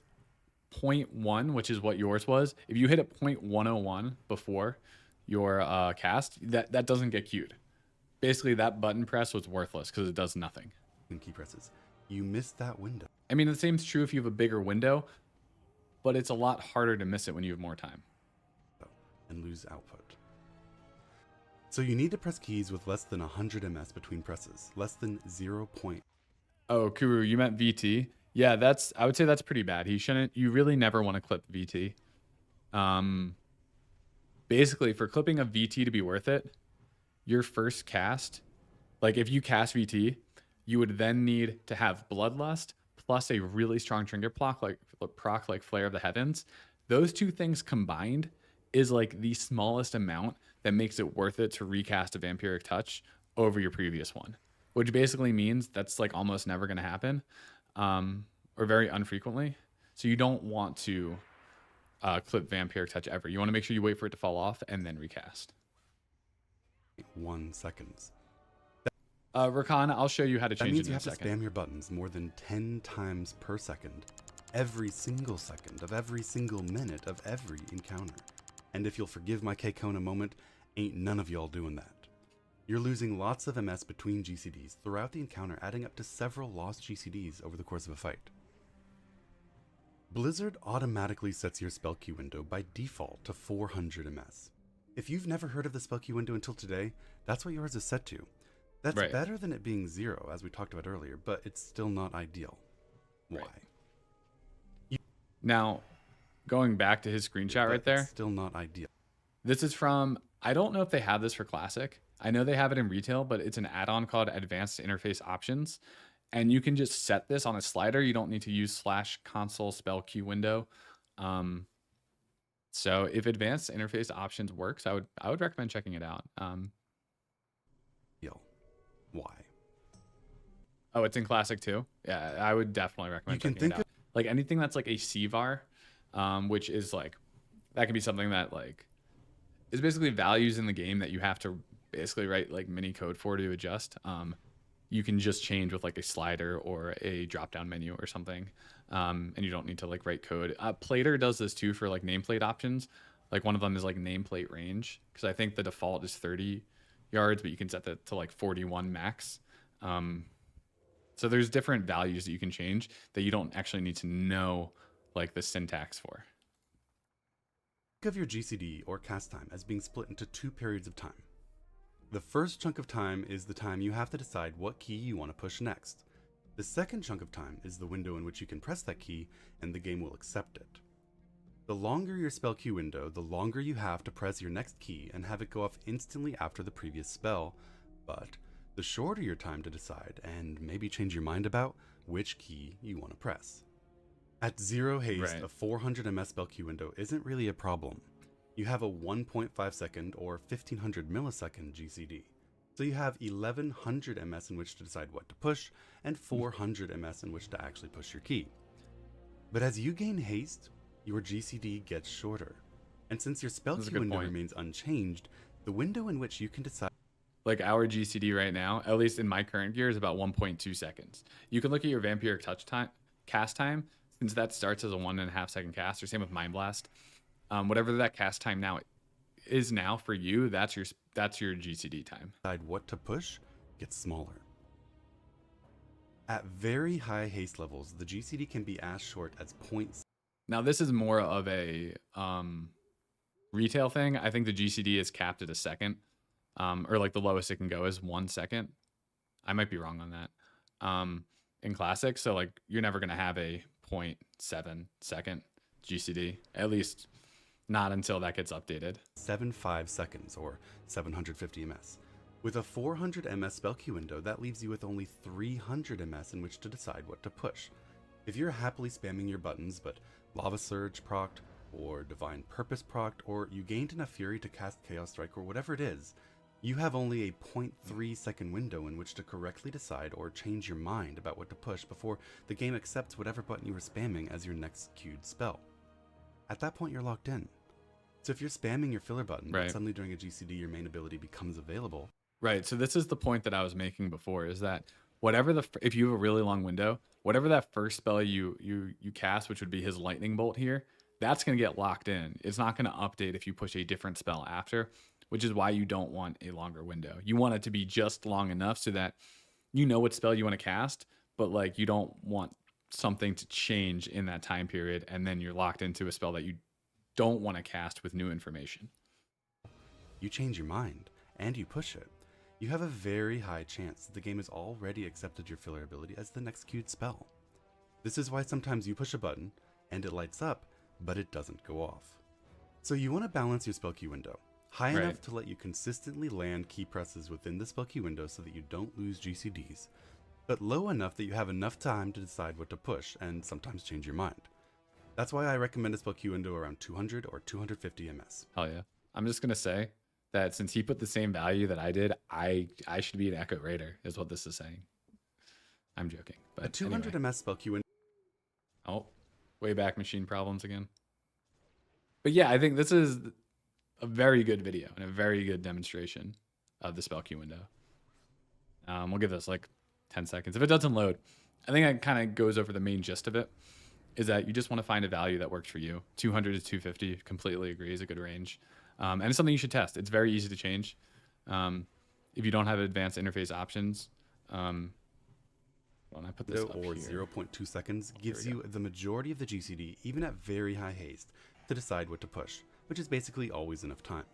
0.1, which is what yours was, if you hit a 0.101 before your cast, that doesn't get queued. Basically, that button press was worthless because it does nothing. Key presses, you miss that window I mean, the same's true if you have a bigger window, but it's a lot harder to miss it when you have more time. and lose output. So you need to press keys with less than 100 ms between presses, less than 0. Oh, Kuru, you meant VT? Yeah, I would say that's pretty bad. You really never want to clip VT. Basically, for clipping a VT to be worth it, your first cast, like if you cast VT, you would then need to have Bloodlust plus a really strong trinket proc like Flare of the Heavens. Those two things combined is like the smallest amount that makes it worth it to recast a Vampiric Touch over your previous one, which basically means that's like almost never going to happen, or very infrequently. So you don't want to clip Vampiric Touch ever. You want to make sure you wait for it to fall off and then recast. 1 seconds. Rakan, I'll show you how to That change means it you in a have to second. spam your buttons more than 10 times per second, every single second of every single minute of every encounter. And if you'll forgive my K-Kona moment, ain't none of y'all doing that. You're losing lots of MS between GCDs throughout the encounter, adding up to several lost GCDs over the course of a fight. Blizzard automatically sets your spell queue window by default to 400 MS. If you've never heard of the spell queue window until today, that's what yours is set to. That's Right. better than it being 0, as we talked about earlier, but it's still not ideal. Why? Right. Now, going back to his screenshot right But there, it's still not ideal. this is from, I don't know if they have this for Classic. I know they have it in retail, but it's an add-on called Advanced Interface Options. And you can just set this on a slider. You don't need to use /console spell queue window. So if Advanced Interface Options works, I would recommend checking it out. Why? Oh, it's in Classic too? Yeah, I would definitely recommend You can checking it think out. Like anything that's like a CVAR, which is like, that could be something that like is basically values in the game that you have to basically write like mini code for to adjust. You can just change with like a slider or a drop down menu or something. And you don't need to like write code. Plater does this too for like nameplate options. Like one of them is like nameplate range, because I think the default is 30 yards, but you can set that to like 41 max. So there's different values that you can change that you don't actually need to know like the syntax for. Think of your GCD or cast time as being split into 2 periods of time. The first chunk of time is the time you have to decide what key you want to push next. The second chunk of time is the window in which you can press that key and the game will accept it. The longer your spell queue window, the longer you have to press your next key and have it go off instantly after the previous spell, but the shorter your time to decide and maybe change your mind about which key you want to press. At 0 haste, Right. a 400 ms spell queue window isn't really a problem. You have a 1.5 second or 1500 millisecond GCD. So you have 1100 ms in which to decide what to push and 400 ms in which to actually push your key. But as you gain haste, your GCD gets shorter. And since your spell That's a queue good window point. remains unchanged, the window in which you can decide Like our GCD right now, at least in my current gear, is about 1.2 seconds. You can look at your Vampiric Touch time, cast time, since that starts as a 1.5 second cast, or same with Mind Blast. Whatever that cast time now is now for you, that's your GCD time. what to push gets smaller. At very high haste levels, the GCD can be as short as 0.6. Now this is more of a retail thing. I think the GCD is capped at a second, or like the lowest it can go is 1 second. I might be wrong on that. In Classic, so like you're never gonna have a 0.7 second GCD, at least not until that gets updated. 75 seconds or 750 ms. With a 400 ms spell queue window, that leaves you with only 300 ms in which to decide what to push. If you're happily spamming your buttons, but Lava Surge procced, or Divine Purpose procced, or you gained enough Fury to cast Chaos Strike, or whatever it is, you have only a 0.3 second window in which to correctly decide or change your mind about what to push before the game accepts whatever button you were spamming as your next queued spell. At that point, you're locked in. So if you're spamming your filler button, but Right. suddenly during a GCD your main ability becomes available, Right. So this is the point that I was making before, is that whatever if you have a really long window, whatever that first spell you cast, which would be his lightning bolt here, that's going to get locked in. It's not going to update if you push a different spell after, which is why you don't want a longer window. You want it to be just long enough so that you know what spell you want to cast, but like you don't want something to change in that time period, and then you're locked into a spell that you don't want to cast with new information. You change your mind, and you push it. You have a very high chance that the game has already accepted your filler ability as the next queued spell. This is why sometimes you push a button, and it lights up, but it doesn't go off. So you want to balance your spell queue window, high enough to let you consistently land key presses within the spell queue window so that you don't lose GCDs, but low enough that you have enough time to decide what to push and sometimes change your mind. That's why I recommend a spell queue window around 200 or 250 MS. Hell yeah. I'm just going to say that since he put the same value that I did, I should be an Echo Raider, is what this is saying. I'm joking. But A 200 anyway. MS spell queue window. Oh, way back machine problems again. But yeah, I think this is a very good video and a very good demonstration of the spell queue window. We'll give this like 10 seconds. If it doesn't load, I think it kind of goes over the main gist of it, is that you just want to find a value that works for you. 200 to 250, completely agree, is a good range. And it's something you should test. It's very easy to change. If you don't have advanced interface options, when I put this up or here, 0.2 seconds gives we go. you the majority of the GCD, even at very high haste, to decide what to push, which is basically always enough time.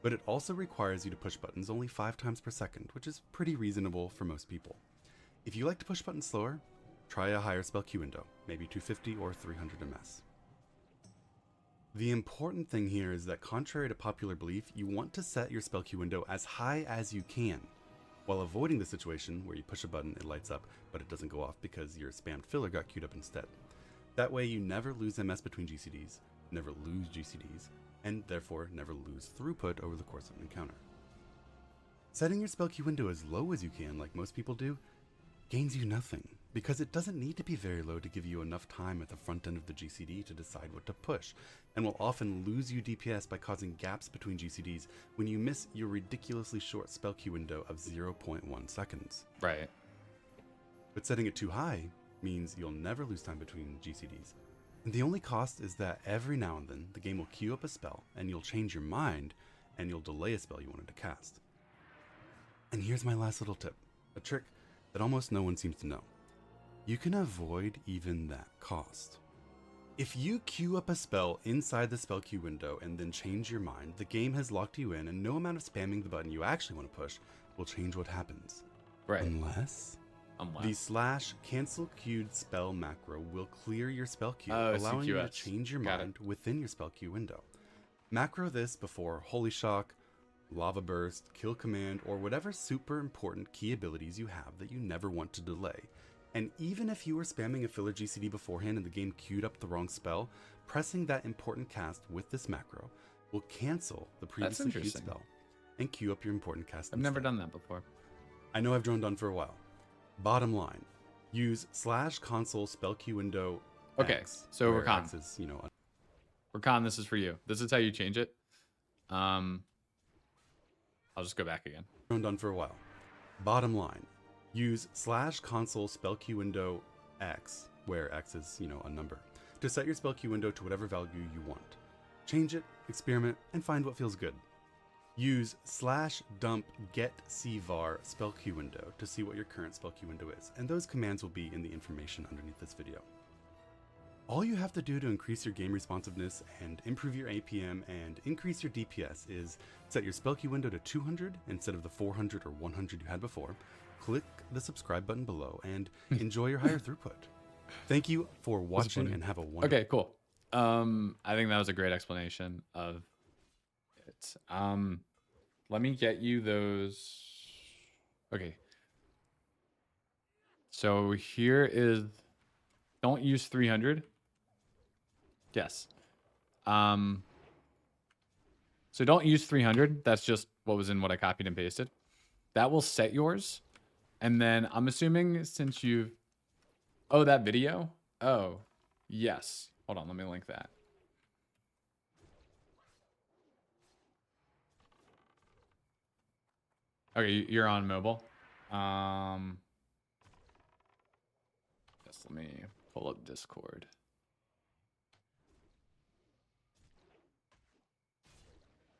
But it also requires you to push buttons only 5 times per second, which is pretty reasonable for most people. If you like to push buttons slower, try a higher spell queue window, maybe 250 or 300 MS. The important thing here is that contrary to popular belief, you want to set your spell queue window as high as you can, while avoiding the situation where you push a button, it lights up, but it doesn't go off because your spammed filler got queued up instead. That way you never lose MS between GCDs, never lose GCDs, and therefore never lose throughput over the course of an encounter. Setting your spell queue window as low as you can, like most people do, gains you nothing, because it doesn't need to be very low to give you enough time at the front end of the GCD to decide what to push, and will often lose you DPS by causing gaps between GCDs when you miss your ridiculously short spell queue window of 0.1 seconds. Right. But setting it too high means you'll never lose time between GCDs. And the only cost is that every now and then the game will queue up a spell and you'll change your mind and you'll delay a spell you wanted to cast. And here's my last little tip, a trick that almost no one seems to know. You can avoid even that cost. If you queue up a spell inside the spell queue window and then change your mind, the game has locked you in and no amount of spamming the button you actually want to push will change what happens. Right. Unless the /cancel queued spell macro will clear your spell queue, allowing you to change your mind within your spell queue window. Macro this before Holy Shock, Lava Burst, Kill Command, or whatever super important key abilities you have that you never want to delay. And even if you were spamming a filler GCD beforehand and the game queued up the wrong spell, pressing that important cast with this macro will cancel the previously queued spell and queue up your important cast I've never done that before. I know I've droned on for a while. Bottom line, use /console spell queue window Okay, X, so where Rakan. X is, Rakan, this is for you. This is how you change it. I'll just go back again. droned on for a while. Bottom line, use /console spell queue window X, where X is, a number, to set your spell queue window to whatever value you want. Change it, experiment, and find what feels good. Use /dump get cvar spell queue window to see what your current spell queue window is, and those commands will be in the information underneath this video. All you have to do to increase your game responsiveness and improve your APM and increase your DPS is set your spell queue window to 200 instead of the 400 or 100 you had before, click the subscribe button below, and enjoy your higher throughput. Thank you for watching and have a wonderful Okay, cool. I think that was a great explanation of it. Let me get you those. Okay. So here is, don't use 300. Yes. So don't use 300. That's just what was in what I copied and pasted. That will set yours. And then I'm assuming since you've, oh, that video. Oh, yes. Hold on. Let me link that. Okay, you're on mobile. Just let me pull up Discord.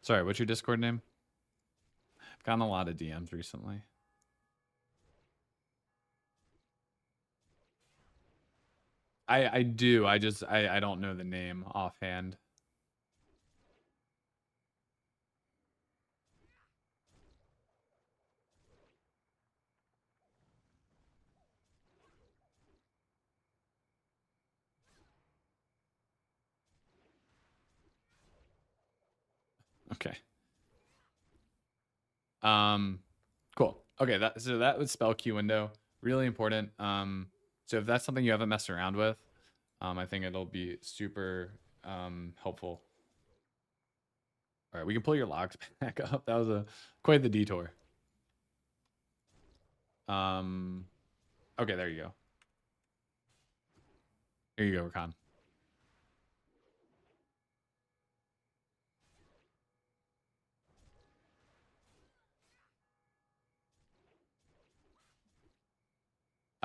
Sorry, what's your Discord name? I've gotten a lot of DMs recently. I do. I don't know the name offhand. Okay. Cool. Okay, so that was spell queue window. Really important. So if that's something you haven't messed around with, I think it'll be super helpful. All right, we can pull your logs back up. That was quite the detour. Okay, there you go. Here you go, Rakan.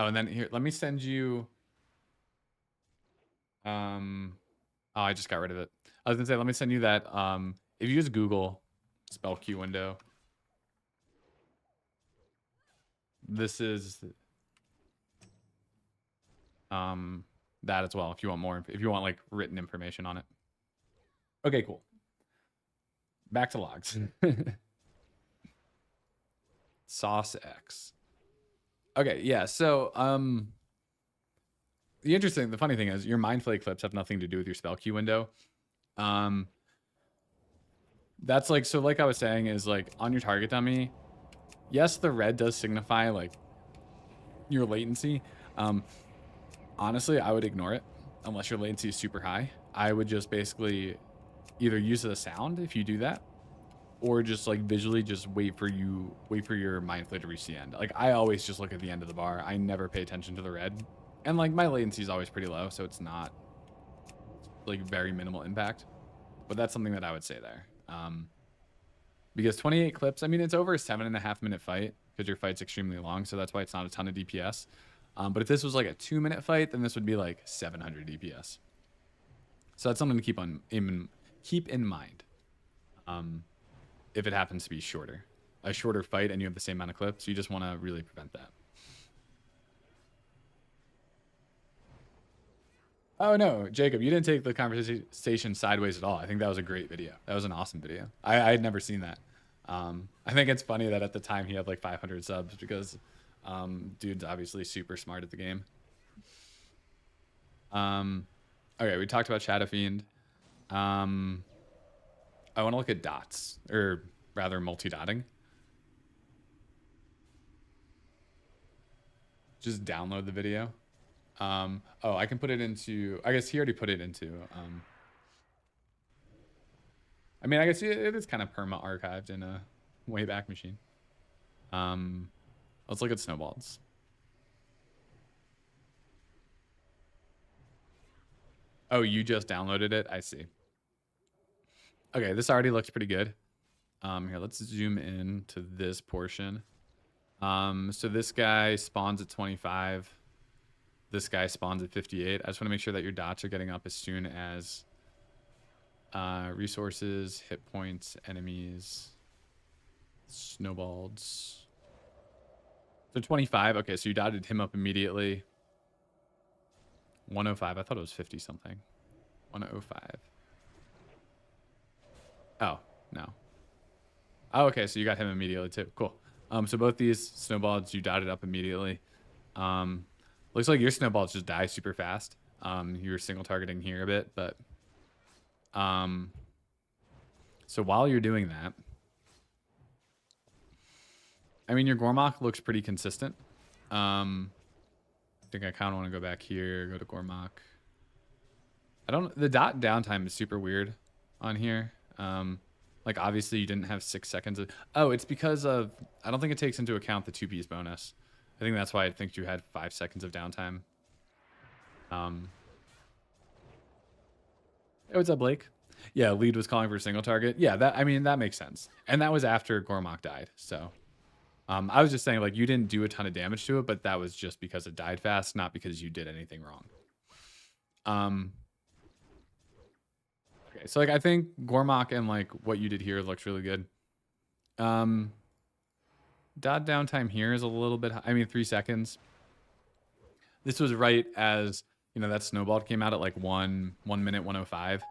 Oh, and then here, let me send you. Oh, I just got rid of it. I was gonna say, let me send you that. If you use Google spell queue window, this is that as well. If you want more, if you want like written information on it. Okay, cool. Back to logs. Sauce X. Okay, yeah. So the funny thing is your Mind Flay clips have nothing to do with your spell queue window. That's like, so like I was saying is like on your target dummy, yes, the red does signify like your latency. Honestly, I would ignore it unless your latency is super high. I would just basically either use the sound if you do that, or just like visually just wait for your Mind Flay to reach the end. Like I always just look at the end of the bar. I never pay attention to the red. And like my latency is always pretty low, so it's not like very minimal impact. But that's something that I would say there. Because 28 clips, I mean, it's over a 7.5 minute fight because your fight's extremely long, so that's why it's not a ton of DPS. But if this was like a 2-minute fight, then this would be like 700 DPS. So that's something to keep in mind. If it happens to be a shorter fight and you have the same amount of clips, you just want to really prevent that. Oh no, Jacob, you didn't take the conversation sideways at all. I think that was a great video. That was an awesome video. I had never seen that. I think it's funny that at the time he had like 500 subs because dude's obviously super smart at the game. Okay, we talked about Shadow Fiend. I want to look at dots, or rather multi-dotting. Just download the video. Oh, I can put it into, I guess he already put it into, I mean, I guess it is kind of perma archived in a Wayback Machine. Let's look at snowballs. Oh, you just downloaded it? I see. Okay, this already looks pretty good. Here, let's zoom in to this portion. So this guy spawns at 25. This guy spawns at 58. I just want to make sure that your dots are getting up as soon as resources, hit points, enemies, snowballs. So 25. Okay, so you dotted him up immediately. 105. I thought it was 50 something. 105. Oh, no. Oh, okay, so you got him immediately too. Cool. So both these snowballs you dotted up immediately. Looks like your snowballs just die super fast. You were single targeting here a bit, but so while you're doing that, I mean, your Gormok looks pretty consistent. I think I kind of want to go back here, go to Gormok. The dot downtime is super weird on here. Like obviously you didn't have 6 seconds of, oh, it's because of, I don't think it takes into account the 2-piece bonus. I think that's why I think you had 5 seconds of downtime. Hey, what's up, Blake? Yeah, lead was calling for a single target. Yeah, I mean, that makes sense. And that was after Gormok died. So I was just saying, like, you didn't do a ton of damage to it, but that was just because it died fast, not because you did anything wrong. Okay, so like I think Gormok and like what you did here looks really good. Dot downtime here is a little bit, I mean, 3 seconds. This was right as you know, that snowball came out at like 1 minute 105.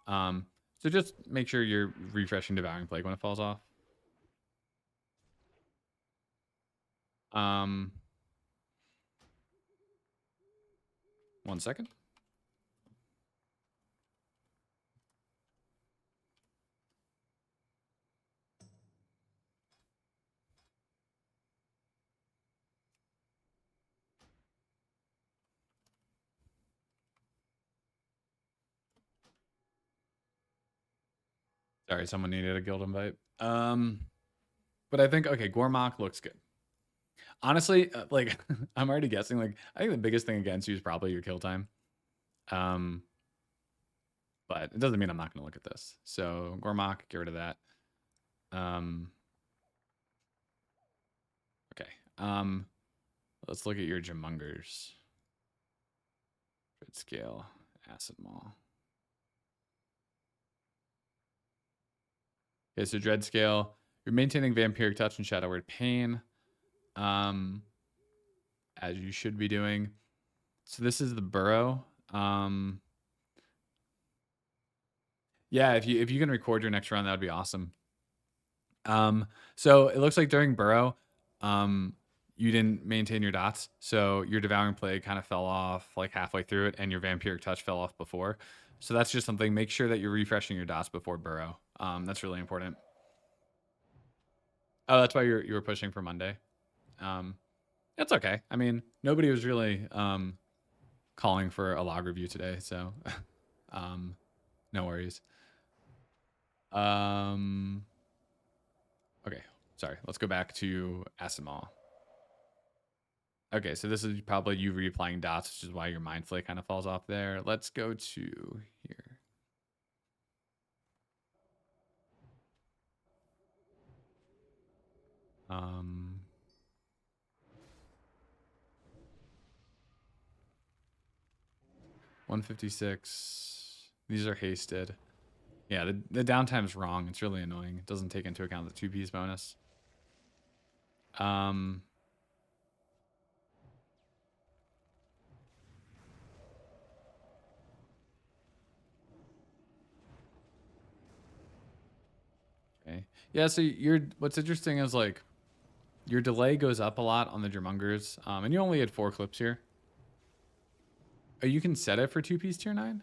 So just make sure you're refreshing Devouring Plague when it falls off. 1 second. Sorry, someone needed a guild invite. But I think, okay, Gormok looks good. Honestly, like, I'm already guessing, like, I think the biggest thing against you is probably your kill time. But it doesn't mean I'm not going to look at this. So, Gormok, get rid of that. Okay. Let's look at your Jamungers. Red Scale, Acid Maw. Okay, so Dread Scale. You're maintaining Vampiric Touch and Shadow Word Pain. As you should be doing. So this is the burrow. Yeah, if you can record your next run, that would be awesome. So it looks like during burrow, you didn't maintain your dots. So your Devouring Plague kind of fell off like halfway through it, and your Vampiric Touch fell off before. So that's just something. Make sure that you're refreshing your dots before burrow. That's really important. Oh, that's why you were pushing for Monday. It's okay. I mean, nobody was really calling for a log review today, so no worries. Okay, sorry. Let's go back to Acid Maw. Okay, so this is probably you reapplying dots, which is why your Mind Flay kind of falls off there. Let's go to here. Um, 156. These are hasted. Yeah, the downtime's wrong. It's really annoying. It doesn't take into account the 2 piece bonus. Okay. Yeah, so what's interesting is like your delay goes up a lot on the Drummongers. And you only had 4 clips here. Oh, you can set it for 2 piece tier 9?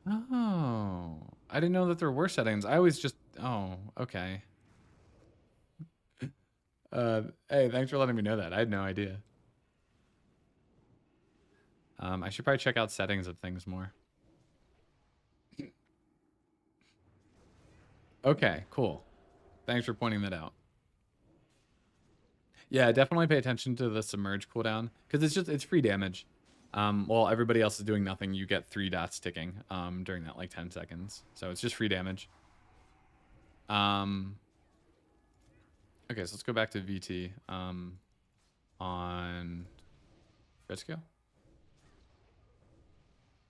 Oh, I didn't know that there were settings. I always just, oh, okay. Hey, thanks for letting me know that. I had no idea. I should probably check out settings of things more. Okay, cool. Thanks for pointing that out. Yeah, definitely pay attention to the submerge cooldown because it's free damage. While everybody else is doing nothing, you get 3 dots ticking during that like 10 seconds. So it's just free damage. Okay, so let's go back to VT on Red Scale.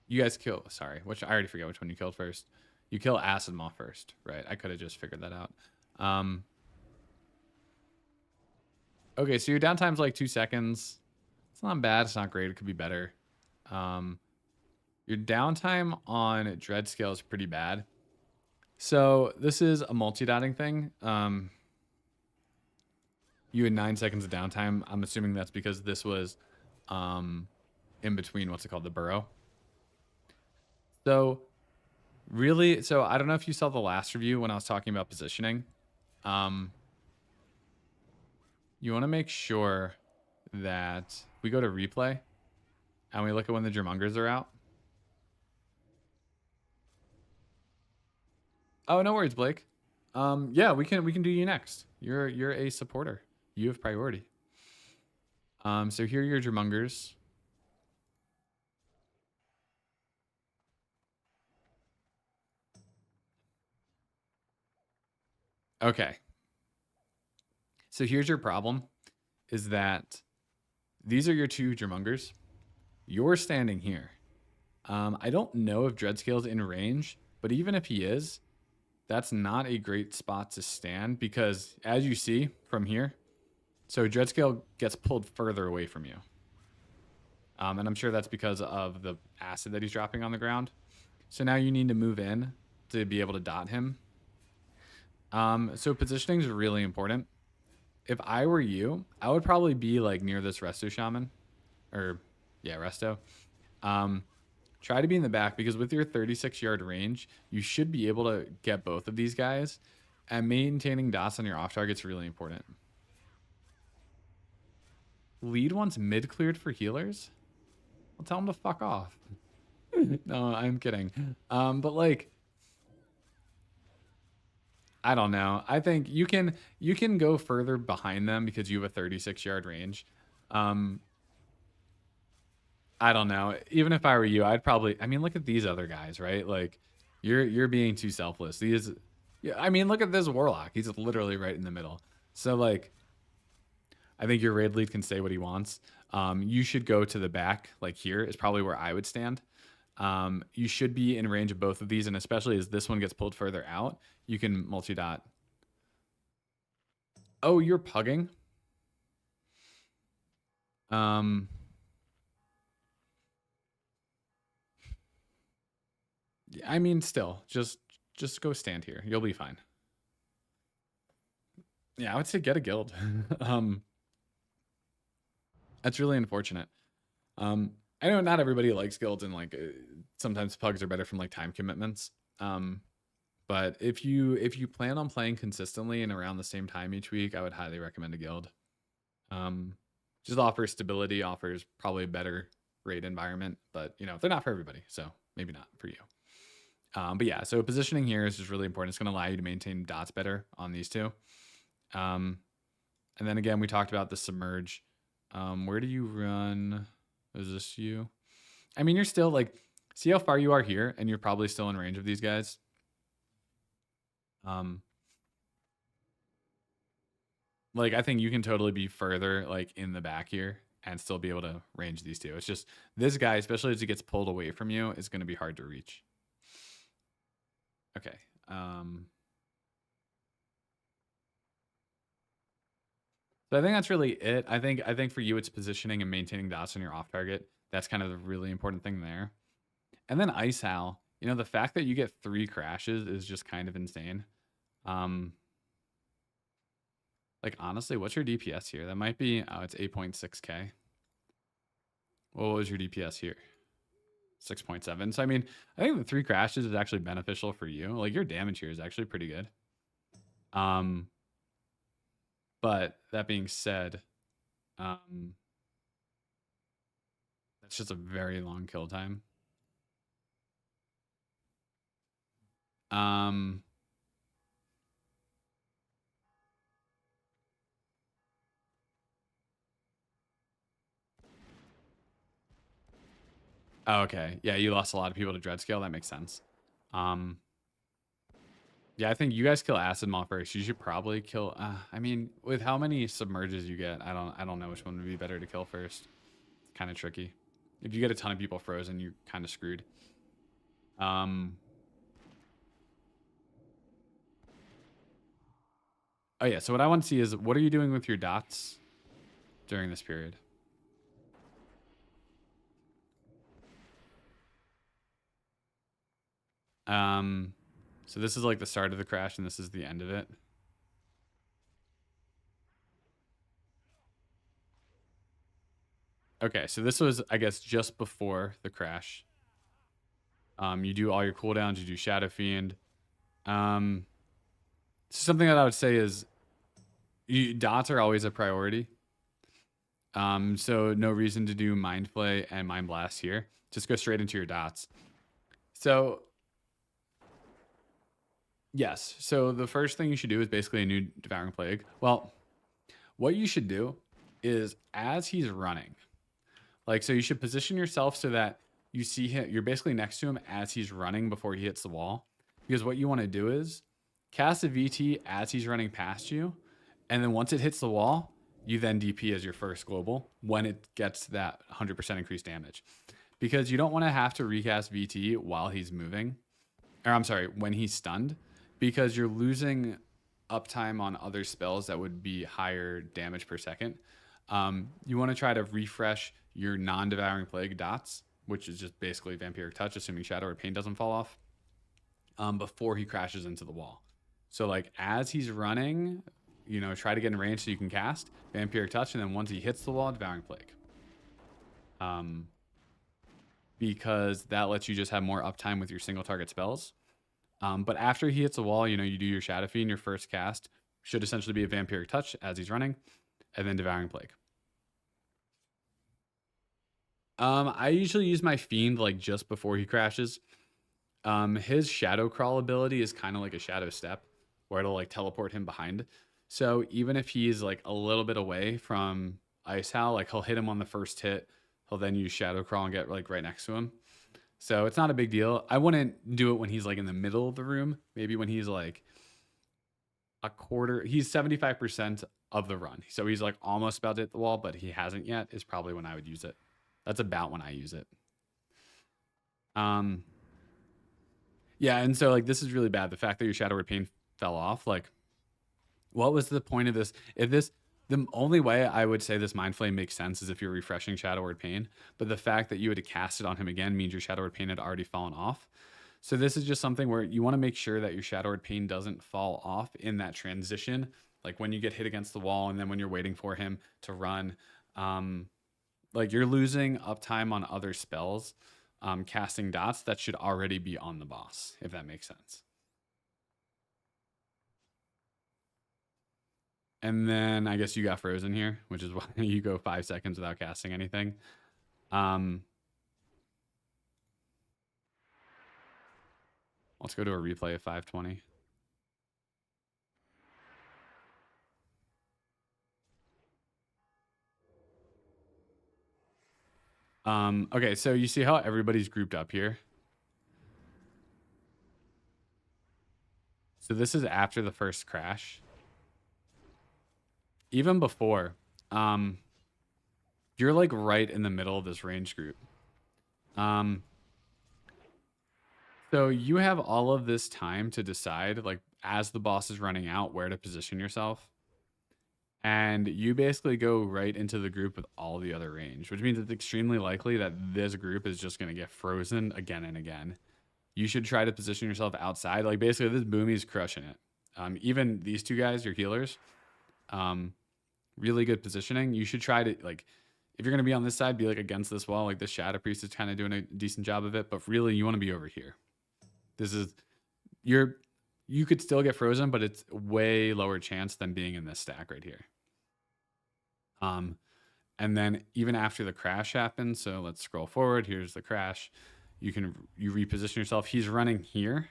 You guys kill, sorry, I already forget which one you killed first. You kill Acid Maw first, right? I could have just figured that out. Okay, so your downtime's like 2 seconds. It's not bad. It's not great. It could be better. Your downtime on Dread Scale is pretty bad. So this is a multi-dotting thing. You had 9 seconds of downtime. I'm assuming that's because this was in between, what's it called, the burrow. So really, so I don't know if you saw the last review when I was talking about positioning. You want to make sure that we go to replay and we look at when the Drummongers are out. Oh, no worries, Blake. Yeah, we can do you next. You're a supporter. You have priority. So here are your Drummongers. Okay. So here's your problem, is that these are your 2 Drummongers. You're standing here. I don't know if Dreadscale's in range, but even if he is, that's not a great spot to stand because as you see from here, So Dreadscale gets pulled further away from you. And I'm sure that's because of the acid that he's dropping on the ground. So now you need to move in to be able to dot him. So positioning is really important. If I were you, I would probably be like near this Resto Shaman. Or, yeah, Resto. Try to be in the back because with your 36-yard range, you should be able to get both of these guys. And maintaining dots on your off target is really important. Lead once mid cleared for healers? I'll tell them to fuck off. No, I'm kidding. But like, I don't know. I think you can go further behind them because you have a 36-yard range. I don't know. Even if I were you, I'd probably. I mean, look at these other guys, right? Like, you're being too selfless. These, yeah. I mean, look at this warlock. He's literally right in the middle. So like, I think your raid lead can say what he wants. You should go to the back. Like here is probably where I would stand. You should be in range of both of these, and especially as this one gets pulled further out, you can multi-dot. Oh, you're pugging? I mean, still, just go stand here. You'll be fine. Yeah, I would say get a guild. That's really unfortunate. I know not everybody likes guilds, and like sometimes pugs are better from like time commitments. But if you plan on playing consistently and around the same time each week, I would highly recommend a guild. Just offers stability, offers probably a better raid environment, but you know, they're not for everybody, so maybe not for you. But yeah, so positioning here is just really important. It's going to allow you to maintain dots better on these two. And then again, we talked about the submerge. Where do you run? Is this you? I mean, you're still like, see how far you are here, and you're probably still in range of these guys. Like, I think you can totally be further like in the back here and still be able to range these two. It's just this guy, especially as he gets pulled away from you, is going to be hard to reach. Okay. So I think that's really it. I think for you, it's positioning and maintaining dots on your off target. That's kind of the really important thing there. And then Ice Hal, you know, the fact that you get 3 crashes is just kind of insane. Like honestly, what's your DPS here? That might be, oh, it's 8.6k. What was your DPS here? 6.7. So I mean, I think the 3 crashes is actually beneficial for you. Like your damage here is actually pretty good. But that being said, that's just a very long kill time. Oh, okay. Yeah, you lost a lot of people to Dreadscale. That makes sense. Yeah, I think you guys kill Acid Maw first. You should probably kill. I mean, with how many submerges you get, I don't know which one would be better to kill first. It's kind of tricky. If you get a ton of people frozen, you're kind of screwed. Oh yeah. So what I want to see is what are you doing with your dots during this period? So this is like the start of the crash and this is the end of it. Okay, so this was, I guess, just before the crash. You do all your cooldowns, you do Shadow Fiend. Something that I would say is dots are always a priority. So no reason to do Mind Flay and Mind Blast here. Just go straight into your dots. So yes. So the first thing you should do is basically a new Devouring Plague. Well, what you should do is as he's running, like, so you should position yourself so that you see him, you're basically next to him as he's running before he hits the wall. Because what you want to do is cast a VT as he's running past you. And then once it hits the wall, you then DP as your first global when it gets that 100% increased damage. Because you don't want to have to recast VT while he's moving. Or I'm sorry, when he's stunned. Because you're losing uptime on other spells that would be higher damage per second, you want to try to refresh your non-devouring plague dots, which is just basically vampiric touch, assuming shadow or pain doesn't fall off, before he crashes into the wall. So like as he's running, you know, try to get in range so you can cast vampiric touch, and then once he hits the wall, devouring plague. Because that lets you just have more uptime with your single target spells. But after he hits the wall, you know, you do your Shadow Fiend. Your first cast should essentially be a vampiric touch as he's running, and then devouring plague. I usually use my Fiend like just before he crashes. His shadow crawl ability is kind of like a shadow step, where it'll like teleport him behind. So even if he's like a little bit away from Ice Howl, like he'll hit him on the first hit. He'll then use shadow crawl and get like right next to him. So it's not a big deal. I wouldn't do it when he's like in the middle of the room. Maybe when he's like a quarter, he's 75% of the run. So he's like almost about to hit the wall, but he hasn't yet, is probably when I would use it. That's about when I use it. Yeah, and so like this is really bad. The fact that your Shadow Word Pain fell off, like what was the point of this? The only way I would say this Mind Flay makes sense is if you're refreshing Shadow Word Pain, but the fact that you had to cast it on him again means your Shadow Word Pain had already fallen off. So this is just something where you want to make sure that your Shadow Word Pain doesn't fall off in that transition, like when you get hit against the wall and then when you're waiting for him to run. Like you're losing uptime on other spells, casting dots that should already be on the boss, if that makes sense. And then I guess you got frozen here, which is why you go 5 seconds without casting anything. Let's go to a replay of 520. Okay, so you see how everybody's grouped up here? So this is after the first crash. Even before, you're like right in the middle of this range group. So you have all of this time to decide, like as the boss is running out, where to position yourself. And you basically go right into the group with all the other range, which means it's extremely likely that this group is just going to get frozen again and again. You should try to position yourself outside. Like basically this Boomy's crushing it. Even these two guys, your healers, really good positioning. You should try to, like, if you're going to be on this side, be like against this wall. Like the Shadow Priest is kind of doing a decent job of it, but really you want to be over here. This is, you could still get frozen, but it's way lower chance than being in this stack right here. And then even after the crash happens, so let's scroll forward. Here's the crash. You reposition yourself. He's running here.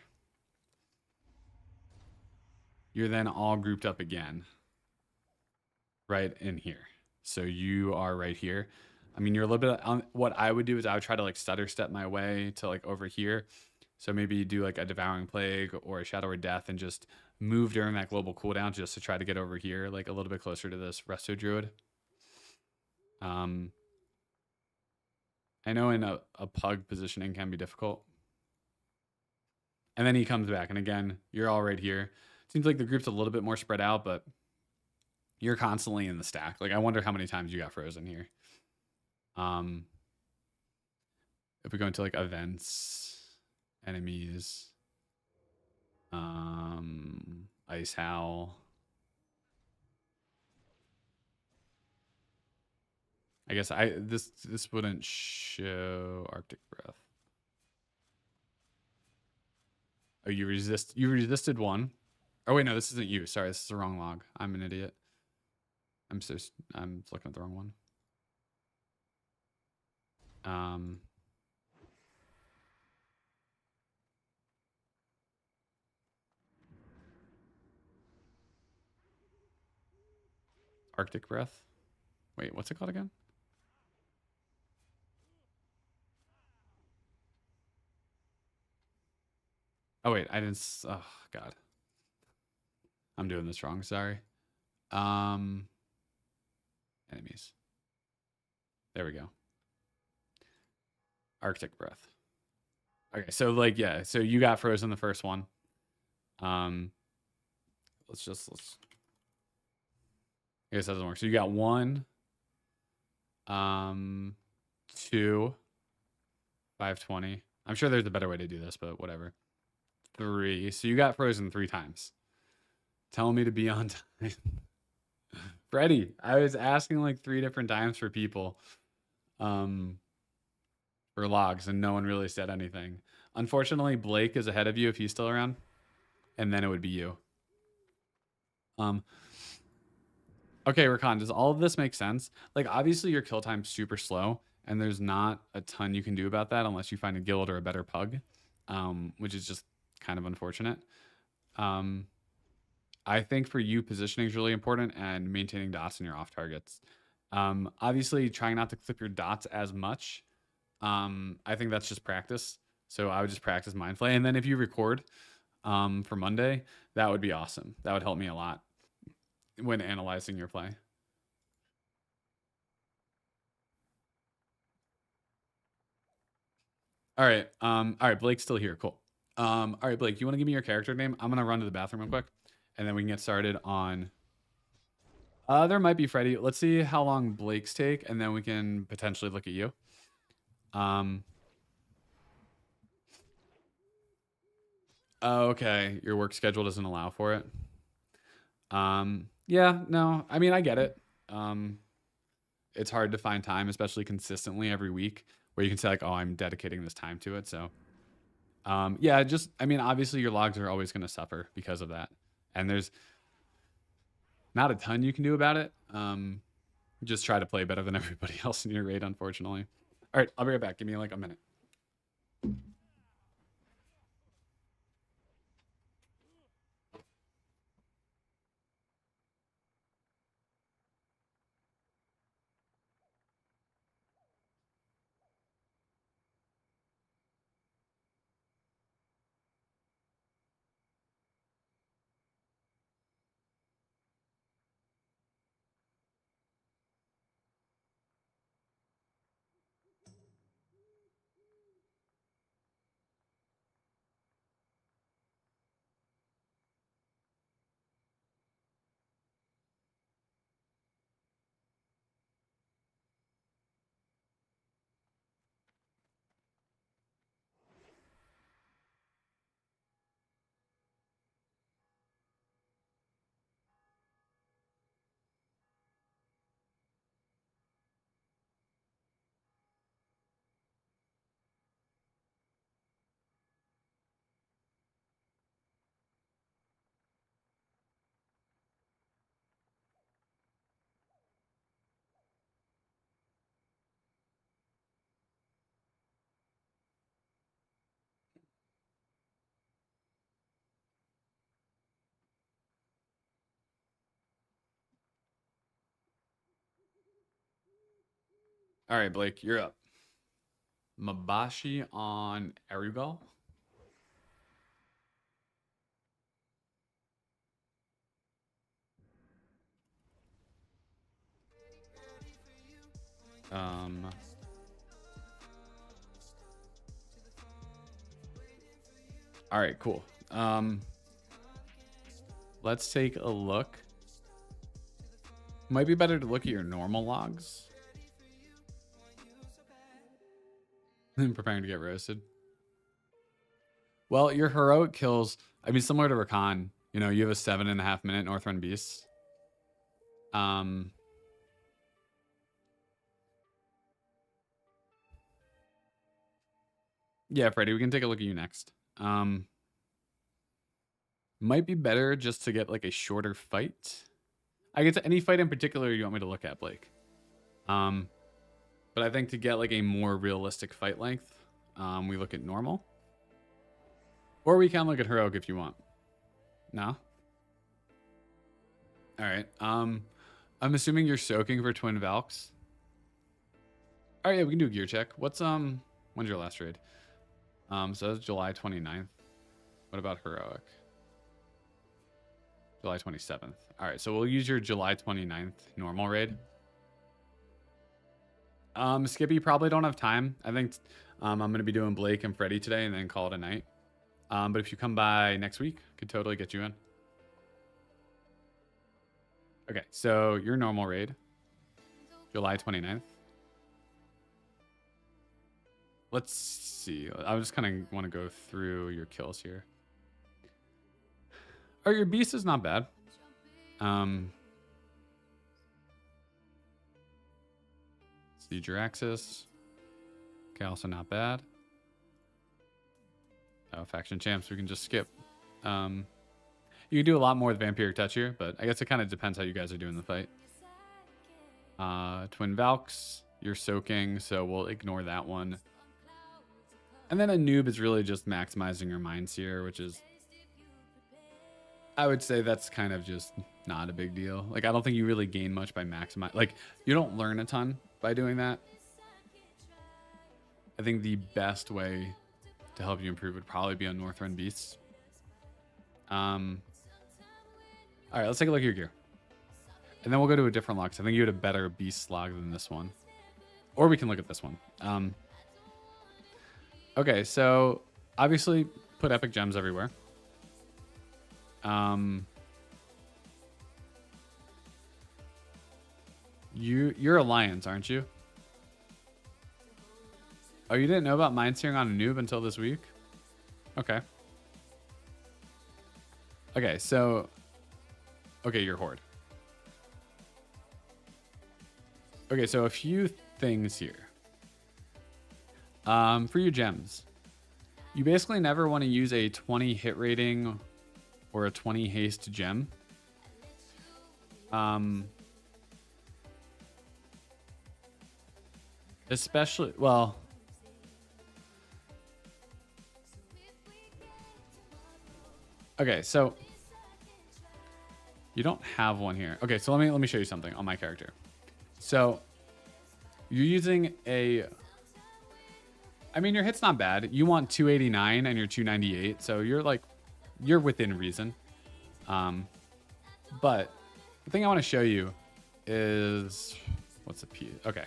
You're then all grouped up again, right in here. So you are right here. I mean, you're a little bit, what I would do is I would try to like stutter step my way to like over here. So maybe you do like a Devouring Plague or a Shadow or Death and just move during that global cooldown just to try to get over here, like a little bit closer to this Resto Druid. I know in a pug positioning can be difficult. And then he comes back, and again, you're all right here. Seems like the group's a little bit more spread out, but you're constantly in the stack. Like I wonder how many times you got frozen here. If we go into like events, enemies, Ice Howl. I guess this wouldn't show Arctic Breath. Oh, you resisted one. Oh wait, no, this isn't you. Sorry, this is the wrong log. I'm an idiot. I'm looking at the wrong one. Arctic Breath. Wait, what's it called again? Oh wait, I didn't. Oh God, I'm doing this wrong. Sorry. Enemies. There we go. Arctic Breath. Okay, so like yeah, so you got frozen the first one. let's. I guess that doesn't work. So you got 1, 2, 520. I'm sure there's a better way to do this, but whatever. 3. So you got frozen 3 times. Telling me to be on time. Freddie, I was asking like 3 different times for people for logs, and no one really said anything. Unfortunately, Blake is ahead of you if he's still around, and then it would be you. Okay, Rakan, does all of this make sense? Like, obviously your kill time's super slow, and there's not a ton you can do about that unless you find a guild or a better pug, which is just kind of unfortunate. I think for you, positioning is really important, and maintaining dots in your off targets. Obviously, trying not to clip your dots as much. I think that's just practice. So I would just practice Mind Flay, and then if you record for Monday, that would be awesome. That would help me a lot when analyzing your play. All right. All right, Blake's still here. Cool. All right, Blake, you want to give me your character name? I'm gonna run to the bathroom real quick, and then we can get started on. There might be Freddie. Let's see how long Blake's take, and then we can potentially look at you. Okay, your work schedule doesn't allow for it. Yeah, no, I mean, I get it. It's hard to find time, especially consistently every week, where you can say like, oh, I'm dedicating this time to it. So, yeah, just, I mean, obviously your logs are always going to suffer because of that. And there's not a ton you can do about it. Just try to play better than everybody else in your raid, unfortunately. All right, I'll be right back. Give me like a minute. All right, Blake, you're up. Mabashi on Arugel. All right, cool. Let's take a look. Might be better to look at your normal logs. Preparing to get roasted. Well, your heroic kills, I mean, similar to Rakan, you know, you have a 7.5 minute North Run Beast. Yeah, Freddie, we can take a look at you next. Might be better just to get like a shorter fight. I guess any fight in particular you want me to look at, Blake. But I think to get like a more realistic fight length, we look at normal. Or we can look at heroic if you want. No? All right. I'm assuming you're soaking for Twin Valks. All right, yeah, we can do a gear check. What's when's your last raid? So that's July 29th. What about heroic? July 27th. All right, so we'll use your July 29th normal raid. Skippy, probably don't have time. I think I'm going to be doing Blake and Freddie today and then call it a night. But if you come by next week, could totally get you in. Okay, so your normal raid, July 29th. Let's see. I just kind of want to go through your kills here. Oh, your beast is not bad. Siege your axis. Okay, also not bad. Oh, faction champs, we can just skip. You can do a lot more with Vampiric Touch here, but I guess it kind of depends how you guys are doing the fight. Twin Valks, you're soaking, so we'll ignore that one. And then a noob is really just maximizing your Mind Seer, which is, I would say that's kind of just not a big deal. Like, I don't think you really gain much by maximize. Like, you don't learn a ton by doing that. I think the best way to help you improve would probably be on Northrend Beasts. All right, let's take a look at your gear. And then we'll go to a different log. I think you had a better beast log than this one. Or we can look at this one. Okay, so obviously put epic gems everywhere. You're Alliance, aren't you? Oh, you didn't know about Mind Searing on a noob until this week? Okay. Okay, so... Okay, you're Horde. Okay, so a few things here. For your gems. You basically never want to use a 20 hit rating or a 20 haste gem. Especially, well... Okay, so... You don't have one here. Okay, so let me show you something on my character. So you're using a, I mean, your hit's not bad. You want 289 and you're 298, so you're within reason. But the thing I want to show you is, what's a P? Okay.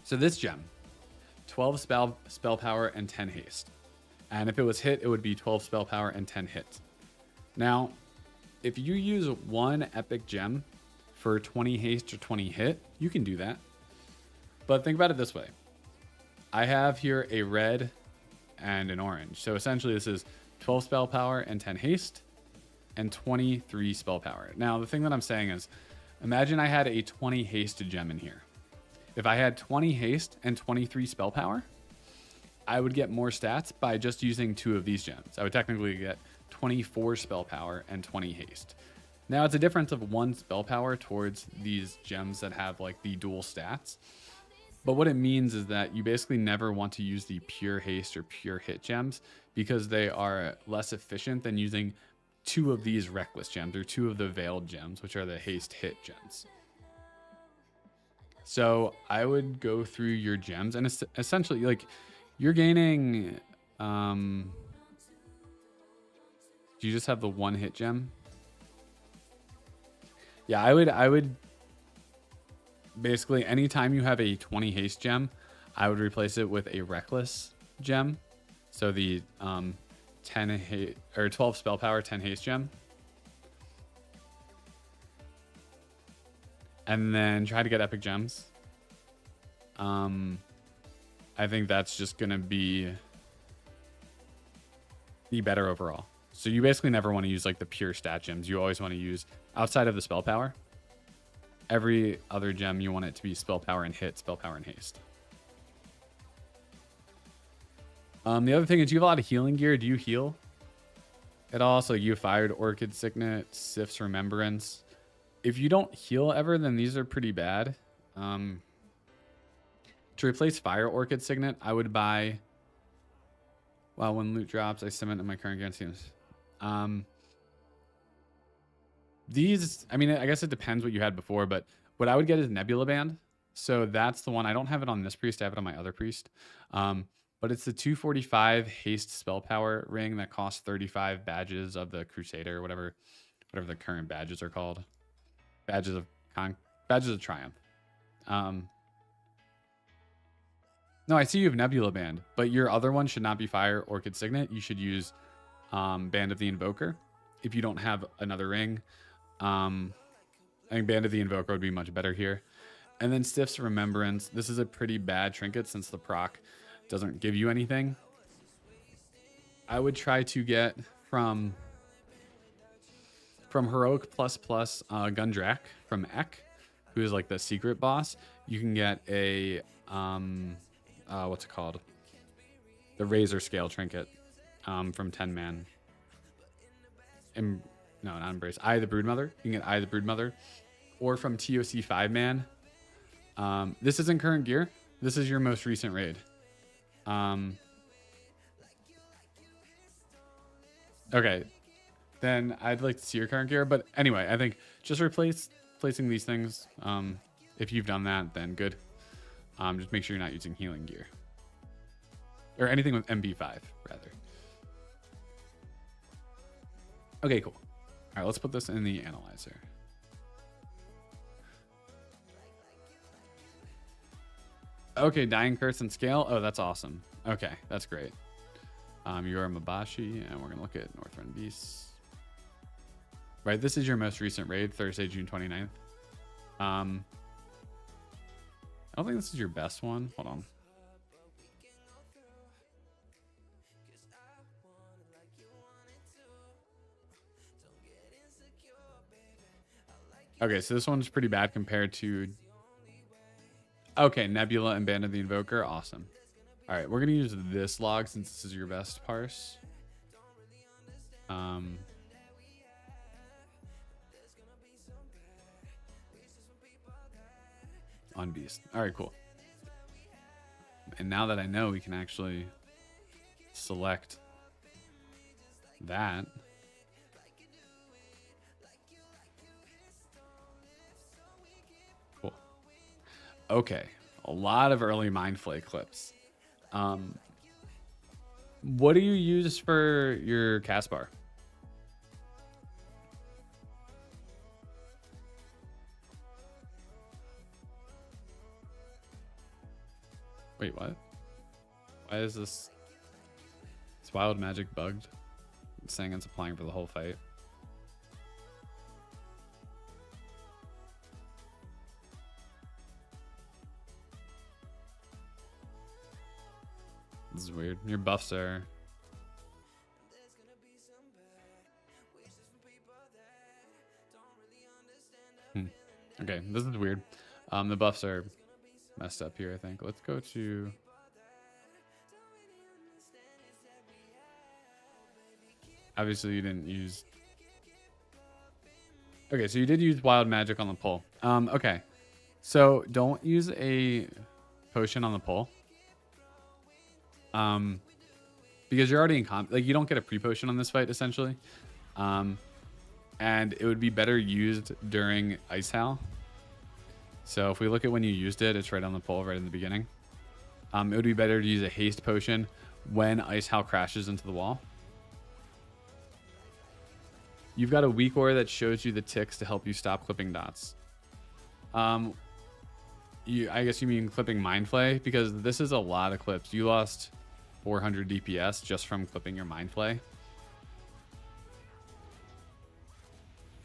So this gem, 12 spell power and 10 haste. And if it was hit, it would be 12 spell power and 10 hit. Now, if you use one epic gem for 20 haste or 20 hit, you can do that. But think about it this way. I have here a red and an orange. So essentially this is 12 spell power and 10 haste and 23 spell power. Now, the thing that I'm saying is, imagine I had a 20 haste gem in here. If I had 20 haste and 23 spell power, I would get more stats by just using two of these gems. I would technically get 24 spell power and 20 haste. Now it's a difference of 1 spell power towards these gems that have like the dual stats. But what it means is that you basically never want to use the pure haste or pure hit gems because they are less efficient than using 2 of these reckless gems or 2 of the veiled gems, which are the haste hit gems. So I would go through your gems and essentially like you're gaining, do you just have the 1 hit gem? Yeah, I would basically anytime you have a 20 haste gem, I would replace it with a reckless gem. So the 10 haste or 12 spell power, 10 haste gem. And then try to get epic gems. I think that's just going to be the better overall. So you basically never want to use like the pure stat gems. You always want to use, outside of the spell power, every other gem you want it to be spell power and hit, spell power and haste. The other thing is you have a lot of healing gear. Do you heal at all? So you fired Orchid Signet, Sif's Remembrance. If you don't heal ever, then these are pretty bad. To replace Fire Orchid Signet, I would buy... Well, when loot drops, I summon in my current guarantees. These, I mean, I guess it depends what you had before, but what I would get is Nebula Band. So that's the one. I don't have it on this priest. I have it on my other priest. But it's the 245 haste spell power ring that costs 35 badges of the Crusader, whatever the current badges are called. Badges of Triumph. No, I see you have Nebula Band, but your other one should not be Fire Orchid Signet. You should use Band of the Invoker if you don't have another ring. I think Band of the Invoker would be much better here. And then Stiff's Remembrance. This is a pretty bad trinket since the proc doesn't give you anything. I would try to get from Heroic plus Gundrak from Ek, who is like the secret boss. You can get a what's it called? The Razor Scale trinket from 10 man. No, not Embrace. Eye of the Broodmother. You can get Eye of the Broodmother, or from TOC 5 man. This isn't current gear. This is your most recent raid. Okay, then I'd like to see your current gear. But anyway, I think just replacing these things. If you've done that, then good. Just make sure you're not using healing gear or anything with MB5 rather. Okay, cool. All right, let's put this in the analyzer. Okay, Dying Curse and Scale. Oh, that's awesome. Okay, that's great. You are Mabashi, and we're going to look at Northrend Beasts. Right, this is your most recent raid, Thursday, June 29th. I don't think this is your best one. Hold on. Okay, so this one's pretty bad compared to... Okay, Nebula and Band of the Invoker. Awesome. All right, we're going to use this log since this is your best parse. On Beast. All right, cool. And now that I know, we can actually select that. Cool. Okay, a lot of early Mind Flay clips. What do you use for your cast bar? Wait, what? Why is this? Is Wild Magic bugged? It's saying it's applying for the whole fight. This is weird. Your buffs are... Okay, this is weird. The buffs are messed up here, I think. Let's go to... Obviously, you didn't use... Okay, so you did use Wild Magic on the pull. Okay, so don't use a potion on the pull. Because you're already in comp, like you don't get a pre-potion on this fight essentially, and it would be better used during Ice Howl. So if we look at when you used it, it's right on the pole right in the beginning. It would be better to use a haste potion when Ice Howl crashes into the wall. You've got a Weakaura that shows you the ticks to help you stop clipping dots. I guess you mean clipping Mind Flay, because this is a lot of clips. You lost 400 DPS just from clipping your Mind Flay.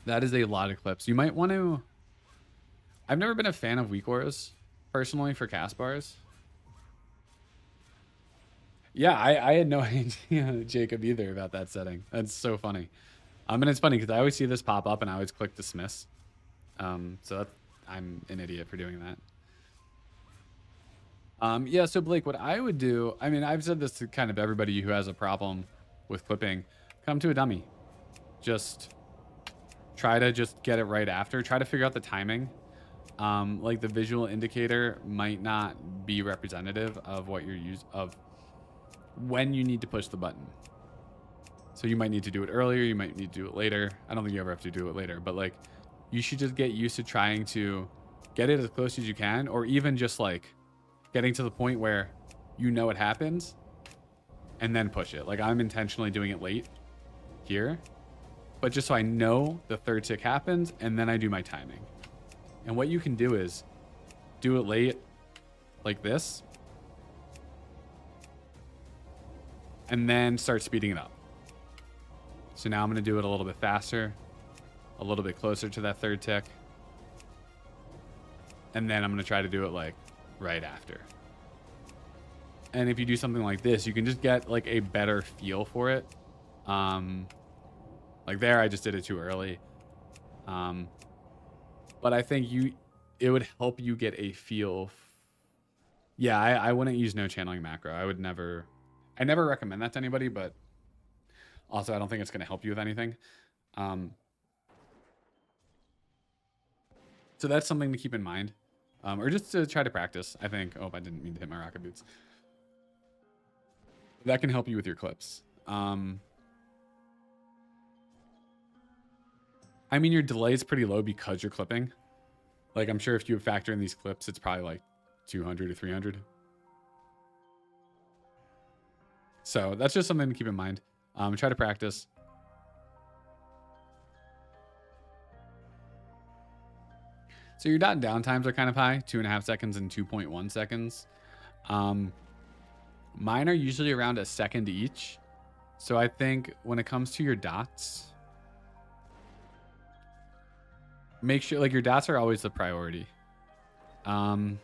That is a lot of clips. You might want to... I've never been a fan of Weakauras, personally, for cast bars. Yeah, I had no idea, Jacob, either about that setting. That's so funny. And it's funny because I always see this pop up and I always click dismiss. So I'm an idiot for doing that. Yeah, so Blake, what I would do, I mean, I've said this to kind of everybody who has a problem with clipping, come to a dummy. Just try to just get it right after. Try to figure out the timing. Like the visual indicator might not be representative of what you're of when you need to push the button. So you might need to do it earlier, you might need to do it later. I don't think you ever have to do it later, but like you should just get used to trying to get it as close as you can, or even just like getting to the point where you know it happens and then push it. Like I'm intentionally doing it late here, but just so I know the third tick happens and then I do my timing. And what you can do is do it late like this and then start speeding it up. So now I'm going to do it a little bit faster. a little bit closer to that third tick. And then I'm going to try to do it like right after. And if you do something like this, you can just get like a better feel for it. Like there, I just did it too early. But I think it would help you get a feel. Yeah, I wouldn't use no channeling macro. I never recommend that to anybody, but also I don't think it's going to help you with anything. So that's something to keep in mind. Or just to try to practice, I think. Oh, I didn't mean to hit my rocket boots. That can help you with your clips. I mean, your delay is pretty low because you're clipping. Like, I'm sure if you factor in these clips, it's probably like 200 to 300. So that's just something to keep in mind. Try to practice. So your dot and down times are kind of high, 2.5 seconds and 2.1 seconds. Mine are usually around a second each. So I think when it comes to your dots, make sure like your dots are always the priority. Oh,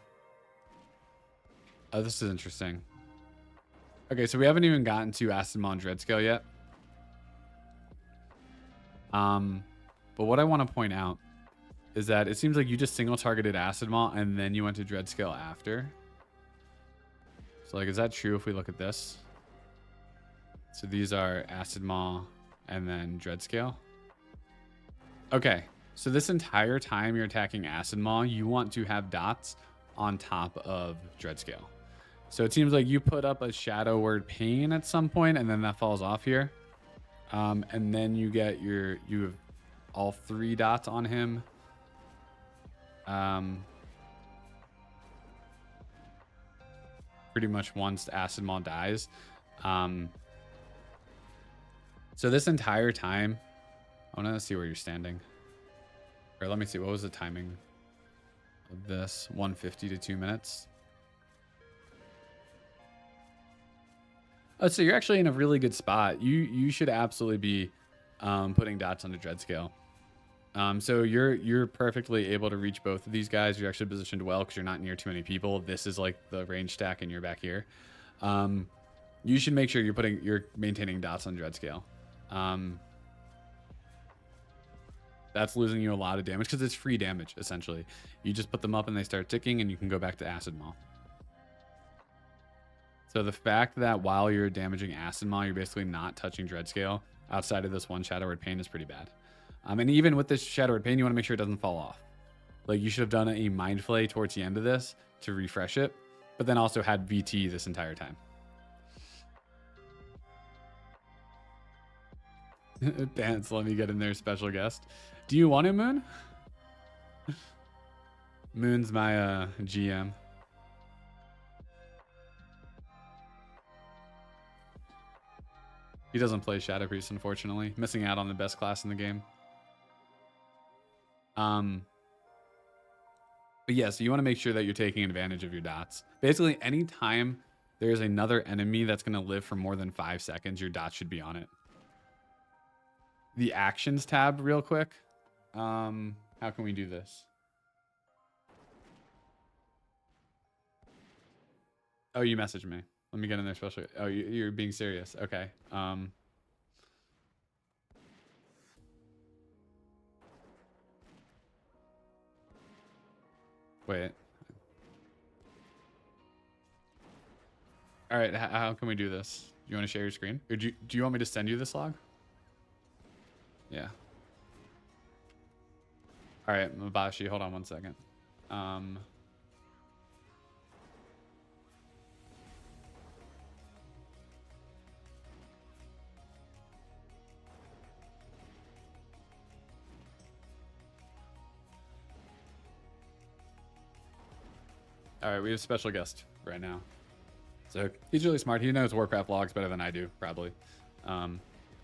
this is interesting. Okay, so we haven't even gotten to Acid Maw and Dread Scale yet. But what I want to point out is that it seems like you just single targeted Acid Maw and then you went to Dread Scale after. So like, is that true if we look at this? So these are Acid Maw and then Dread Scale. Okay, so this entire time you're attacking Acid Maw, you want to have dots on top of Dread Scale. So it seems like you put up a Shadow Word Pain at some point and then that falls off here. And then you get you have all 3 dots on him. Pretty much once Acid Maw dies. So this entire time, I want to see where you're standing. Or let me see, what was the timing of this? 150 to 2 minutes. Oh, so you're actually in a really good spot. You should absolutely be putting dots on the Dread Scale. So you're perfectly able to reach both of these guys. You're actually positioned well because you're not near too many people. This is like the range stack and you're back here. You should make sure you're maintaining dots on Dread Scale. That's losing you a lot of damage because it's free damage essentially. You just put them up and they start ticking and you can go back to Acid Maw. So the fact that while you're damaging Acid Maw, you're basically not touching Dread Scale outside of this one Shadow Word Pain is pretty bad. And even with this Shadow Word Pain, you want to make sure it doesn't fall off. Like you should have done a Mind Flay towards the end of this to refresh it, but then also had VT this entire time. Dance, let me get in there, special guest. Do you want him, Moon? Moon's my GM. He doesn't play Shadow Priest, unfortunately. Missing out on the best class in the game. But yeah, so you want to make sure that you're taking advantage of your dots. Basically, anytime there's another enemy that's going to live for more than 5 seconds, your dots should be on it. The Actions tab, real quick. How can we do this? Oh, you messaged me. Let me get in there special. Oh, you're being serious. Okay. Wait. All right. How can we do this? Do you want to share your screen? Or do you want me to send you this log? Yeah. All right, Mabashi, hold on one second. All right, we have a special guest right now. So he's really smart. He knows Warcraft logs better than I do, probably.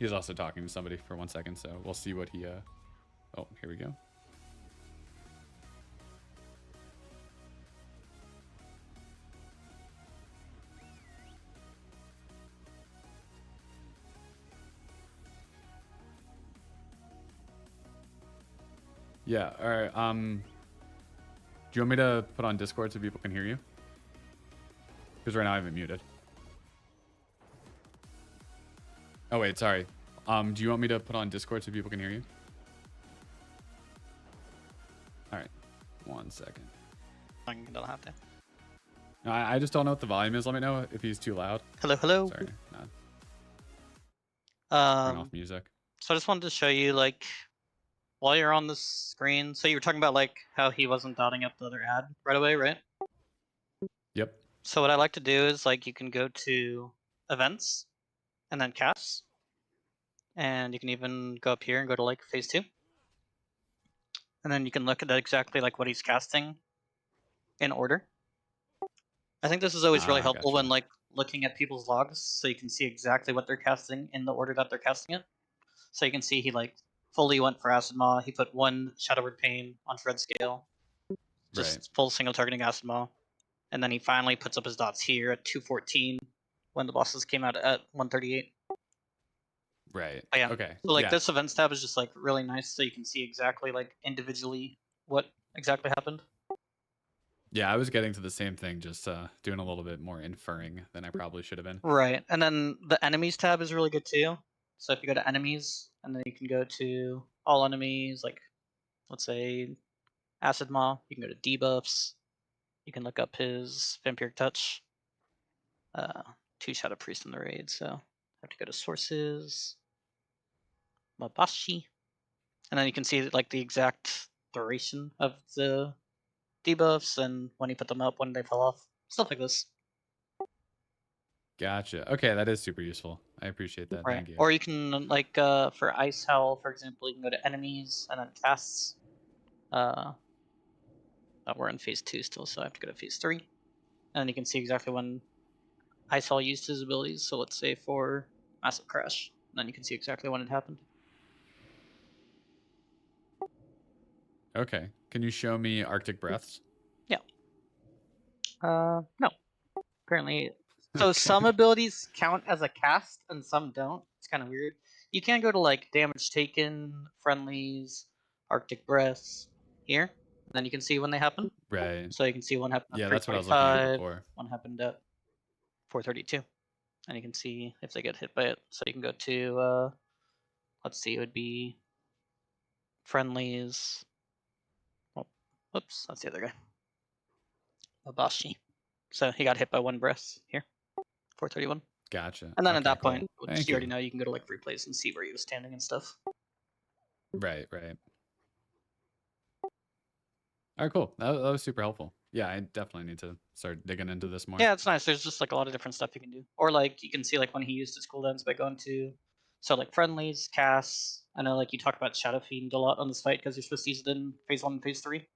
He's also talking to somebody for 1 second, so we'll see what he... Oh, here we go. Yeah. All right. Do you want me to put on Discord so people can hear you? Because right now I have it muted. Oh wait, sorry. Do you want me to put on Discord so people can hear you? All right. 1 second. You don't have to. No, I just don't know what the volume is. Let me know if he's too loud. Hello, hello. Sorry. Not turn off music. So I just wanted to show you, like, while you're on the screen. So you were talking about like how he wasn't dotting up the other ad right away, right? Yep. So what I like to do is like you can go to events and then casts, and you can even go up here and go to like phase 2, and then you can look at exactly like what he's casting in order. I think this is always really helpful when like looking at people's logs, so you can see exactly what they're casting in the order that they're casting it. So you can see he like fully went for Acid Maw. He put 1 Shadow Word Pain on Dread Scale, just full single targeting Acid Maw, and then he finally puts up his dots here at 214 when the bosses came out at 138. Right. But yeah. Okay. So like this events tab is just like really nice, so you can see exactly like individually what exactly happened. Yeah, I was getting to the same thing, just doing a little bit more inferring than I probably should have been. Right, and then the enemies tab is really good too. So if you go to enemies, and then you can go to all enemies, like let's say Acid Maw, you can go to debuffs, you can look up his Vampiric Touch, 2 Shadow Priest in the raid, so I have to go to sources, Mabashi, and then you can see like the exact duration of the debuffs and when he put them up, when they fell off, stuff like this. Gotcha. Okay, that is super useful. I appreciate that. Right. Thank you. Or you can like for Ice Hell, for example, you can go to enemies and then casts. We're in phase 2 still, so I have to go to phase 3. And then you can see exactly when Ice Hell used his abilities. So let's say for Massive Crash, and then you can see exactly when it happened. Okay. Can you show me Arctic Breaths? Yeah. No. Apparently. So some abilities count as a cast and some don't. It's kind of weird. You can go to like damage taken, friendlies, Arctic Breaths here, and then you can see when they happen. Right. So you can see one happened at Yeah, that's what I was looking at before. one happened at 432, and you can see if they get hit by it. So you can go to let's see, it would be friendlies. Oh, whoops, that's the other guy. Mabashi. So he got hit by 1 breath here, 431. Gotcha. And then Okay, at that cool. point, Thank you already you. know you can go to like replays and see where he was standing and stuff. Right, right. All right, cool. That was super helpful. Yeah, I definitely need to start digging into this more. Yeah, it's nice. There's just like a lot of different stuff you can do. Or like you can see like when he used his cooldowns by going to, so like friendlies, casts. I know like you talk about Shadow Fiend a lot on this fight because you're supposed to use it in phase 1 and phase 3.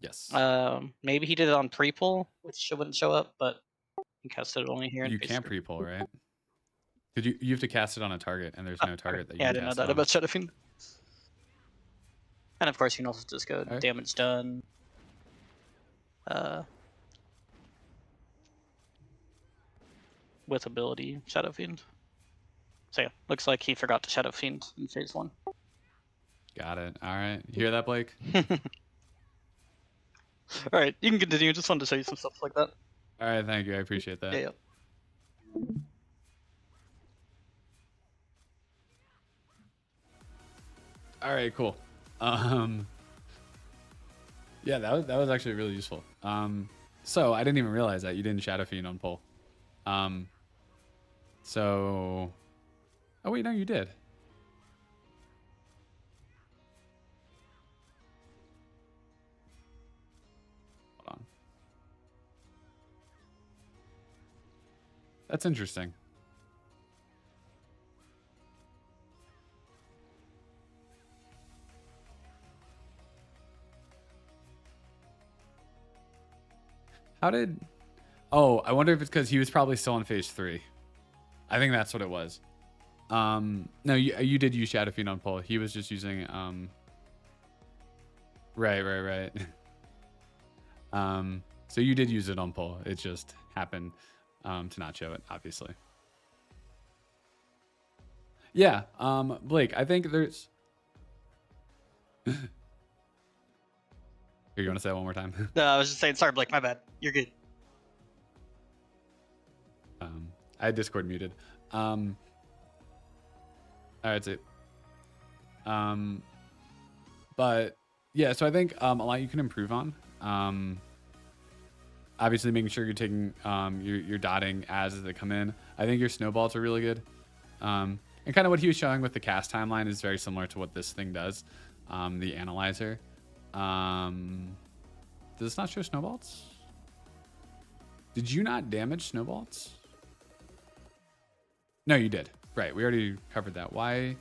Yes. Maybe he did it on pre-pull, which wouldn't show up, but he casted it only here. You in phase can't 3. pre-pull, right? Because you have to cast it on a target, and there's no target that you Yeah, I can didn't know cast that it on. about Shadow Fiend. And of course, you can also just go Alright. damage done. With ability, Shadow Fiend. So yeah, looks like he forgot to Shadow Fiend in phase 1. Got it. All right. You hear that, Blake? Alright, you can continue. Just wanted to show you some stuff like that. All right. Thank you. I appreciate that. Yeah. All right. Cool. Yeah, that was actually really useful. So I didn't even realize that you didn't Shadow Fiend on pull. So, oh wait, no, you did. Hold on. That's interesting. How did... Oh, I wonder if it's because he was probably still in phase 3. I think that's what it was. No, you did use Shadow Fiend on pull. He was just using... Right. So you did use it on pull. It just happened to not show it, obviously. Yeah, Blake, I think there's... Here, you want to say it one more time? No, I was just saying, sorry, Blake, my bad. You're good. I had Discord muted. All right, that's it. But yeah, so I think a lot you can improve on. Obviously making sure you're taking your dotting as they come in. I think your snowballs are really good. And kind of what he was showing with the cast timeline is very similar to what this thing does. The analyzer. Does this not show snowballs? Did you not damage snowballs? No, you did. Right, we already covered that. Why? Is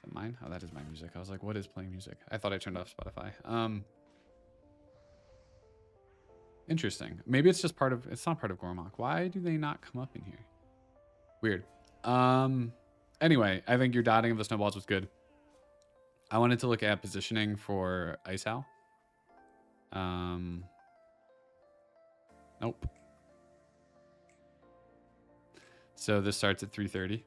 that mine? Oh, that is my music. I was like, what is playing music? I thought I turned off Spotify. Interesting. Maybe it's just part of, it's not part of Gormok. Why do they not come up in here? Weird. Anyway, I think your dotting of the snowballs was good. I wanted to look at positioning for Ice Owl. Nope. So this starts at 3:30.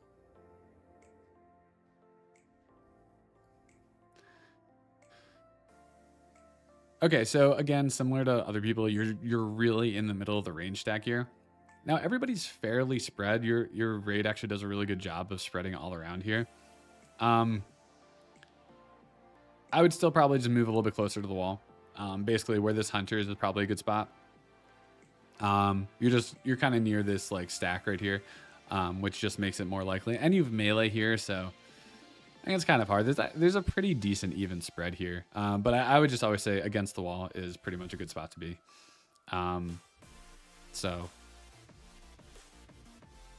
Okay, so again, similar to other people, you're really in the middle of the range stack here. Now everybody's fairly spread. Your raid actually does a really good job of spreading all around here. I would still probably just move a little bit closer to the wall. Basically where this hunter is probably a good spot. You're kind of near this like stack right here, which just makes it more likely. And you've melee here, so I think it's kind of hard. There's a pretty decent even spread here. But I would just always say against the wall is pretty much a good spot to be.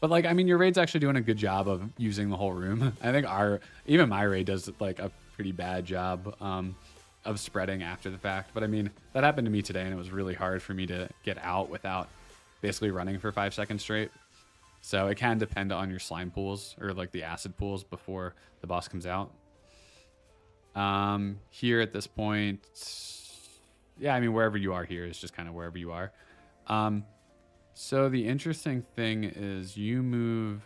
But like, I mean, your raid's actually doing a good job of using the whole room. I think even my raid does like a pretty bad job of spreading after the fact. But I mean, that happened to me today and it was really hard for me to get out without basically running for 5 seconds straight. So it can depend on your slime pools or like the acid pools before the boss comes out. Here at this point, yeah, I mean, wherever you are here is just kind of wherever you are. So the interesting thing is you move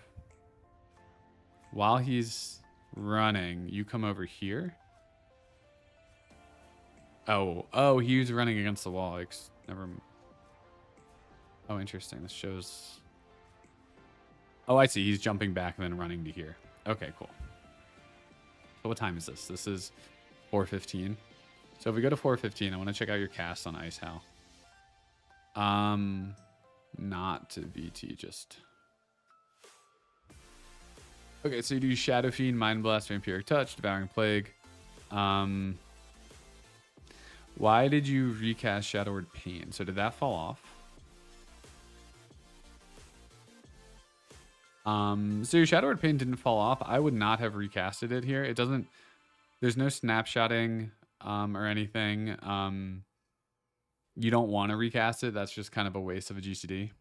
while he's running, you come over here. Oh, he's running against the wall. Oh, interesting. This shows. Oh, I see. He's jumping back and then running to here. Okay, cool. So what time is this? This is 4:15. So if we go to 4:15, I want to check out your cast on Ice Hal. Not to VT, just. Okay, so you do Shadow Fiend, Mind Blast, Vampiric Touch, Devouring Plague. Why did you recast Shadowward Pain? So did that fall off? So your Shadowward Pain didn't fall off. I would not have recasted it here. It doesn't, there's no snapshotting or anything. You don't want to recast it. That's just kind of a waste of a GCD.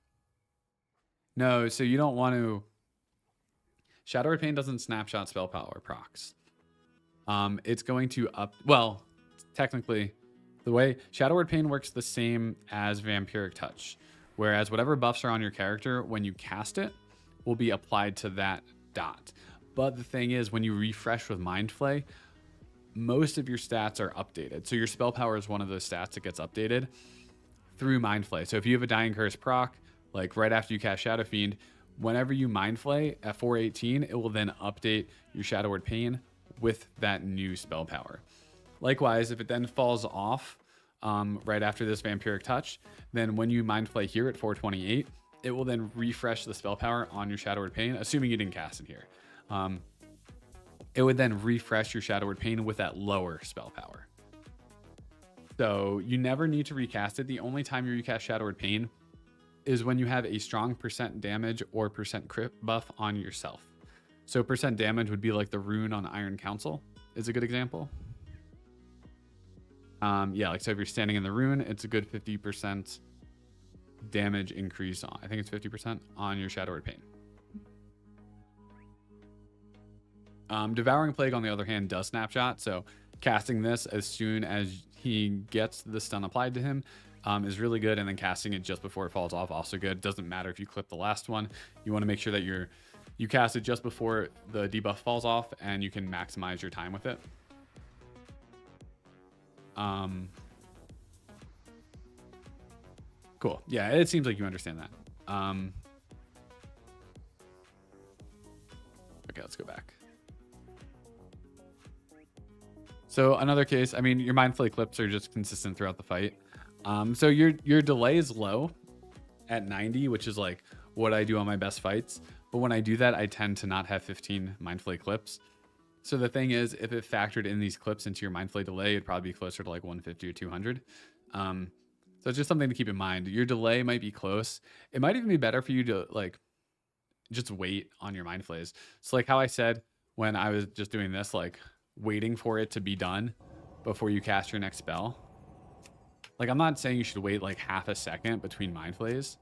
No, so you don't want to. Shadowward Pain doesn't snapshot spell power procs. It's going to well, technically, the way Shadowward Pain works the same as Vampiric Touch, whereas whatever buffs are on your character when you cast it will be applied to that dot. But the thing is, when you refresh with Mind Flay, most of your stats are updated. So your spell power is one of those stats that gets updated through Mind Flay. So if you have a Dying Curse proc, like right after you cast Shadow Fiend, whenever you Mind Flay at 4:18, it will then update your Shadowward Pain with that new spell power. Likewise, if it then falls off right after this Vampiric Touch, then when you Mind Flay here at 4:28, it will then refresh the spell power on your Shadowward Pain, assuming you didn't cast it here. It would then refresh your Shadowward Pain with that lower spell power. So you never need to recast it. The only time you recast Shadowward Pain is when you have a strong % damage or % crit buff on yourself. So % damage would be like the rune on Iron Council is a good example. Yeah, like so if you're standing in the rune, it's a good 50% damage increase on, I think it's 50% on your Shadowward Pain. Devouring Plague, on the other hand, does snapshot. So casting this as soon as he gets the stun applied to him is really good. And then casting it just before it falls off, also good. Doesn't matter if you clip the last one. You want to make sure that you're You cast it just before the debuff falls off, and you can maximize your time with it. Cool. Yeah, it seems like you understand that. Okay, let's go back. So another case, I mean, your Mind Flay clips are just consistent throughout the fight. So your delay is low at 90, which is like what I do on my best fights. But when I do that, I tend to not have 15 Mind Flay clips. So the thing is, if it factored in these clips into your Mind Flay delay, it'd probably be closer to like 150 or 200. So it's just something to keep in mind. Your delay might be close. It might even be better for you to like just wait on your Mind Flays. So like how I said when I was just doing this, like waiting for it to be done before you cast your next spell. Like I'm not saying you should wait like half a second between Mind Flays,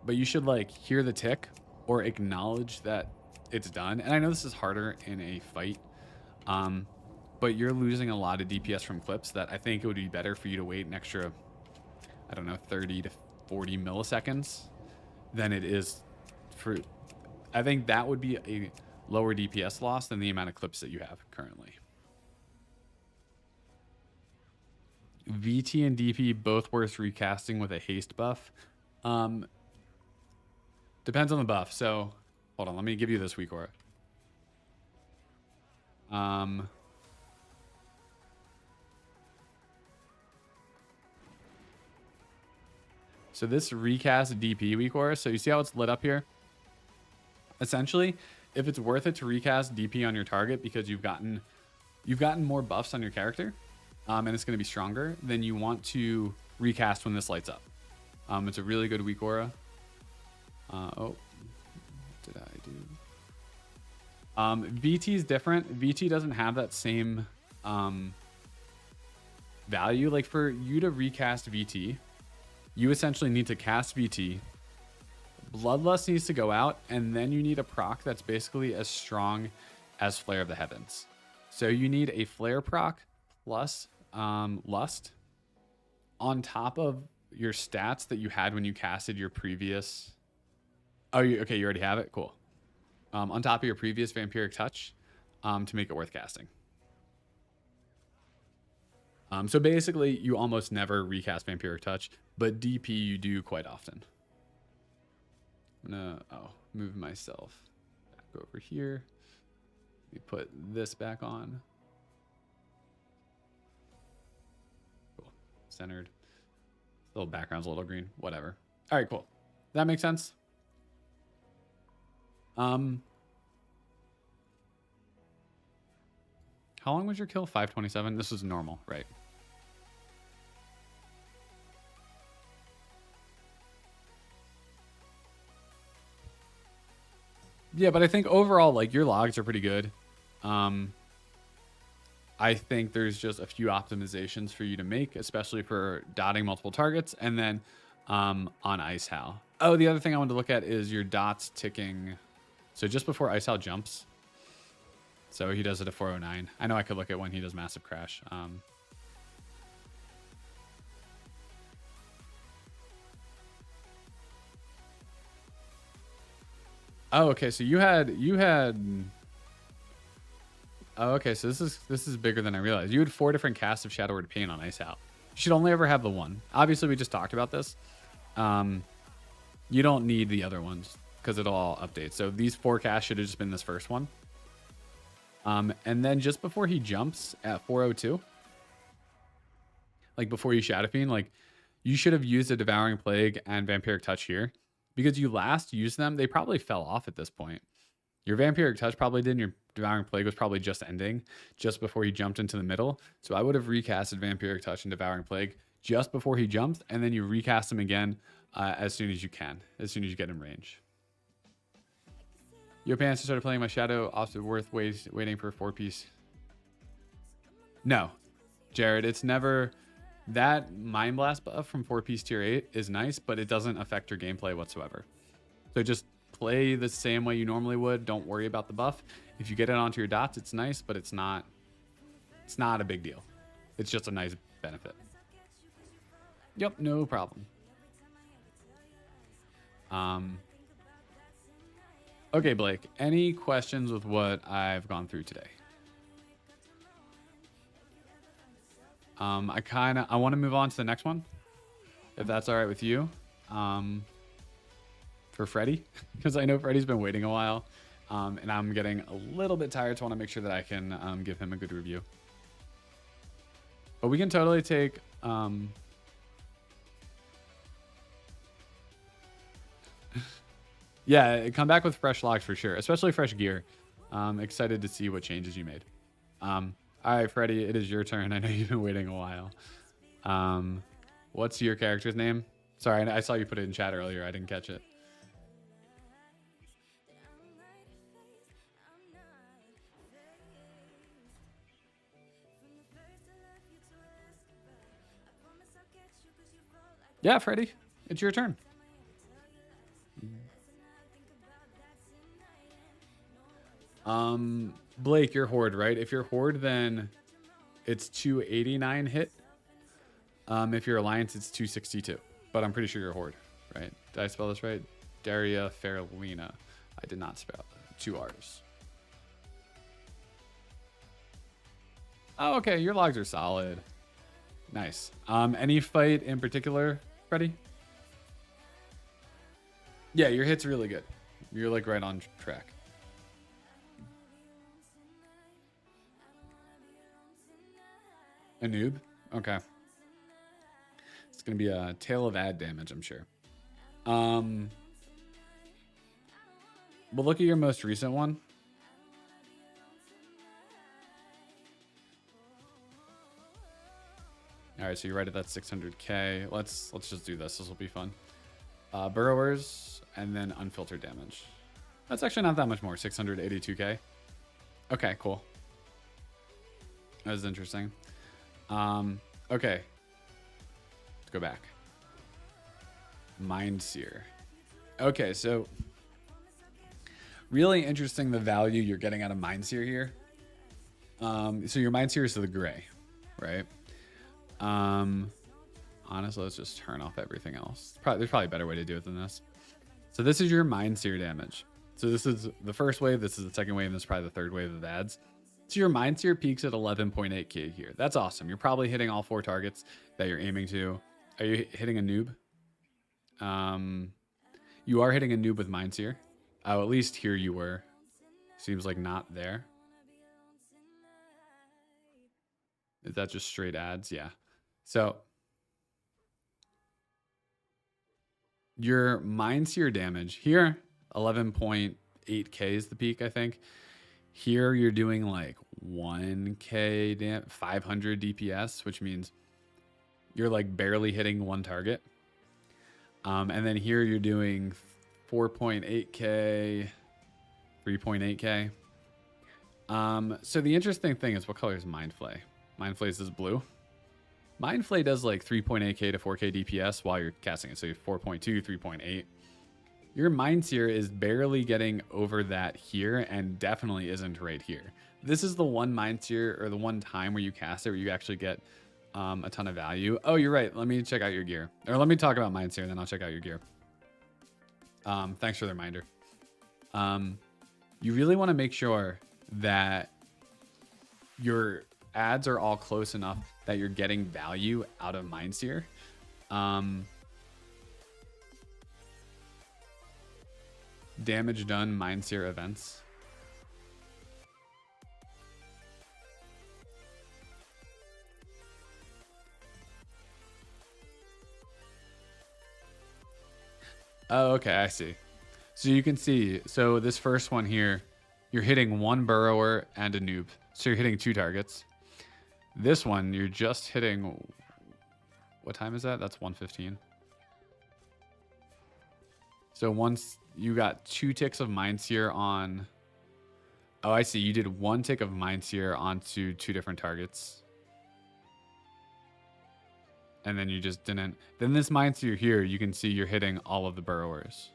but you should like hear the tick or acknowledge that it's done. And I know this is harder in a fight, but you're losing a lot of DPS from clips that I think it would be better for you to wait an extra, I don't know, 30 to 40 milliseconds than it is for, I think that would be a lower DPS loss than the amount of clips that you have currently. VT and DP both worth recasting with a haste buff. Depends on the buff. So hold on, let me give you this Weakaura. So this recast DP Weakaura, so you see how it's lit up here? Essentially, if it's worth it to recast DP on your target because you've gotten more buffs on your character, and it's going to be stronger, then you want to recast when this lights up. It's a really good Weakaura. Oh, what did I do? VT is different. VT doesn't have that same value. Like for you to recast VT, you essentially need to cast VT. Bloodlust needs to go out, and then you need a proc that's basically as strong as Flare of the Heavens. So you need a Flare proc plus Lust on top of your stats that you had when you casted your previous... Oh, okay, you already have it? Cool. On top of your previous Vampiric Touch to make it worth casting. So basically, you almost never recast Vampiric Touch, but DP you do quite often. I'm gonna move myself back over here. Let me put this back on. Cool. Centered. The little background's a little green. Whatever. All right, cool. That makes sense. How long was your kill? 527. This was normal, right? Yeah, but I think overall, like, your logs are pretty good. I think there's just a few optimizations for you to make, especially for dotting multiple targets, and then on Ice Howl. Oh, the other thing I wanted to look at is your dots ticking. So just before Ice Howl jumps, so he does it at 409. I know I could look at when he does Massive Crash. Oh, okay. So you had. Oh, okay. So this is bigger than I realized. You had 4 different casts of Shadow Word Pain on Ice Howl. You should only ever have the one. Obviously, we just talked about this. You don't need the other ones because it'll all update. So these 4 casts should have just been this first one. And then just before he jumps at 402, like before you Shadow Fiend, like you should have used a Devouring Plague and Vampiric Touch here. Because you last used them, they probably fell off at this point. Your Vampiric Touch probably did, and your Devouring Plague was probably just ending just before he jumped into the middle. So I would have recasted Vampiric Touch and Devouring Plague just before he jumps, and then you recast him again as soon as you can, as soon as you get in range. Your pants started playing my Shadow, also worth waiting for a 4-piece. No, Jared, it's never... That Mind Blast buff from 4-piece tier 8 is nice, but it doesn't affect your gameplay whatsoever. So just play the same way you normally would. Don't worry about the buff. If you get it onto your dots, it's nice, but it's not a big deal. It's just a nice benefit. Yep, no problem. Oh Okay, Blake, any questions with what I've gone through today? I want to move on to the next one, if that's all right with you. For Freddy, because I know Freddy's been waiting a while, and I'm getting a little bit tired, so I want to make sure that I can give him a good review. But we can totally take yeah, come back with fresh locks for sure, especially fresh gear. Excited to see what changes you made. All right, Freddy, it is your turn. I know you've been waiting a while. What's your character's name? Sorry, I saw you put it in chat earlier. I didn't catch it. Yeah, Freddy, it's your turn. Blake, you're Horde, right? If you're Horde, then it's 289 hit. If you're Alliance, it's 262. But I'm pretty sure you're Horde, right? Did I spell this right? Daria Fairlina. I did not spell 2 R's. Oh, okay. Your logs are solid. Nice. Any fight in particular, Freddy? Yeah, your hit's really good. You're like right on track. A noob? Okay. It's going to be a tail of ad damage, I'm sure. We'll look at your most recent one. All right, so you're right at that 600k. Let's just do this. This will be fun. Burrowers and then unfiltered damage. That's actually not that much more. 682k. Okay, cool. That was interesting. Okay. Let's go back. Mind Seer. Okay, so really interesting the value you're getting out of Mind Seer here. So your Mind Seer is the gray, right? Honestly, let's just turn off everything else. There's probably a better way to do it than this. So this is your Mind Seer damage. So this is the first wave, this is the second wave, and this is probably the third wave of ads. So your Mind Seer peaks at 11.8k here. That's awesome. You're probably hitting all 4 targets that you're aiming to. Are you hitting a noob? You are hitting a noob with Mind Seer. Oh, at least here you were. Seems like not there. Is that just straight ads? Yeah. So your Mind Seer damage here, 11.8k is the peak, I think. Here you're doing like 1k 500 DPS, which means you're like barely hitting 1 target. And then here you're doing 4.8k, 3.8k. So the interesting thing is, what color is Mind Flay? Mind Flay is blue. Mind Flay does like 3.8k to 4k DPS while you're casting it. So you're 4.2, 3.8. Your Mind Seer is barely getting over that here and definitely isn't right here. This is the one Mind Seer, or the one time where you cast it where you actually get a ton of value. Oh, you're right. Let me check out your gear. Or let me talk about Mind Seer and then I'll check out your gear. Thanks for the reminder. You really want to make sure that your ads are all close enough that you're getting value out of Mind Seer. Damage done, Mind Seer events. Oh, okay, I see. So you can see, so this first one here, you're hitting 1 burrower and a noob. So you're hitting 2 targets. This one, you're just hitting, what time is that? That's 1:15. So once you got 2 ticks of Mind Seer on, oh, I see. You did 1 tick of Mind Seer onto 2 different targets. And then you just didn't. Then this Mind Seer here, you can see you're hitting all of the burrowers.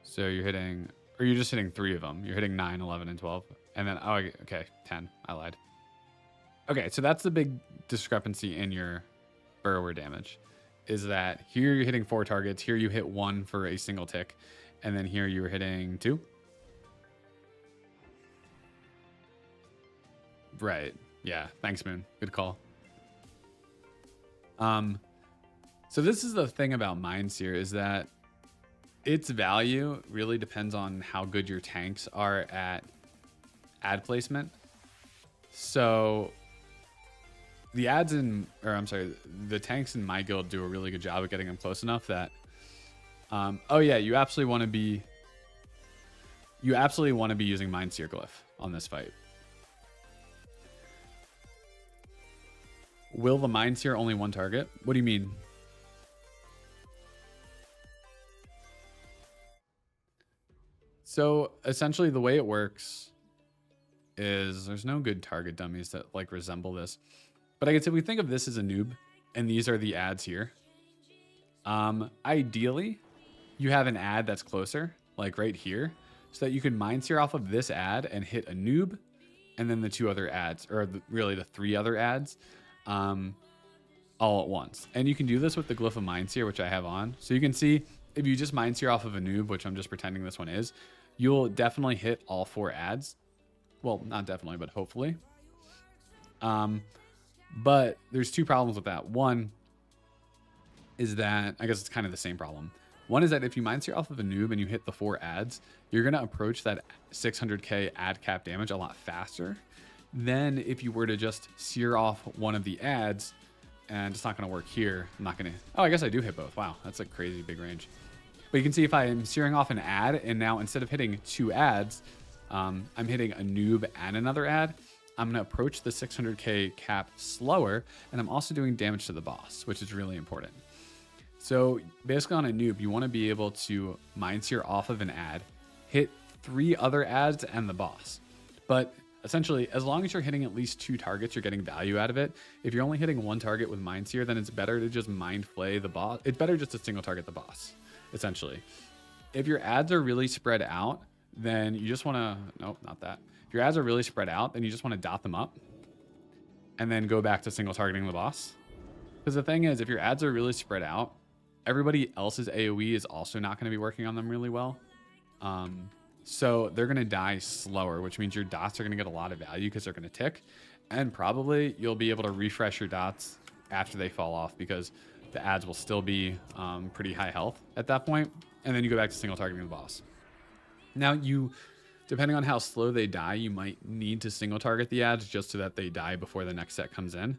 So you're hitting, or you're just hitting 3 of them. You're hitting 9, 11, and 12. And then, oh, okay, 10. I lied. Okay, so that's the big discrepancy in your burrower damage. Is that here you're hitting 4 targets. Here you hit 1 for a single tick. And then here you were hitting 2. Right. Yeah. Thanks, Moon. Good call. So this is the thing about Mind Seer, is that its value really depends on how good your tanks are at ad placement. So the the tanks in my guild do a really good job of getting them close enough that, oh yeah, you absolutely want to be using Mind Seer Glyph on this fight. Will the Mind Seer only one target? What do you mean? So essentially the way it works is there's no good target dummies that like resemble this. But I guess if we think of this as a noob and these are the ads here, ideally you have an ad that's closer, like right here, so that you can Mind Seer off of this ad and hit a noob and then the 2 other ads, or really the 3 other ads, all at once. And you can do this with the Glyph of Mind Seer, which I have on. So you can see if you just Mind Seer off of a noob, which I'm just pretending this one is, you'll definitely hit all 4 ads. Well, not definitely, but hopefully. But there's 2 problems with that. One is that, I guess it's kind of the same problem. One is that if you Mind Seer off of a noob and you hit the 4 ads, you're going to approach that 600k ad cap damage a lot faster than if you were to just sear off one of the ads. And it's not going to work here. I'm not going to... Oh, I guess I do hit both. Wow, that's a crazy big range. But you can see if I am searing off an ad, and now instead of hitting 2 ads, I'm hitting a noob and another ad, I'm going to approach the 600k cap slower, and I'm also doing damage to the boss, which is really important. So basically on a noob, you want to be able to Mind Seer off of an ad, hit 3 other ads and the boss. But essentially, as long as you're hitting at least 2 targets, you're getting value out of it. If you're only hitting 1 target with Mind Seer, then it's better to just Mind Flay the boss. It's better just to single target the boss, essentially. If your ads are really spread out, then you just want to... Nope, not that. If your ads are really spread out, then you just want to dot them up and then go back to single targeting the boss. Because the thing is, if your ads are really spread out, everybody else's AoE is also not going to be working on them really well. So they're going to die slower, which means your dots are going to get a lot of value because they're going to tick. And probably you'll be able to refresh your dots after they fall off because the ads will still be pretty high health at that point. And then you go back to single targeting the boss. Now depending on how slow they die, you might need to single target the ads just so that they die before the next set comes in.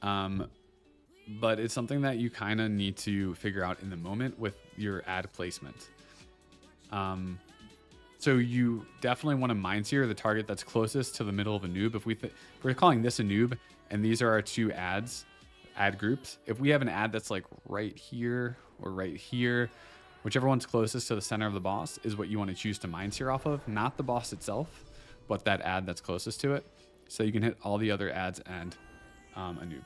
But it's something that you kind of need to figure out in the moment with your ad placement. So you definitely want to Mind Seer the target that's closest to the middle of a noob. If we're calling this a noob and these are our 2 ad groups, if we have an ad that's like right here or right here, whichever one's closest to the center of the boss is what you want to choose to Mind Seer off of, not the boss itself, but that ad that's closest to it. So you can hit all the other ads and a noob.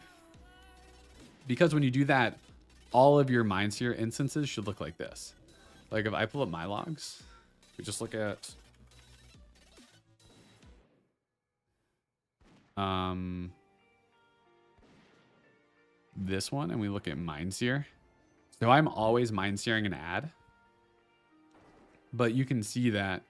Because when you do that, all of your Mind Seer instances should look like this. Like if I pull up my logs, we just look at this one and we look at Mind Seer. So I'm always Mind Seering an ad, but you can see that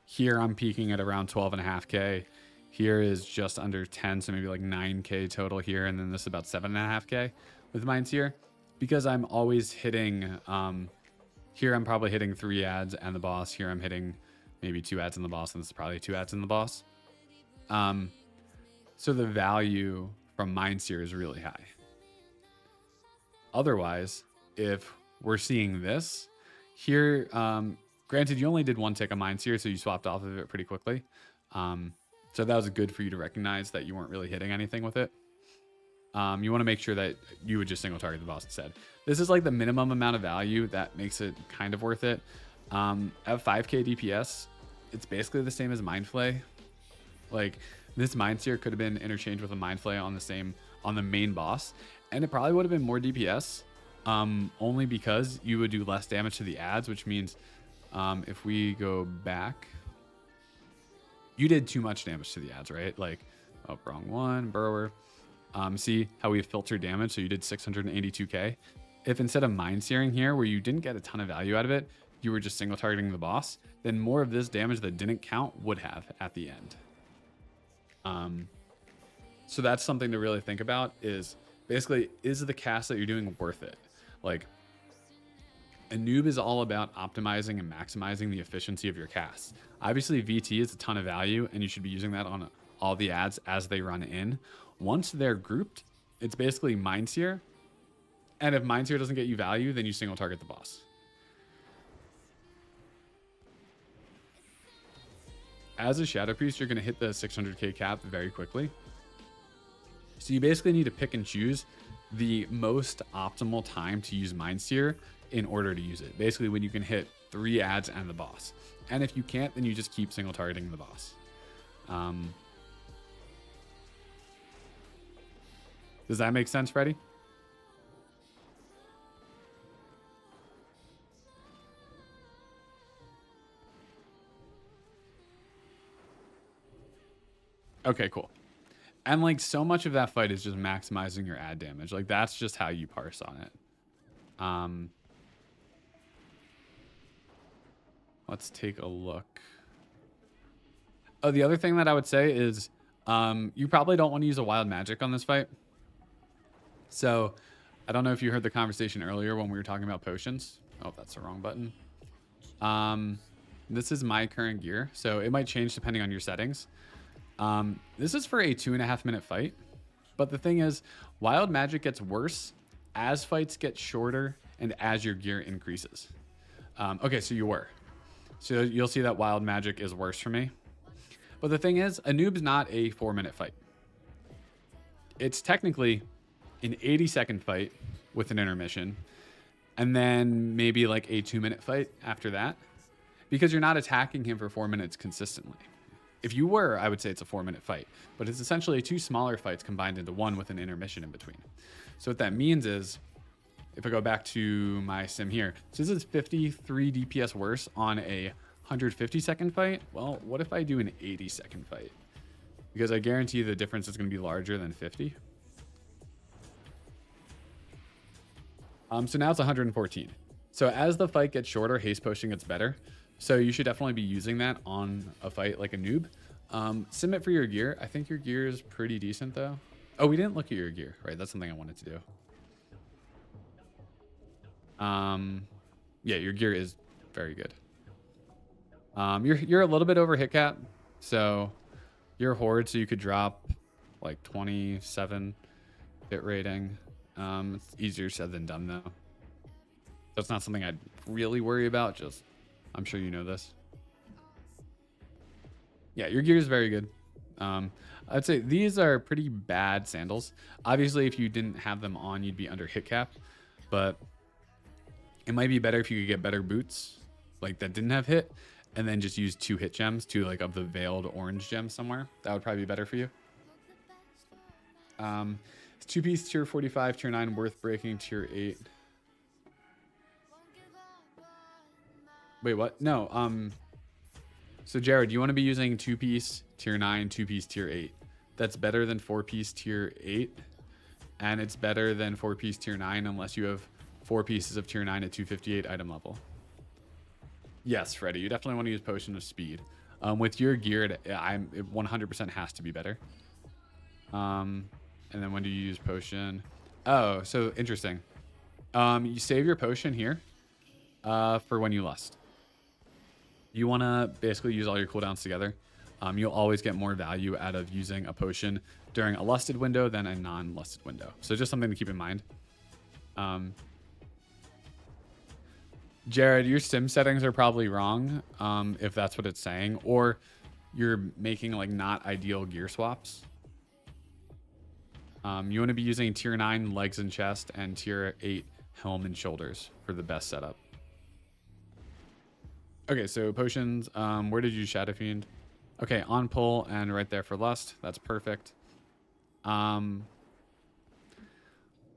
here I'm peaking at around 12.5k. Here is just under 10, so maybe like 9k total here, and then this is about 7.5k with Mind Seer, because I'm always hitting. Here I'm probably hitting 3 ads and the boss. Here I'm hitting maybe 2 ads in the boss, and this is probably 2 ads in the boss. So the value from Mind Seer is really high. Otherwise, if we're seeing this here, granted you only did 1 tick of Mind Seer, so you swapped off of it pretty quickly. So that was good for you to recognize that you weren't really hitting anything with it. You want to make sure that you would just single target the boss instead. This is like the minimum amount of value that makes it kind of worth it. At 5k DPS, it's basically the same as Mind Flay. Like this Mind Seer could have been interchanged with a Mind Flay on the main boss, and it probably would have been more DPS, only because you would do less damage to the ads, which means if we go back, you did too much damage to the ads, right? Like, oh, wrong one, Burrower. See how we filtered damage? So you did 682k. if instead of mind searing here, where you didn't get a ton of value out of it, you were just single targeting the boss, then more of this damage that didn't count would have at the end. So that's something to really think about, is basically, is the cast that you're doing worth it? Like, a noob is all about optimizing and maximizing the efficiency of your casts. Obviously, VT is a ton of value, and you should be using that on all the ads as they run in. Once they're grouped, it's basically Mind Sear. And if Mind Sear doesn't get you value, then you single target the boss. As a Shadow Priest, you're going to hit the 600k cap very quickly. So you basically need to pick and choose the most optimal time to use Mind Sear in order to use it. Basically when you can hit 3 ads and the boss. And if you can't, then you just keep single targeting the boss. Does that make sense, Freddy? Okay, cool. And like so much of that fight is just maximizing your ad damage. Like that's just how you parse on it. Let's take a look. Oh, the other thing that I would say is you probably don't want to use a wild magic on this fight. So I don't know if you heard the conversation earlier when we were talking about potions. Oh, that's the wrong button. This is my current gear, so it might change depending on your settings. This is for a 2.5 minute fight, but the thing is, wild magic gets worse as fights get shorter and as your gear increases. Okay, so you were. So you'll see that wild magic is worse for me. But the thing is, a noob's not a 4-minute fight. It's technically an 80-second fight with an intermission, and then maybe like a 2-minute fight after that, because you're not attacking him for 4 minutes consistently. If you were, I would say it's a 4-minute fight, but it's essentially 2 smaller fights combined into one with an intermission in between. So what that means is, if I go back to my sim here, so this is 53 DPS worse on a 150-second fight. Well, what if I do an 80-second fight? Because I guarantee the difference is going to be larger than 50. So now it's 114. So as the fight gets shorter, haste potion gets better. So you should definitely be using that on a fight like a noob. Submit for your gear. I think your gear is pretty decent though. Oh, we didn't look at your gear, right? That's something I wanted to do. Yeah, your gear is very good. You're a little bit over hit cap, so you're horde, so you could drop like 27 hit rating. It's easier said than done though. That's not something I'd really worry about. Just, I'm sure you know this. Yeah, your gear is very good. I'd say these are pretty bad sandals. Obviously, if you didn't have them on, you'd be under hit cap, but it might be better if you could get better boots like that didn't have hit, and then just use 2 hit gems, 2 like of the veiled orange gems somewhere. That would probably be better for you. It's 2-piece tier 45, tier 9 worth breaking, tier 8. Wait, what? No. So Jared, you want to be using 2-piece tier 9, 2-piece tier 8. That's better than 4-piece tier 8, and it's better than 4-piece tier 9 unless you have 4 pieces of tier 9 at 258 item level. Yes, Freddy, you definitely want to use Potion of Speed. With your gear, it 100% has to be better. And then when do you use Potion? Oh, so interesting. You save your potion here for when you lust. You want to basically use all your cooldowns together. You'll always get more value out of using a potion during a lusted window than a non-lusted window. So just something to keep in mind. Jared, your sim settings are probably wrong, if that's what it's saying, or you're making like not ideal gear swaps. You want to be using tier 9 legs and chest and tier 8 helm and shoulders for the best setup. Okay, so potions, where did you Shadow Fiend? Okay, on pull and right there for lust. That's perfect.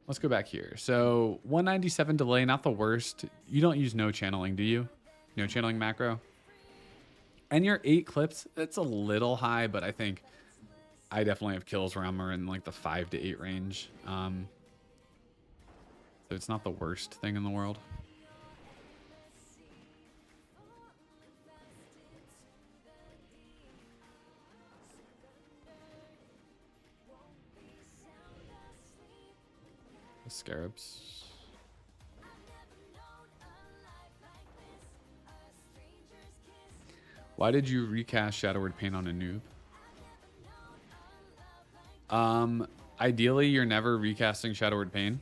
Let's go back here. So 197 delay, not the worst. You don't use no channeling, do you? No channeling macro. And your 8 clips, it's a little high, but I think I definitely have kills where I'm in like the 5 to 8 range. So it's not the worst thing in the world. The scarabs. Why did you recast Shadow Word Pain on a noob? Ideally, you're never recasting Shadow Word Pain.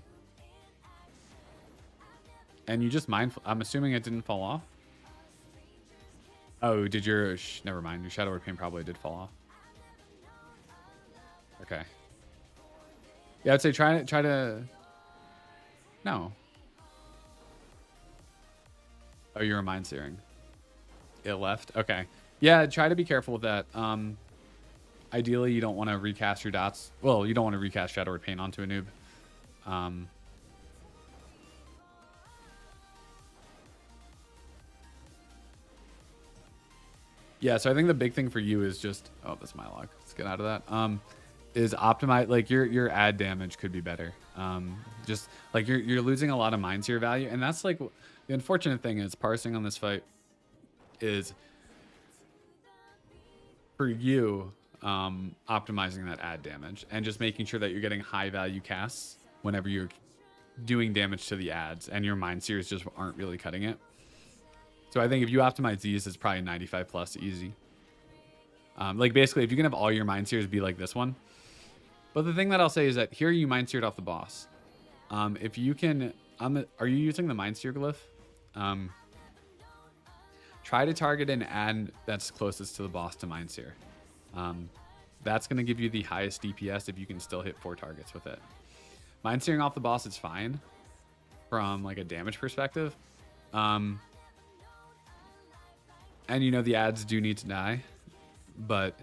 And you just I'm assuming it didn't fall off. Oh, did your... never mind. Your Shadow Word Pain probably did fall off. Okay. Yeah, I'd say try to... No. Oh, you're a mind searing. It left? Okay. Yeah, try to be careful with that. Ideally, you don't want to recast your dots. Well, you don't want to recast Shadow Word Pain onto a noob. Yeah, so I think the big thing for you is just... Oh, that's my luck. Let's get out of that. Is optimize... Like, your ad damage could be better. Just, like, you're losing a lot of mind seer value. And that's, like... The unfortunate thing is, parsing on this fight is... For you, optimizing that ad damage. And just making sure that you're getting high value casts whenever you're doing damage to the ads. And your mind seers just aren't really cutting it. So I think if you optimize these, it's probably 95 plus easy. Like basically, if you can have all your mind seers be like this one. But the thing that I'll say is that here you mind seared off the boss. If you can, are you using the mind seer glyph? Try to target an ad that's closest to the boss to mind seer. That's going to give you the highest DPS if you can still hit 4 targets with it. Mind searing off the boss is fine from like a damage perspective. And you know, the ads do need to die, but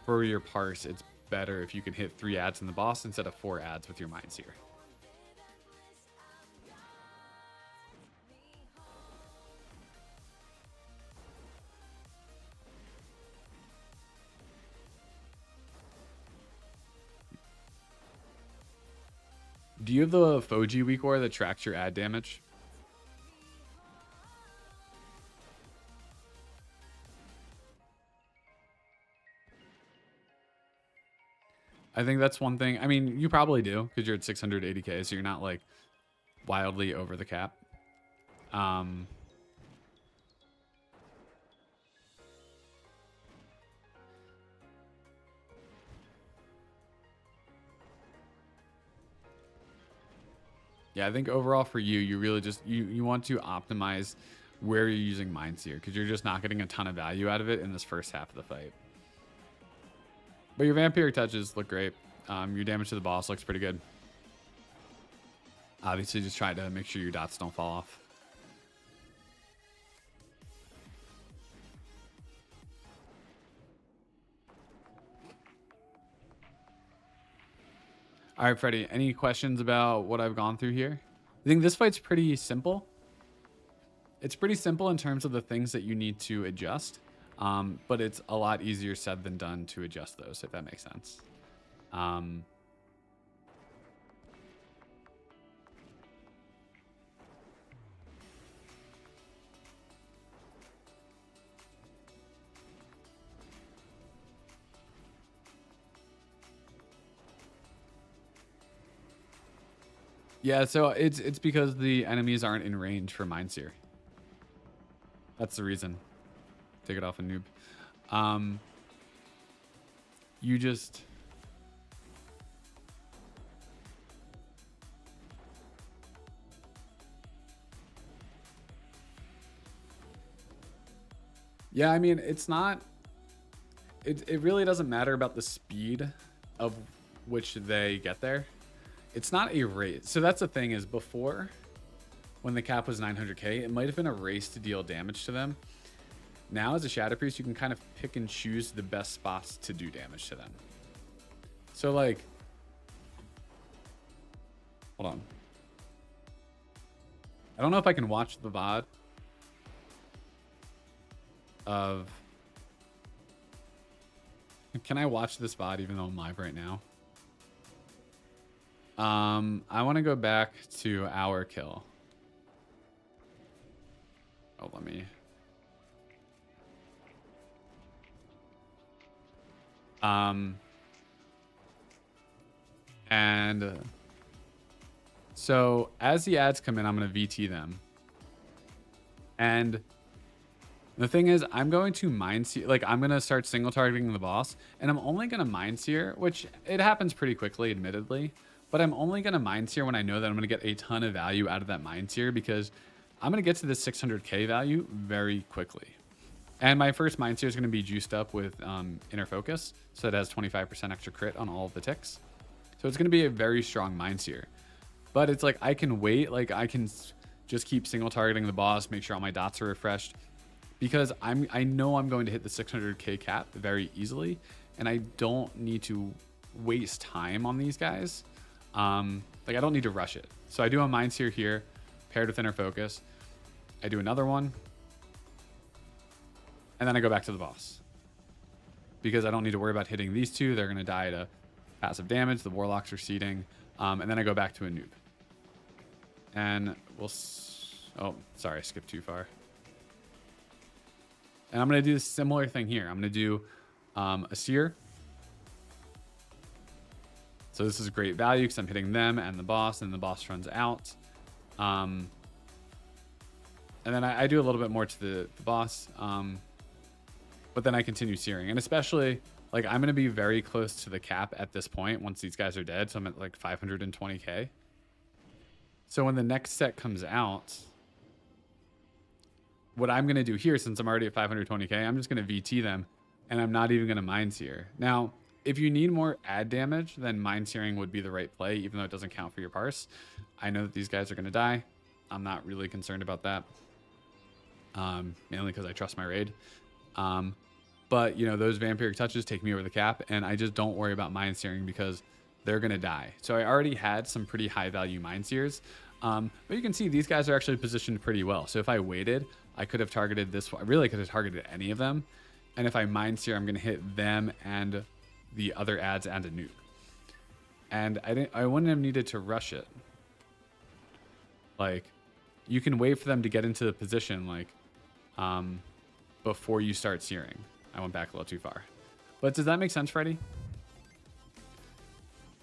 for your parse, it's better if you can hit 3 ads in the boss instead of 4 ads with your mind seer. Do you have the Fojji Weakaura that tracks your ad damage? I think that's one thing. I mean, you probably do because you're at 680k, so you're not like wildly over the cap. Yeah, I think overall for you, you really just you want to optimize where you're using Mind Seer because you're just not getting a ton of value out of it in this first half of the fight. But your vampiric touches look great. Your damage to the boss looks pretty good. Obviously, just try to make sure your dots don't fall off. All right, Freddie, any questions about what I've gone through here? I think this fight's pretty simple. It's pretty simple in terms of the things that you need to adjust. But it's a lot easier said than done to adjust those, if that makes sense. Yeah, so it's because the enemies aren't in range for Mind Seer. That's the reason. Take it off a noob. You just... Yeah, I mean, it's not... It really doesn't matter about the speed of which they get there. It's not a race. So that's the thing is before, when the cap was 900k, it might have been a race to deal damage to them. Now as a Shadow Priest, you can kind of pick and choose the best spots to do damage to them. So like, hold on. I don't know if I can watch the VOD of, can I watch this VOD even though I'm live right now? I want to go back to our kill. Oh, let me. And so as the ads come in, I'm going to VT them. And the thing is, I'm going to mind sear, like I'm going to start single targeting the boss, and I'm only going to mind sear, which it happens pretty quickly, admittedly, but I'm only going to mind sear when I know that I'm going to get a ton of value out of that mind sear, because I'm going to get to this 600k value very quickly. And my first mind sear is going to be juiced up with inner focus, so it has 25% extra crit on all of the ticks. So it's going to be a very strong mind sear. But it's like I can wait, like I can just keep single targeting the boss, make sure all my dots are refreshed, because I know I'm going to hit the 600k cap very easily, and I don't need to waste time on these guys. Like I don't need to rush it. So I do a mind sear here, paired with inner focus. I do another one, and then I go back to the boss, because I don't need to worry about hitting these two. They're going to die to passive damage. The warlocks are seeding, and then I go back to a noob. And we'll. Oh, sorry, I skipped too far. And I'm going to do a similar thing here. I'm going to do a seer. So this is great value because I'm hitting them and the boss runs out. And then I do a little bit more to the boss. But then I continue searing. And especially, like, I'm going to be very close to the cap at this point once these guys are dead. So I'm at like 520k. So when the next set comes out, what I'm going to do here, since I'm already at 520k, I'm just going to VT them, and I'm not even going to mind sear. Now, if you need more ad damage, then mind searing would be the right play, even though it doesn't count for your parse. I know that these guys are going to die. I'm not really concerned about that, mainly because I trust my raid. But, you know, those vampiric touches take me over the cap, and I just don't worry about mind searing because they're going to die. So I already had some pretty high value mind sears. But you can see these guys are actually positioned pretty well. So if I waited, I could have targeted this one. I really could have targeted any of them. And if I mind sear, I'm going to hit them and the other ads and a noob. And I wouldn't have needed to rush it. Like, you can wait for them to get into the position, like, before you start searing. I went back a little too far. But does that make sense, Freddy?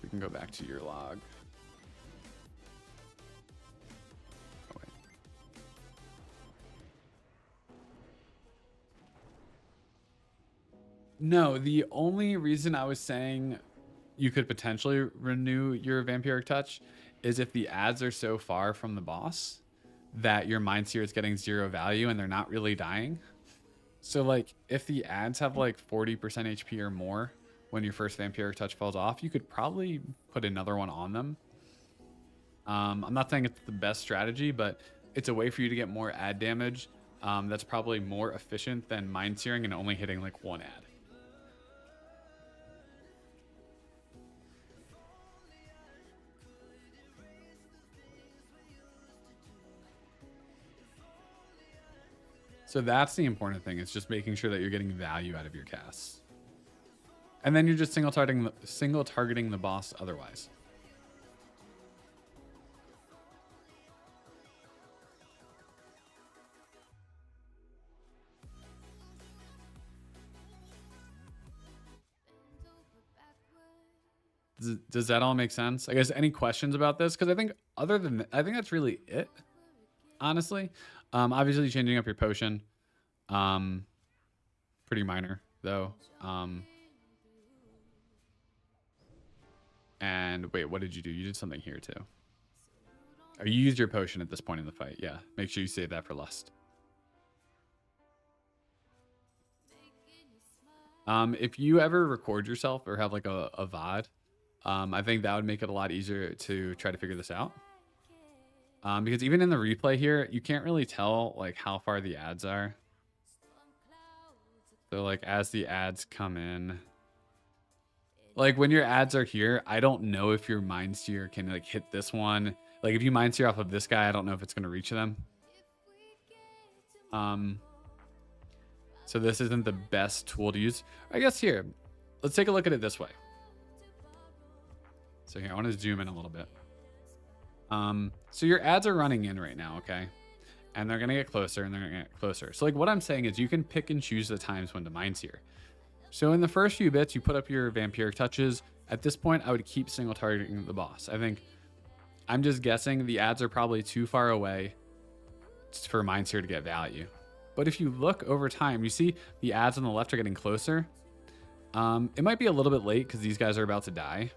We can go back to your log. Oh, wait. No, the only reason I was saying you could potentially renew your vampiric touch is if the ads are so far from the boss that your mind seer is getting 0 value and they're not really dying. So like if the ads have like 40% HP or more when your first vampiric touch falls off, you could probably put another one on them. I'm not saying it's the best strategy, but it's a way for you to get more ad damage. That's probably more efficient than mind searing and only hitting like one ad. So that's the important thing. It's just making sure that you're getting value out of your casts. And then you're just single targeting the boss otherwise. Does that all make sense? I guess any questions about this? Because I think other than that, I think that's really it, honestly. Obviously changing up your potion, pretty minor though. And wait, what did you do? You did something here too. Or you used your potion at this point in the fight. Yeah, make sure you save that for lust. If you ever record yourself or have like a VOD, I think that would make it a lot easier to try to figure this out. Because even in the replay here, you can't really tell like how far the ads are. So like as the ads come in, like when your ads are here, I don't know if your mind seer can like hit this one. Like if you mind seer off of this guy, I don't know if it's going to reach them. So this isn't the best tool to use. I guess here, let's take a look at it this way. So here, I want to zoom in a little bit. So your ads are running in right now, okay? And they're gonna get closer and they're gonna get closer. So like what I'm saying is you can pick and choose the times when to Mind Sear. So in the first few bits, you put up your vampiric touches. At this point, I would keep single targeting the boss. I think, I'm just guessing the ads are probably too far away for Mind Sear to get value. But if you look over time, you see the ads on the left are getting closer. It might be a little bit late because these guys are about to die.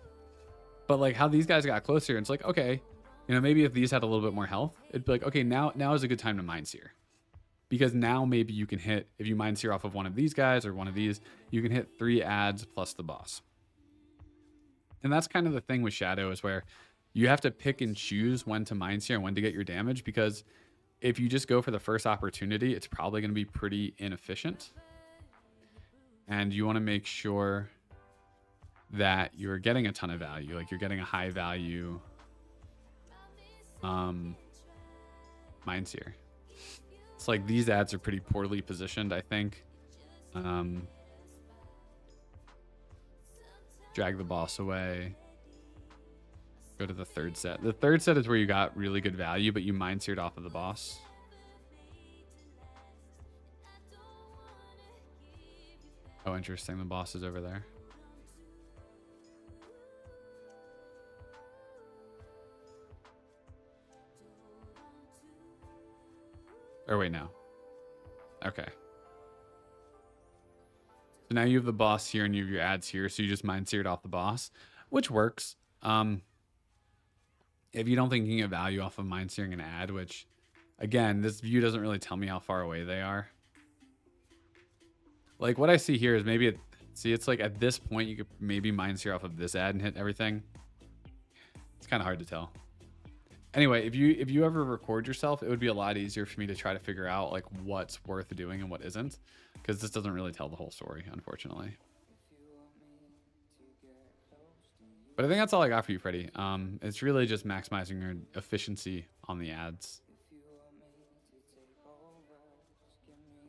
But like how these guys got closer, it's like, okay, you know, maybe if these had a little bit more health, it'd be like, okay, now is a good time to Mind Sear. Because now maybe you can hit, if you Mind Sear off of one of these guys or one of these, you can hit 3 ads plus the boss. And that's kind of the thing with Shadow, is where you have to pick and choose when to Mind Sear and when to get your damage, because if you just go for the first opportunity, it's probably going to be pretty inefficient. And you want to make sure that you're getting a ton of value, like you're getting a high value Mind Sear. It's like these ads are pretty poorly positioned, I think. Drag the boss away. Go to the third set. The third set is where you got really good value, but you Mind Seared off of the boss. Oh, interesting. The boss is over there. Or wait, no. Okay. So now you have the boss here and you have your ads here, so you just Mind Seared off the boss, which works. If you don't think you can get value off of Mind Searing an ad, which, again, this view doesn't really tell me how far away they are. Like what I see here is maybe, see, it's like at this point you could maybe Mind Sear off of this ad and hit everything. It's kind of hard to tell. Anyway, if you ever record yourself, it would be a lot easier for me to try to figure out like what's worth doing and what isn't, because this doesn't really tell the whole story, unfortunately. But I think that's all I got for you, Freddie. It's really just maximizing your efficiency on the ads.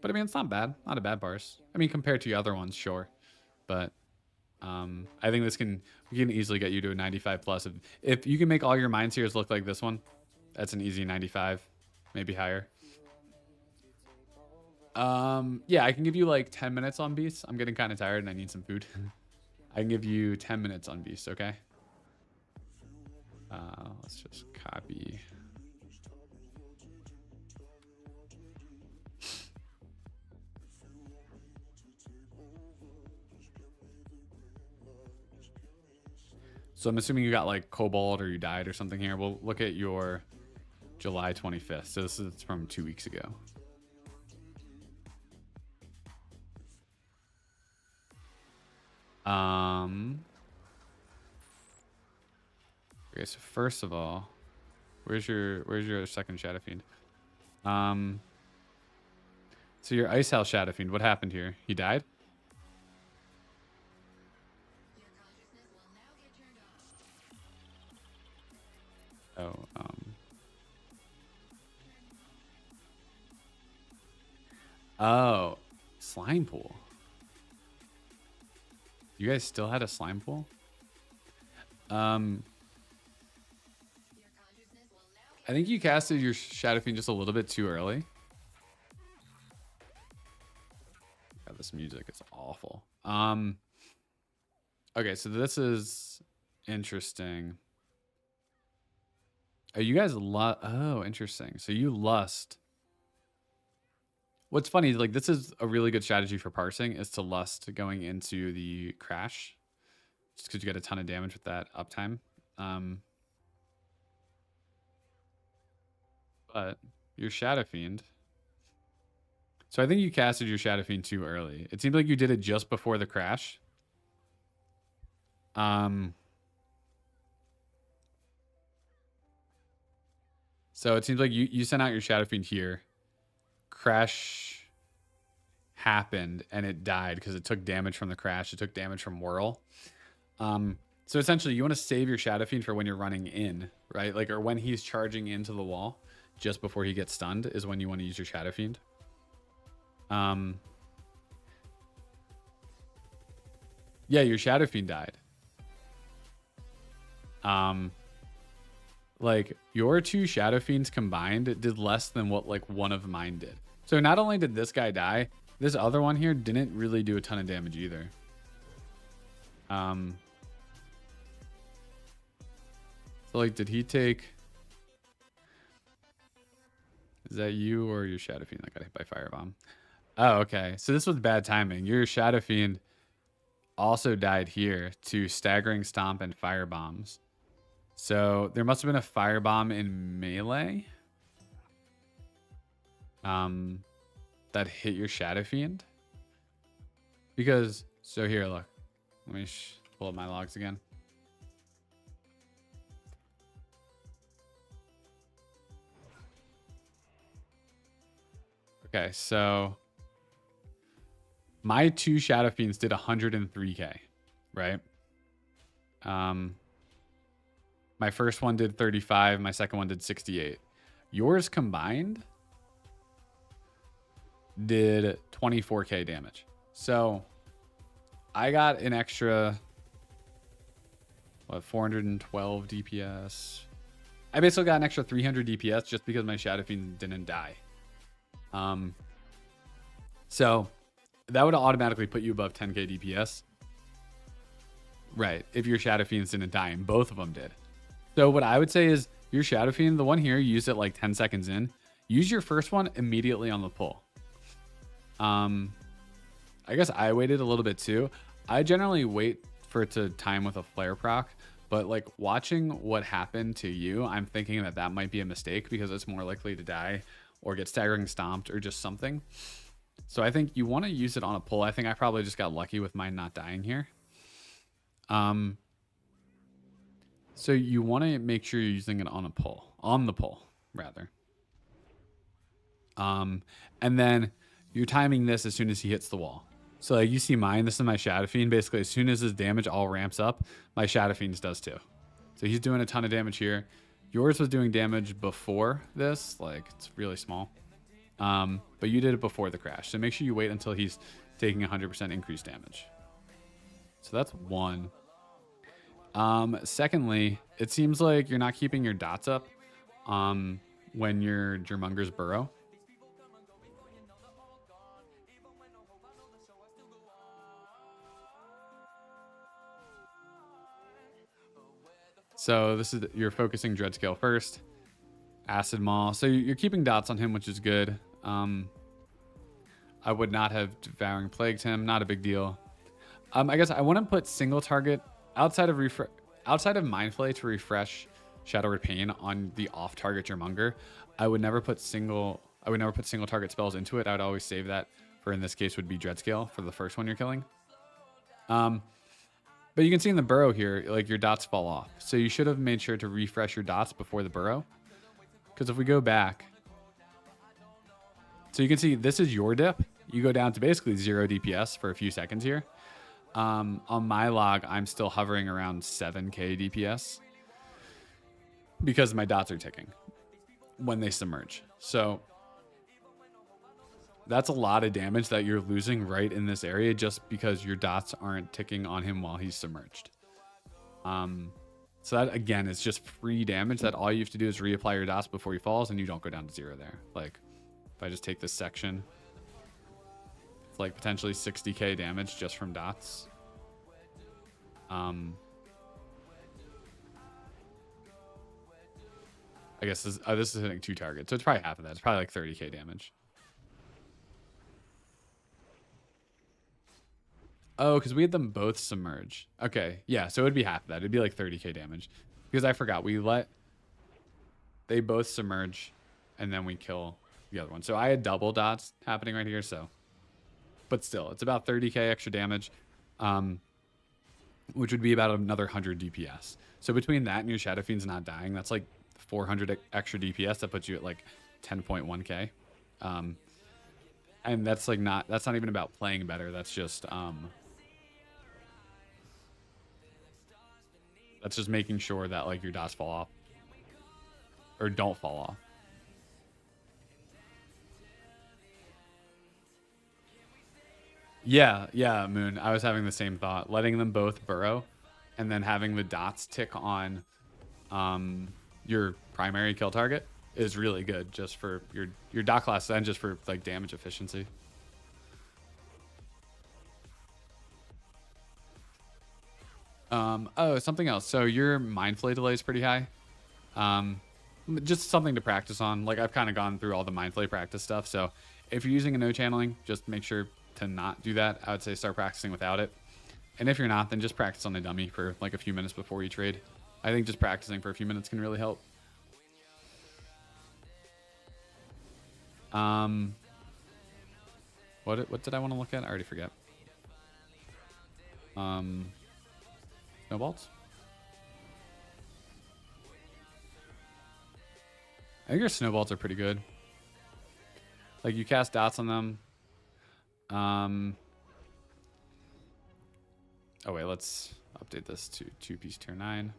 But I mean, it's not bad. Not a bad parse. I mean, compared to the other ones, sure. But I think we can easily get you to a 95 plus. If you can make all your Mind Sears look like this one, that's an easy 95, maybe higher. Yeah, I can give you like 10 minutes on Beast. I'm getting kind of tired and I need some food. I can give you 10 minutes on Beast, okay? Let's just copy. So I'm assuming you got like Cobalt or you died or something here. We'll look at your July 25th. So this is from 2 weeks ago. Okay, so first of all, where's your second Shadow Fiend? So your Ice House Shadow Fiend, what happened here? He died? Oh, oh, slime pool. You guys still had a slime pool? I think you casted your Shadow Fiend just a little bit too early. God, this music is awful. Okay, so this is interesting. Oh, you guys oh, interesting. So you lust. What's funny is like this is a really good strategy for parsing, is to lust going into the crash, just because you get a ton of damage with that uptime. But your Shadow Fiend. So I think you casted your Shadow Fiend too early. It seems like you did it just before the crash. So it seems like you sent out your Shadow Fiend here. Crash happened and it died because it took damage from the crash. It took damage from Whirl. So essentially you want to save your Shadow Fiend for when you're running in, right? Like, or when he's charging into the wall just before he gets stunned is when you want to use your Shadow Fiend. Yeah, your Shadow Fiend died. Like your two Shadow Fiends combined did less than what like one of mine did. So not only did this guy die, this other one here didn't really do a ton of damage either. So like, did he take? Is that you or your Shadow Fiend that got hit by Firebomb? Oh, okay. So this was bad timing. Your Shadow Fiend also died here to Staggering Stomp and Firebombs. So there must have been a Firebomb in melee that hit your Shadow Fiend. Because, so here, look. Let me pull up my logs again. Okay, so my two Shadow Fiends did 103k, right? My first one did 35, my second one did 68. Yours combined did 24k damage. So I got an extra, what, 412 DPS. I basically got an extra 300 DPS just because my Shadow Fiend didn't die. So that would automatically put you above 10k DPS. Right, if your Shadow Fiends didn't die, and both of them did. So what I would say is your Shadow Fiend, the one here, you used it like 10 seconds in. Use your first one immediately on the pull. I guess I waited a little bit too. I generally wait for it to time with a flare proc, but like watching what happened to you, I'm thinking that that might be a mistake because it's more likely to die or get staggering stomped or just something. So I think you want to use it on a pull. I think I probably just got lucky with mine not dying here. So you want to make sure you're using it on a pull, on the pull rather. And then you're timing this as soon as he hits the wall. So like you see mine, this is my Shadow Fiend. Basically, as soon as his damage all ramps up, my Shadow Fiend's does too. So he's doing a ton of damage here. Yours was doing damage before this, like it's really small. But you did it before the crash. So make sure you wait until he's taking 100% increased damage. So that's one. Secondly, it seems like you're not keeping your dots up when your Jermunger's burrow. So this is, you're focusing Dreadscale first, Acid Maul. So you're keeping dots on him, which is good. I would not have Devouring Plagued him, not a big deal. I guess I want to put single target outside of Mind Flay to refresh Shadow Word Pain on the off target Jermunger. I would never put single target spells into it. I would always save that for, in this case, would be Dreadscale for the first one you're killing. But you can see in the burrow here, like your dots fall off. So you should have made sure to refresh your dots before the burrow. Because if we go back, so you can see this is your dip. You go down to basically 0 DPS for a few seconds here. On my log, I'm still hovering around 7k DPS because my dots are ticking when they submerge. So that's a lot of damage that you're losing right in this area just because your dots aren't ticking on him while he's submerged. So that, again, is just free damage that all you have to do is reapply your dots before he falls and you don't go down to 0 there. Like, if I just take this section, it's like potentially 60k damage just from dots. I guess this is hitting 2 targets, so it's probably half of that. It's probably like 30k damage. Oh, because we had them both submerge. Okay, yeah, so it would be half of that. It'd be like 30k damage. Because I forgot, they both submerge, and then we kill the other one. So I had double dots happening right here, so. But still, it's about 30k extra damage, which would be about another 100 DPS. So between that and your Shadow Fiend's not dying, that's like 400 extra DPS. That puts you at like 10.1k. And that's like that's not even about playing better. That's just making sure that like your dots fall off or don't fall off. Yeah, Moon. I was having the same thought. Letting them both burrow and then having the dots tick on your primary kill target is really good just for your dot class and just for like damage efficiency. Oh, something else. So your Mind Flay delay is pretty high. Just something to practice on. Like I've kind of gone through all the Mind Flay practice stuff. So if you're using a no channeling, just make sure to not do that. I would say start practicing without it. And if you're not, then just practice on the dummy for like a few minutes before you trade. I think just practicing for a few minutes can really help. What did I want to look at? I already forget. Snowballs? I think your snowballs are pretty good. Like you cast dots on them. Oh wait, let's update this to 2-piece tier 9.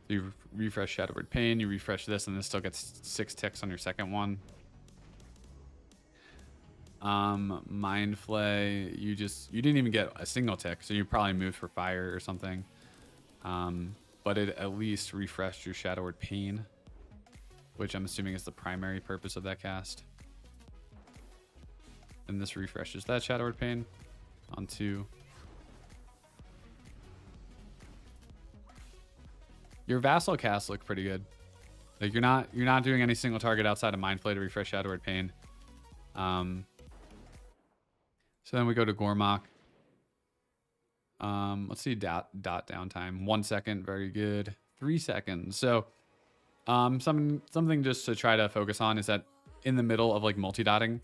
You refresh Shadowward Pain, you refresh this, and this still gets 6 ticks on your second one. Mind Flay, you didn't even get a single tick, so you probably moved for fire or something. But it at least refreshed your Shadowward Pain, which I'm assuming is the primary purpose of that cast. And this refreshes that Shadowward Pain on 2. Your Vassal casts look pretty good. Like you're not doing any single target outside of Mind Flay to refresh Shadowward Pain. So then we go to Gormok. Let's see dot downtime. 1 second, very good. 3 seconds. So something just to try to focus on is that in the middle of like multi-dotting,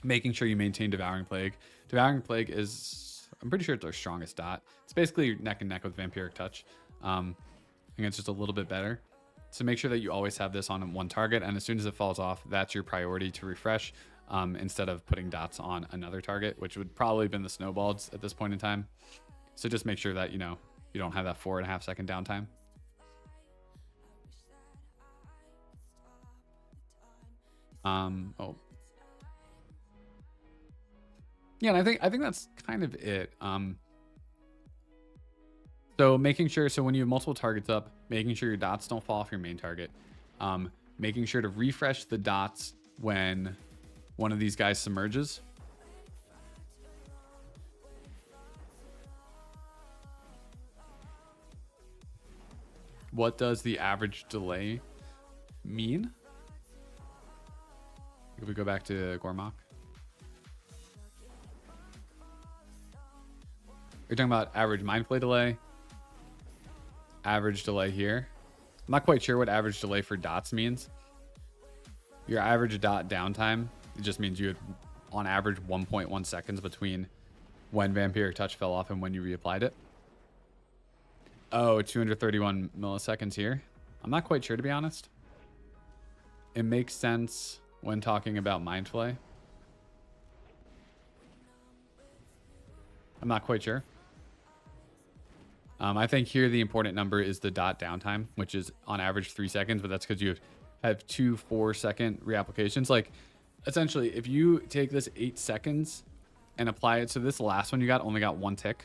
making sure you maintain Devouring Plague. Devouring Plague is, I'm pretty sure it's our strongest dot. It's basically neck and neck with Vampiric Touch. I think it's just a little bit better. So make sure that you always have this on one target, and as soon as it falls off, that's your priority to refresh, instead of putting dots on another target, which would probably have been the snowballs at this point in time. So just make sure that, you know, you don't have that 4.5 second downtime. Oh. Yeah, and I think that's kind of it. So making sure, so when you have multiple targets up, making sure your dots don't fall off your main target. Making sure to refresh the dots when one of these guys submerges. What does the average delay mean? If we go back to Gormok. You're talking about average Mind Flay delay. Average delay here. I'm not quite sure what average delay for dots means. Your average dot downtime, it just means you had on average 1.1 seconds between when Vampiric Touch fell off and when you reapplied it. Oh, 231 milliseconds here. I'm not quite sure, to be honest. It makes sense when talking about Mind Flay. I'm not quite sure. I think here the important number is the dot downtime, which is on average 3 seconds, but that's because you have 2 4-second reapplications. Like essentially, if you take this 8 seconds and apply it, so this last one you got only got 1 tick.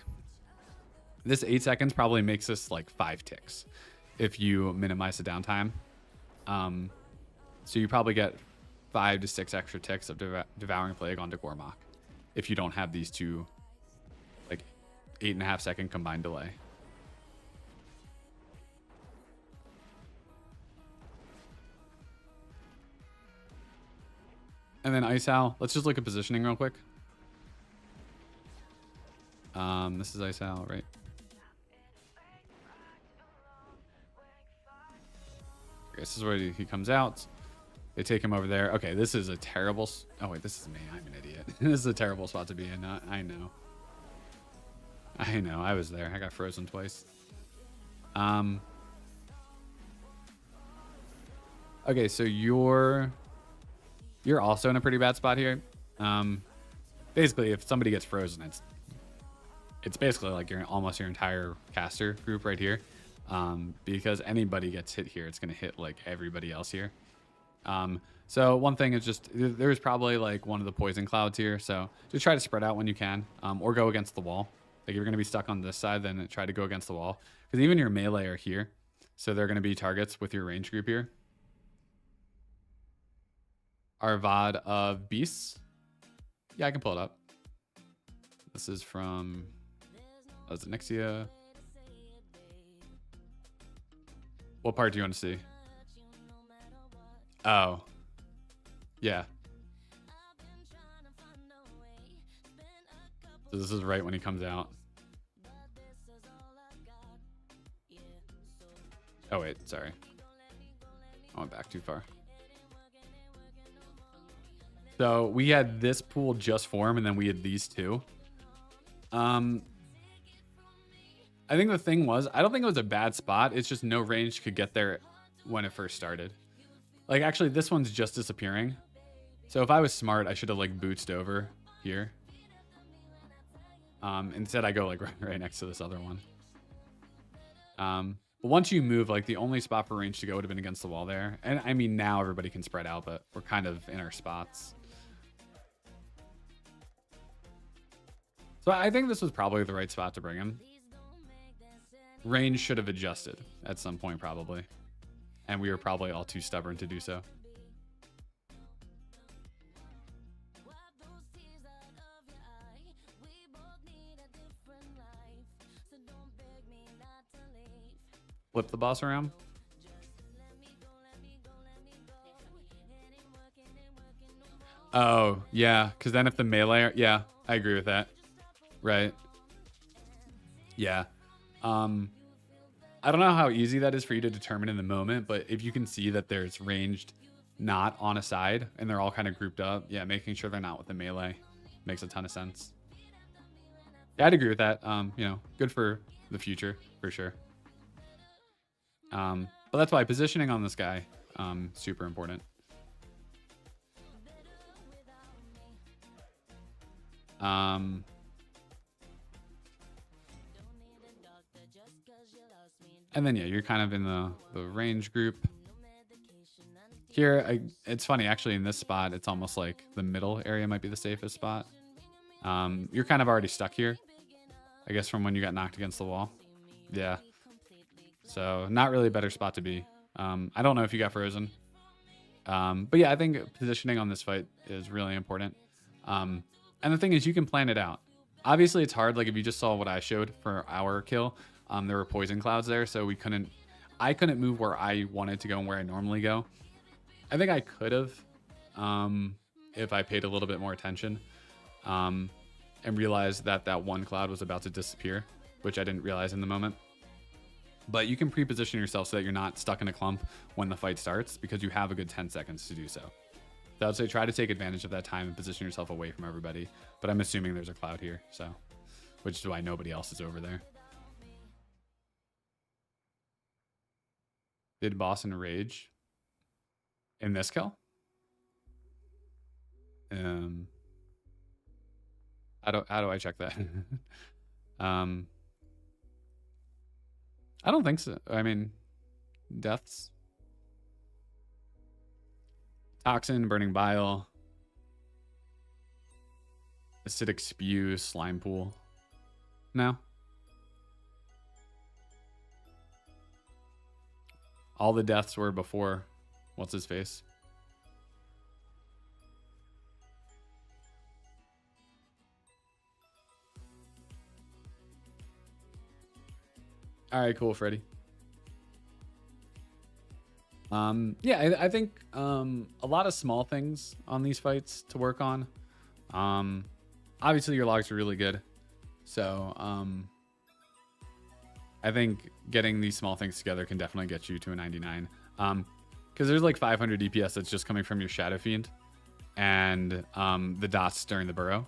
This 8 seconds probably makes this like 5 ticks if you minimize the downtime. So you probably get 5 to 6 extra ticks of Devouring Plague onto Gormok if you don't have these two like 8.5 second combined delay. And then Ice Owl. Let's just look at positioning real quick. This is Ice Owl, right? Okay, this is where he comes out. They take him over there. Okay, this is a terrible... Oh, wait, this is me. I'm an idiot. This is a terrible spot to be in. I know. I know. I was there. I got frozen twice. Okay, so you're also in a pretty bad spot here. Basically, if somebody gets frozen, it's basically like almost your entire caster group right here. So one thing is just there's probably like one of the poison clouds here. So just try to spread out when you can, or go against the wall. Like if you're going to be stuck on this side, then try to go against the wall, because even your melee are here. So they're going to be targets with your range group here. Our VOD of beasts. Yeah, I can pull it up. This is from Onyxia. What part do you want to see? Oh. Yeah. So this is right when he comes out. Oh wait, sorry. I went back too far. So we had this pool just form, and then we had these two. I think the thing was, I don't think it was a bad spot. It's just no range could get there when it first started. Like actually this one's just disappearing. So if I was smart, I should have like boothed over here. Instead I go like right next to this other one. But once you move, like the only spot for range to go would have been against the wall there. And I mean, now everybody can spread out, but we're kind of in our spots. So I think this was probably the right spot to bring him. Range should have adjusted at some point probably. And we were probably all too stubborn to do so. Flip the boss around. Oh, yeah. Because then if the melee... Yeah, I agree with that. Right. Yeah. I don't know how easy that is for you to determine in the moment, but if you can see that there's ranged not on a side and they're all kind of grouped up, yeah, making sure they're not with the melee makes a ton of sense. Yeah, I'd agree with that. You know, good for the future for sure. But that's why positioning on this guy, super important. And then, yeah, you're kind of in the range group. Here, it's funny, actually, in this spot, it's almost like the middle area might be the safest spot. You're kind of already stuck here, I guess, from when you got knocked against the wall. Yeah. So, not really a better spot to be. I don't know if you got frozen. But yeah, I think positioning on this fight is really important. And the thing is, you can plan it out. Obviously, it's hard. Like, if you just saw what I showed for our kill, there were poison clouds there, so I couldn't move where I wanted to go and where I normally go. I think I could have, if I paid a little bit more attention, and realized that that one cloud was about to disappear, which I didn't realize in the moment. But you can pre-position yourself so that you're not stuck in a clump when the fight starts, because you have a good 10 seconds to do so. So I'd say try to take advantage of that time and position yourself away from everybody. But I'm assuming there's a cloud here, so, which is why nobody else is over there. Did boss enrage in this kill? How do I check that? I don't think so. I mean, deaths. Toxin, burning bile. Acidic spew, slime pool. No. All the deaths were before what's his face. All right, cool, Freddy. Yeah, I think a lot of small things on these fights to work on. Obviously your logs are really good, so I think getting these small things together can definitely get you to a 99. Because there's like 500 DPS that's just coming from your Shadow Fiend and the dots during the burrow.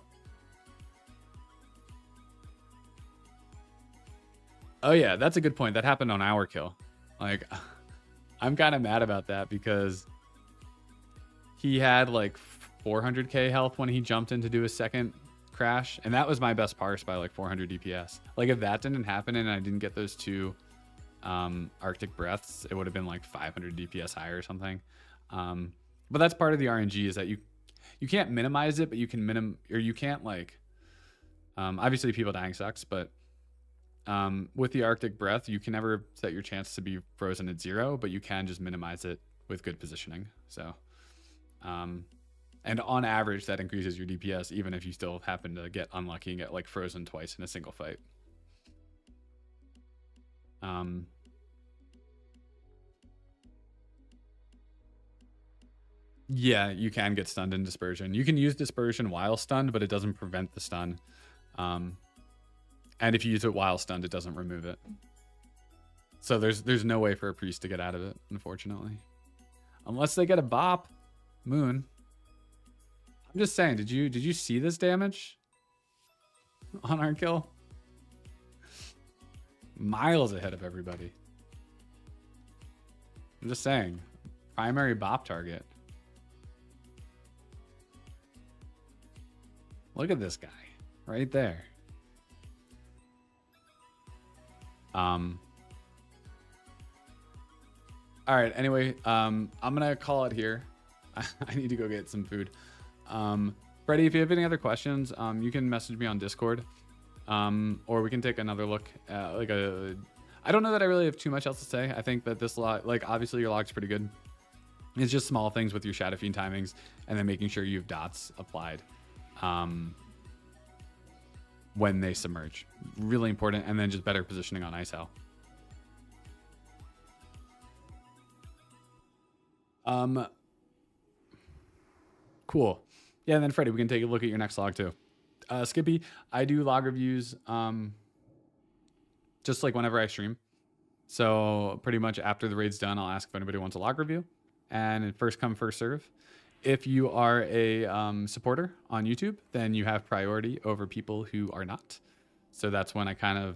Oh yeah, that's a good point. That happened on our kill. Like, I'm kind of mad about that because he had like 400k health when he jumped in to do his second crash, and that was my best parse by like 400 DPS. Like, if that didn't happen and I didn't get those two Arctic breaths, it would have been like 500 DPS higher or something. But that's part of the RNG is that you can't minimize it, but you can you can't like, obviously people dying sucks, but with the Arctic breath, you can never set your chance to be frozen at 0, but you can just minimize it with good positioning. So, and on average, that increases your DPS, even if you still happen to get unlucky and get like frozen twice in a single fight. Yeah, you can get stunned in dispersion. You can use dispersion while stunned, but it doesn't prevent the stun. And if you use it while stunned, it doesn't remove it. So there's no way for a priest to get out of it, unfortunately. Unless they get a bop. Moon. I'm just saying, did you see this damage on our kill? Miles ahead of everybody. I'm just saying. Primary bop target. Look at this guy. Right there. All right, anyway, I'm gonna call it here. I need to go get some food. Freddie, if you have any other questions, you can message me on Discord, or we can take another look at like I don't know that I really have too much else to say. I think that this log, like obviously your log's pretty good. It's just small things with your Shadow Fiend timings and then making sure you have dots applied when they submerge. Really important. And then just better positioning on Ice Hell. Cool. Yeah, and then Freddie, we can take a look at your next log too. Skippy, I do log reviews just like whenever I stream. So pretty much after the raid's done, I'll ask if anybody wants a log review. And first come, first serve. If you are a supporter on YouTube, then you have priority over people who are not. So that's when I kind of,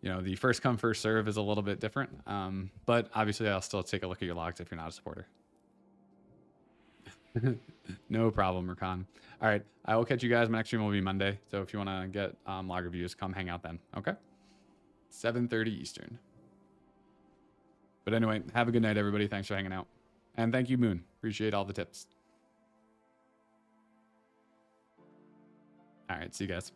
you know, the first come, first serve is a little bit different. But obviously I'll still take a look at your logs if you're not a supporter. No problem, Rakan. All right, I will catch you guys. My next stream will be Monday. So if you want to get log reviews, come hang out then. Okay? 7:30 Eastern. But anyway, have a good night, everybody. Thanks for hanging out. And thank you, Moon. Appreciate all the tips. All right, see you guys.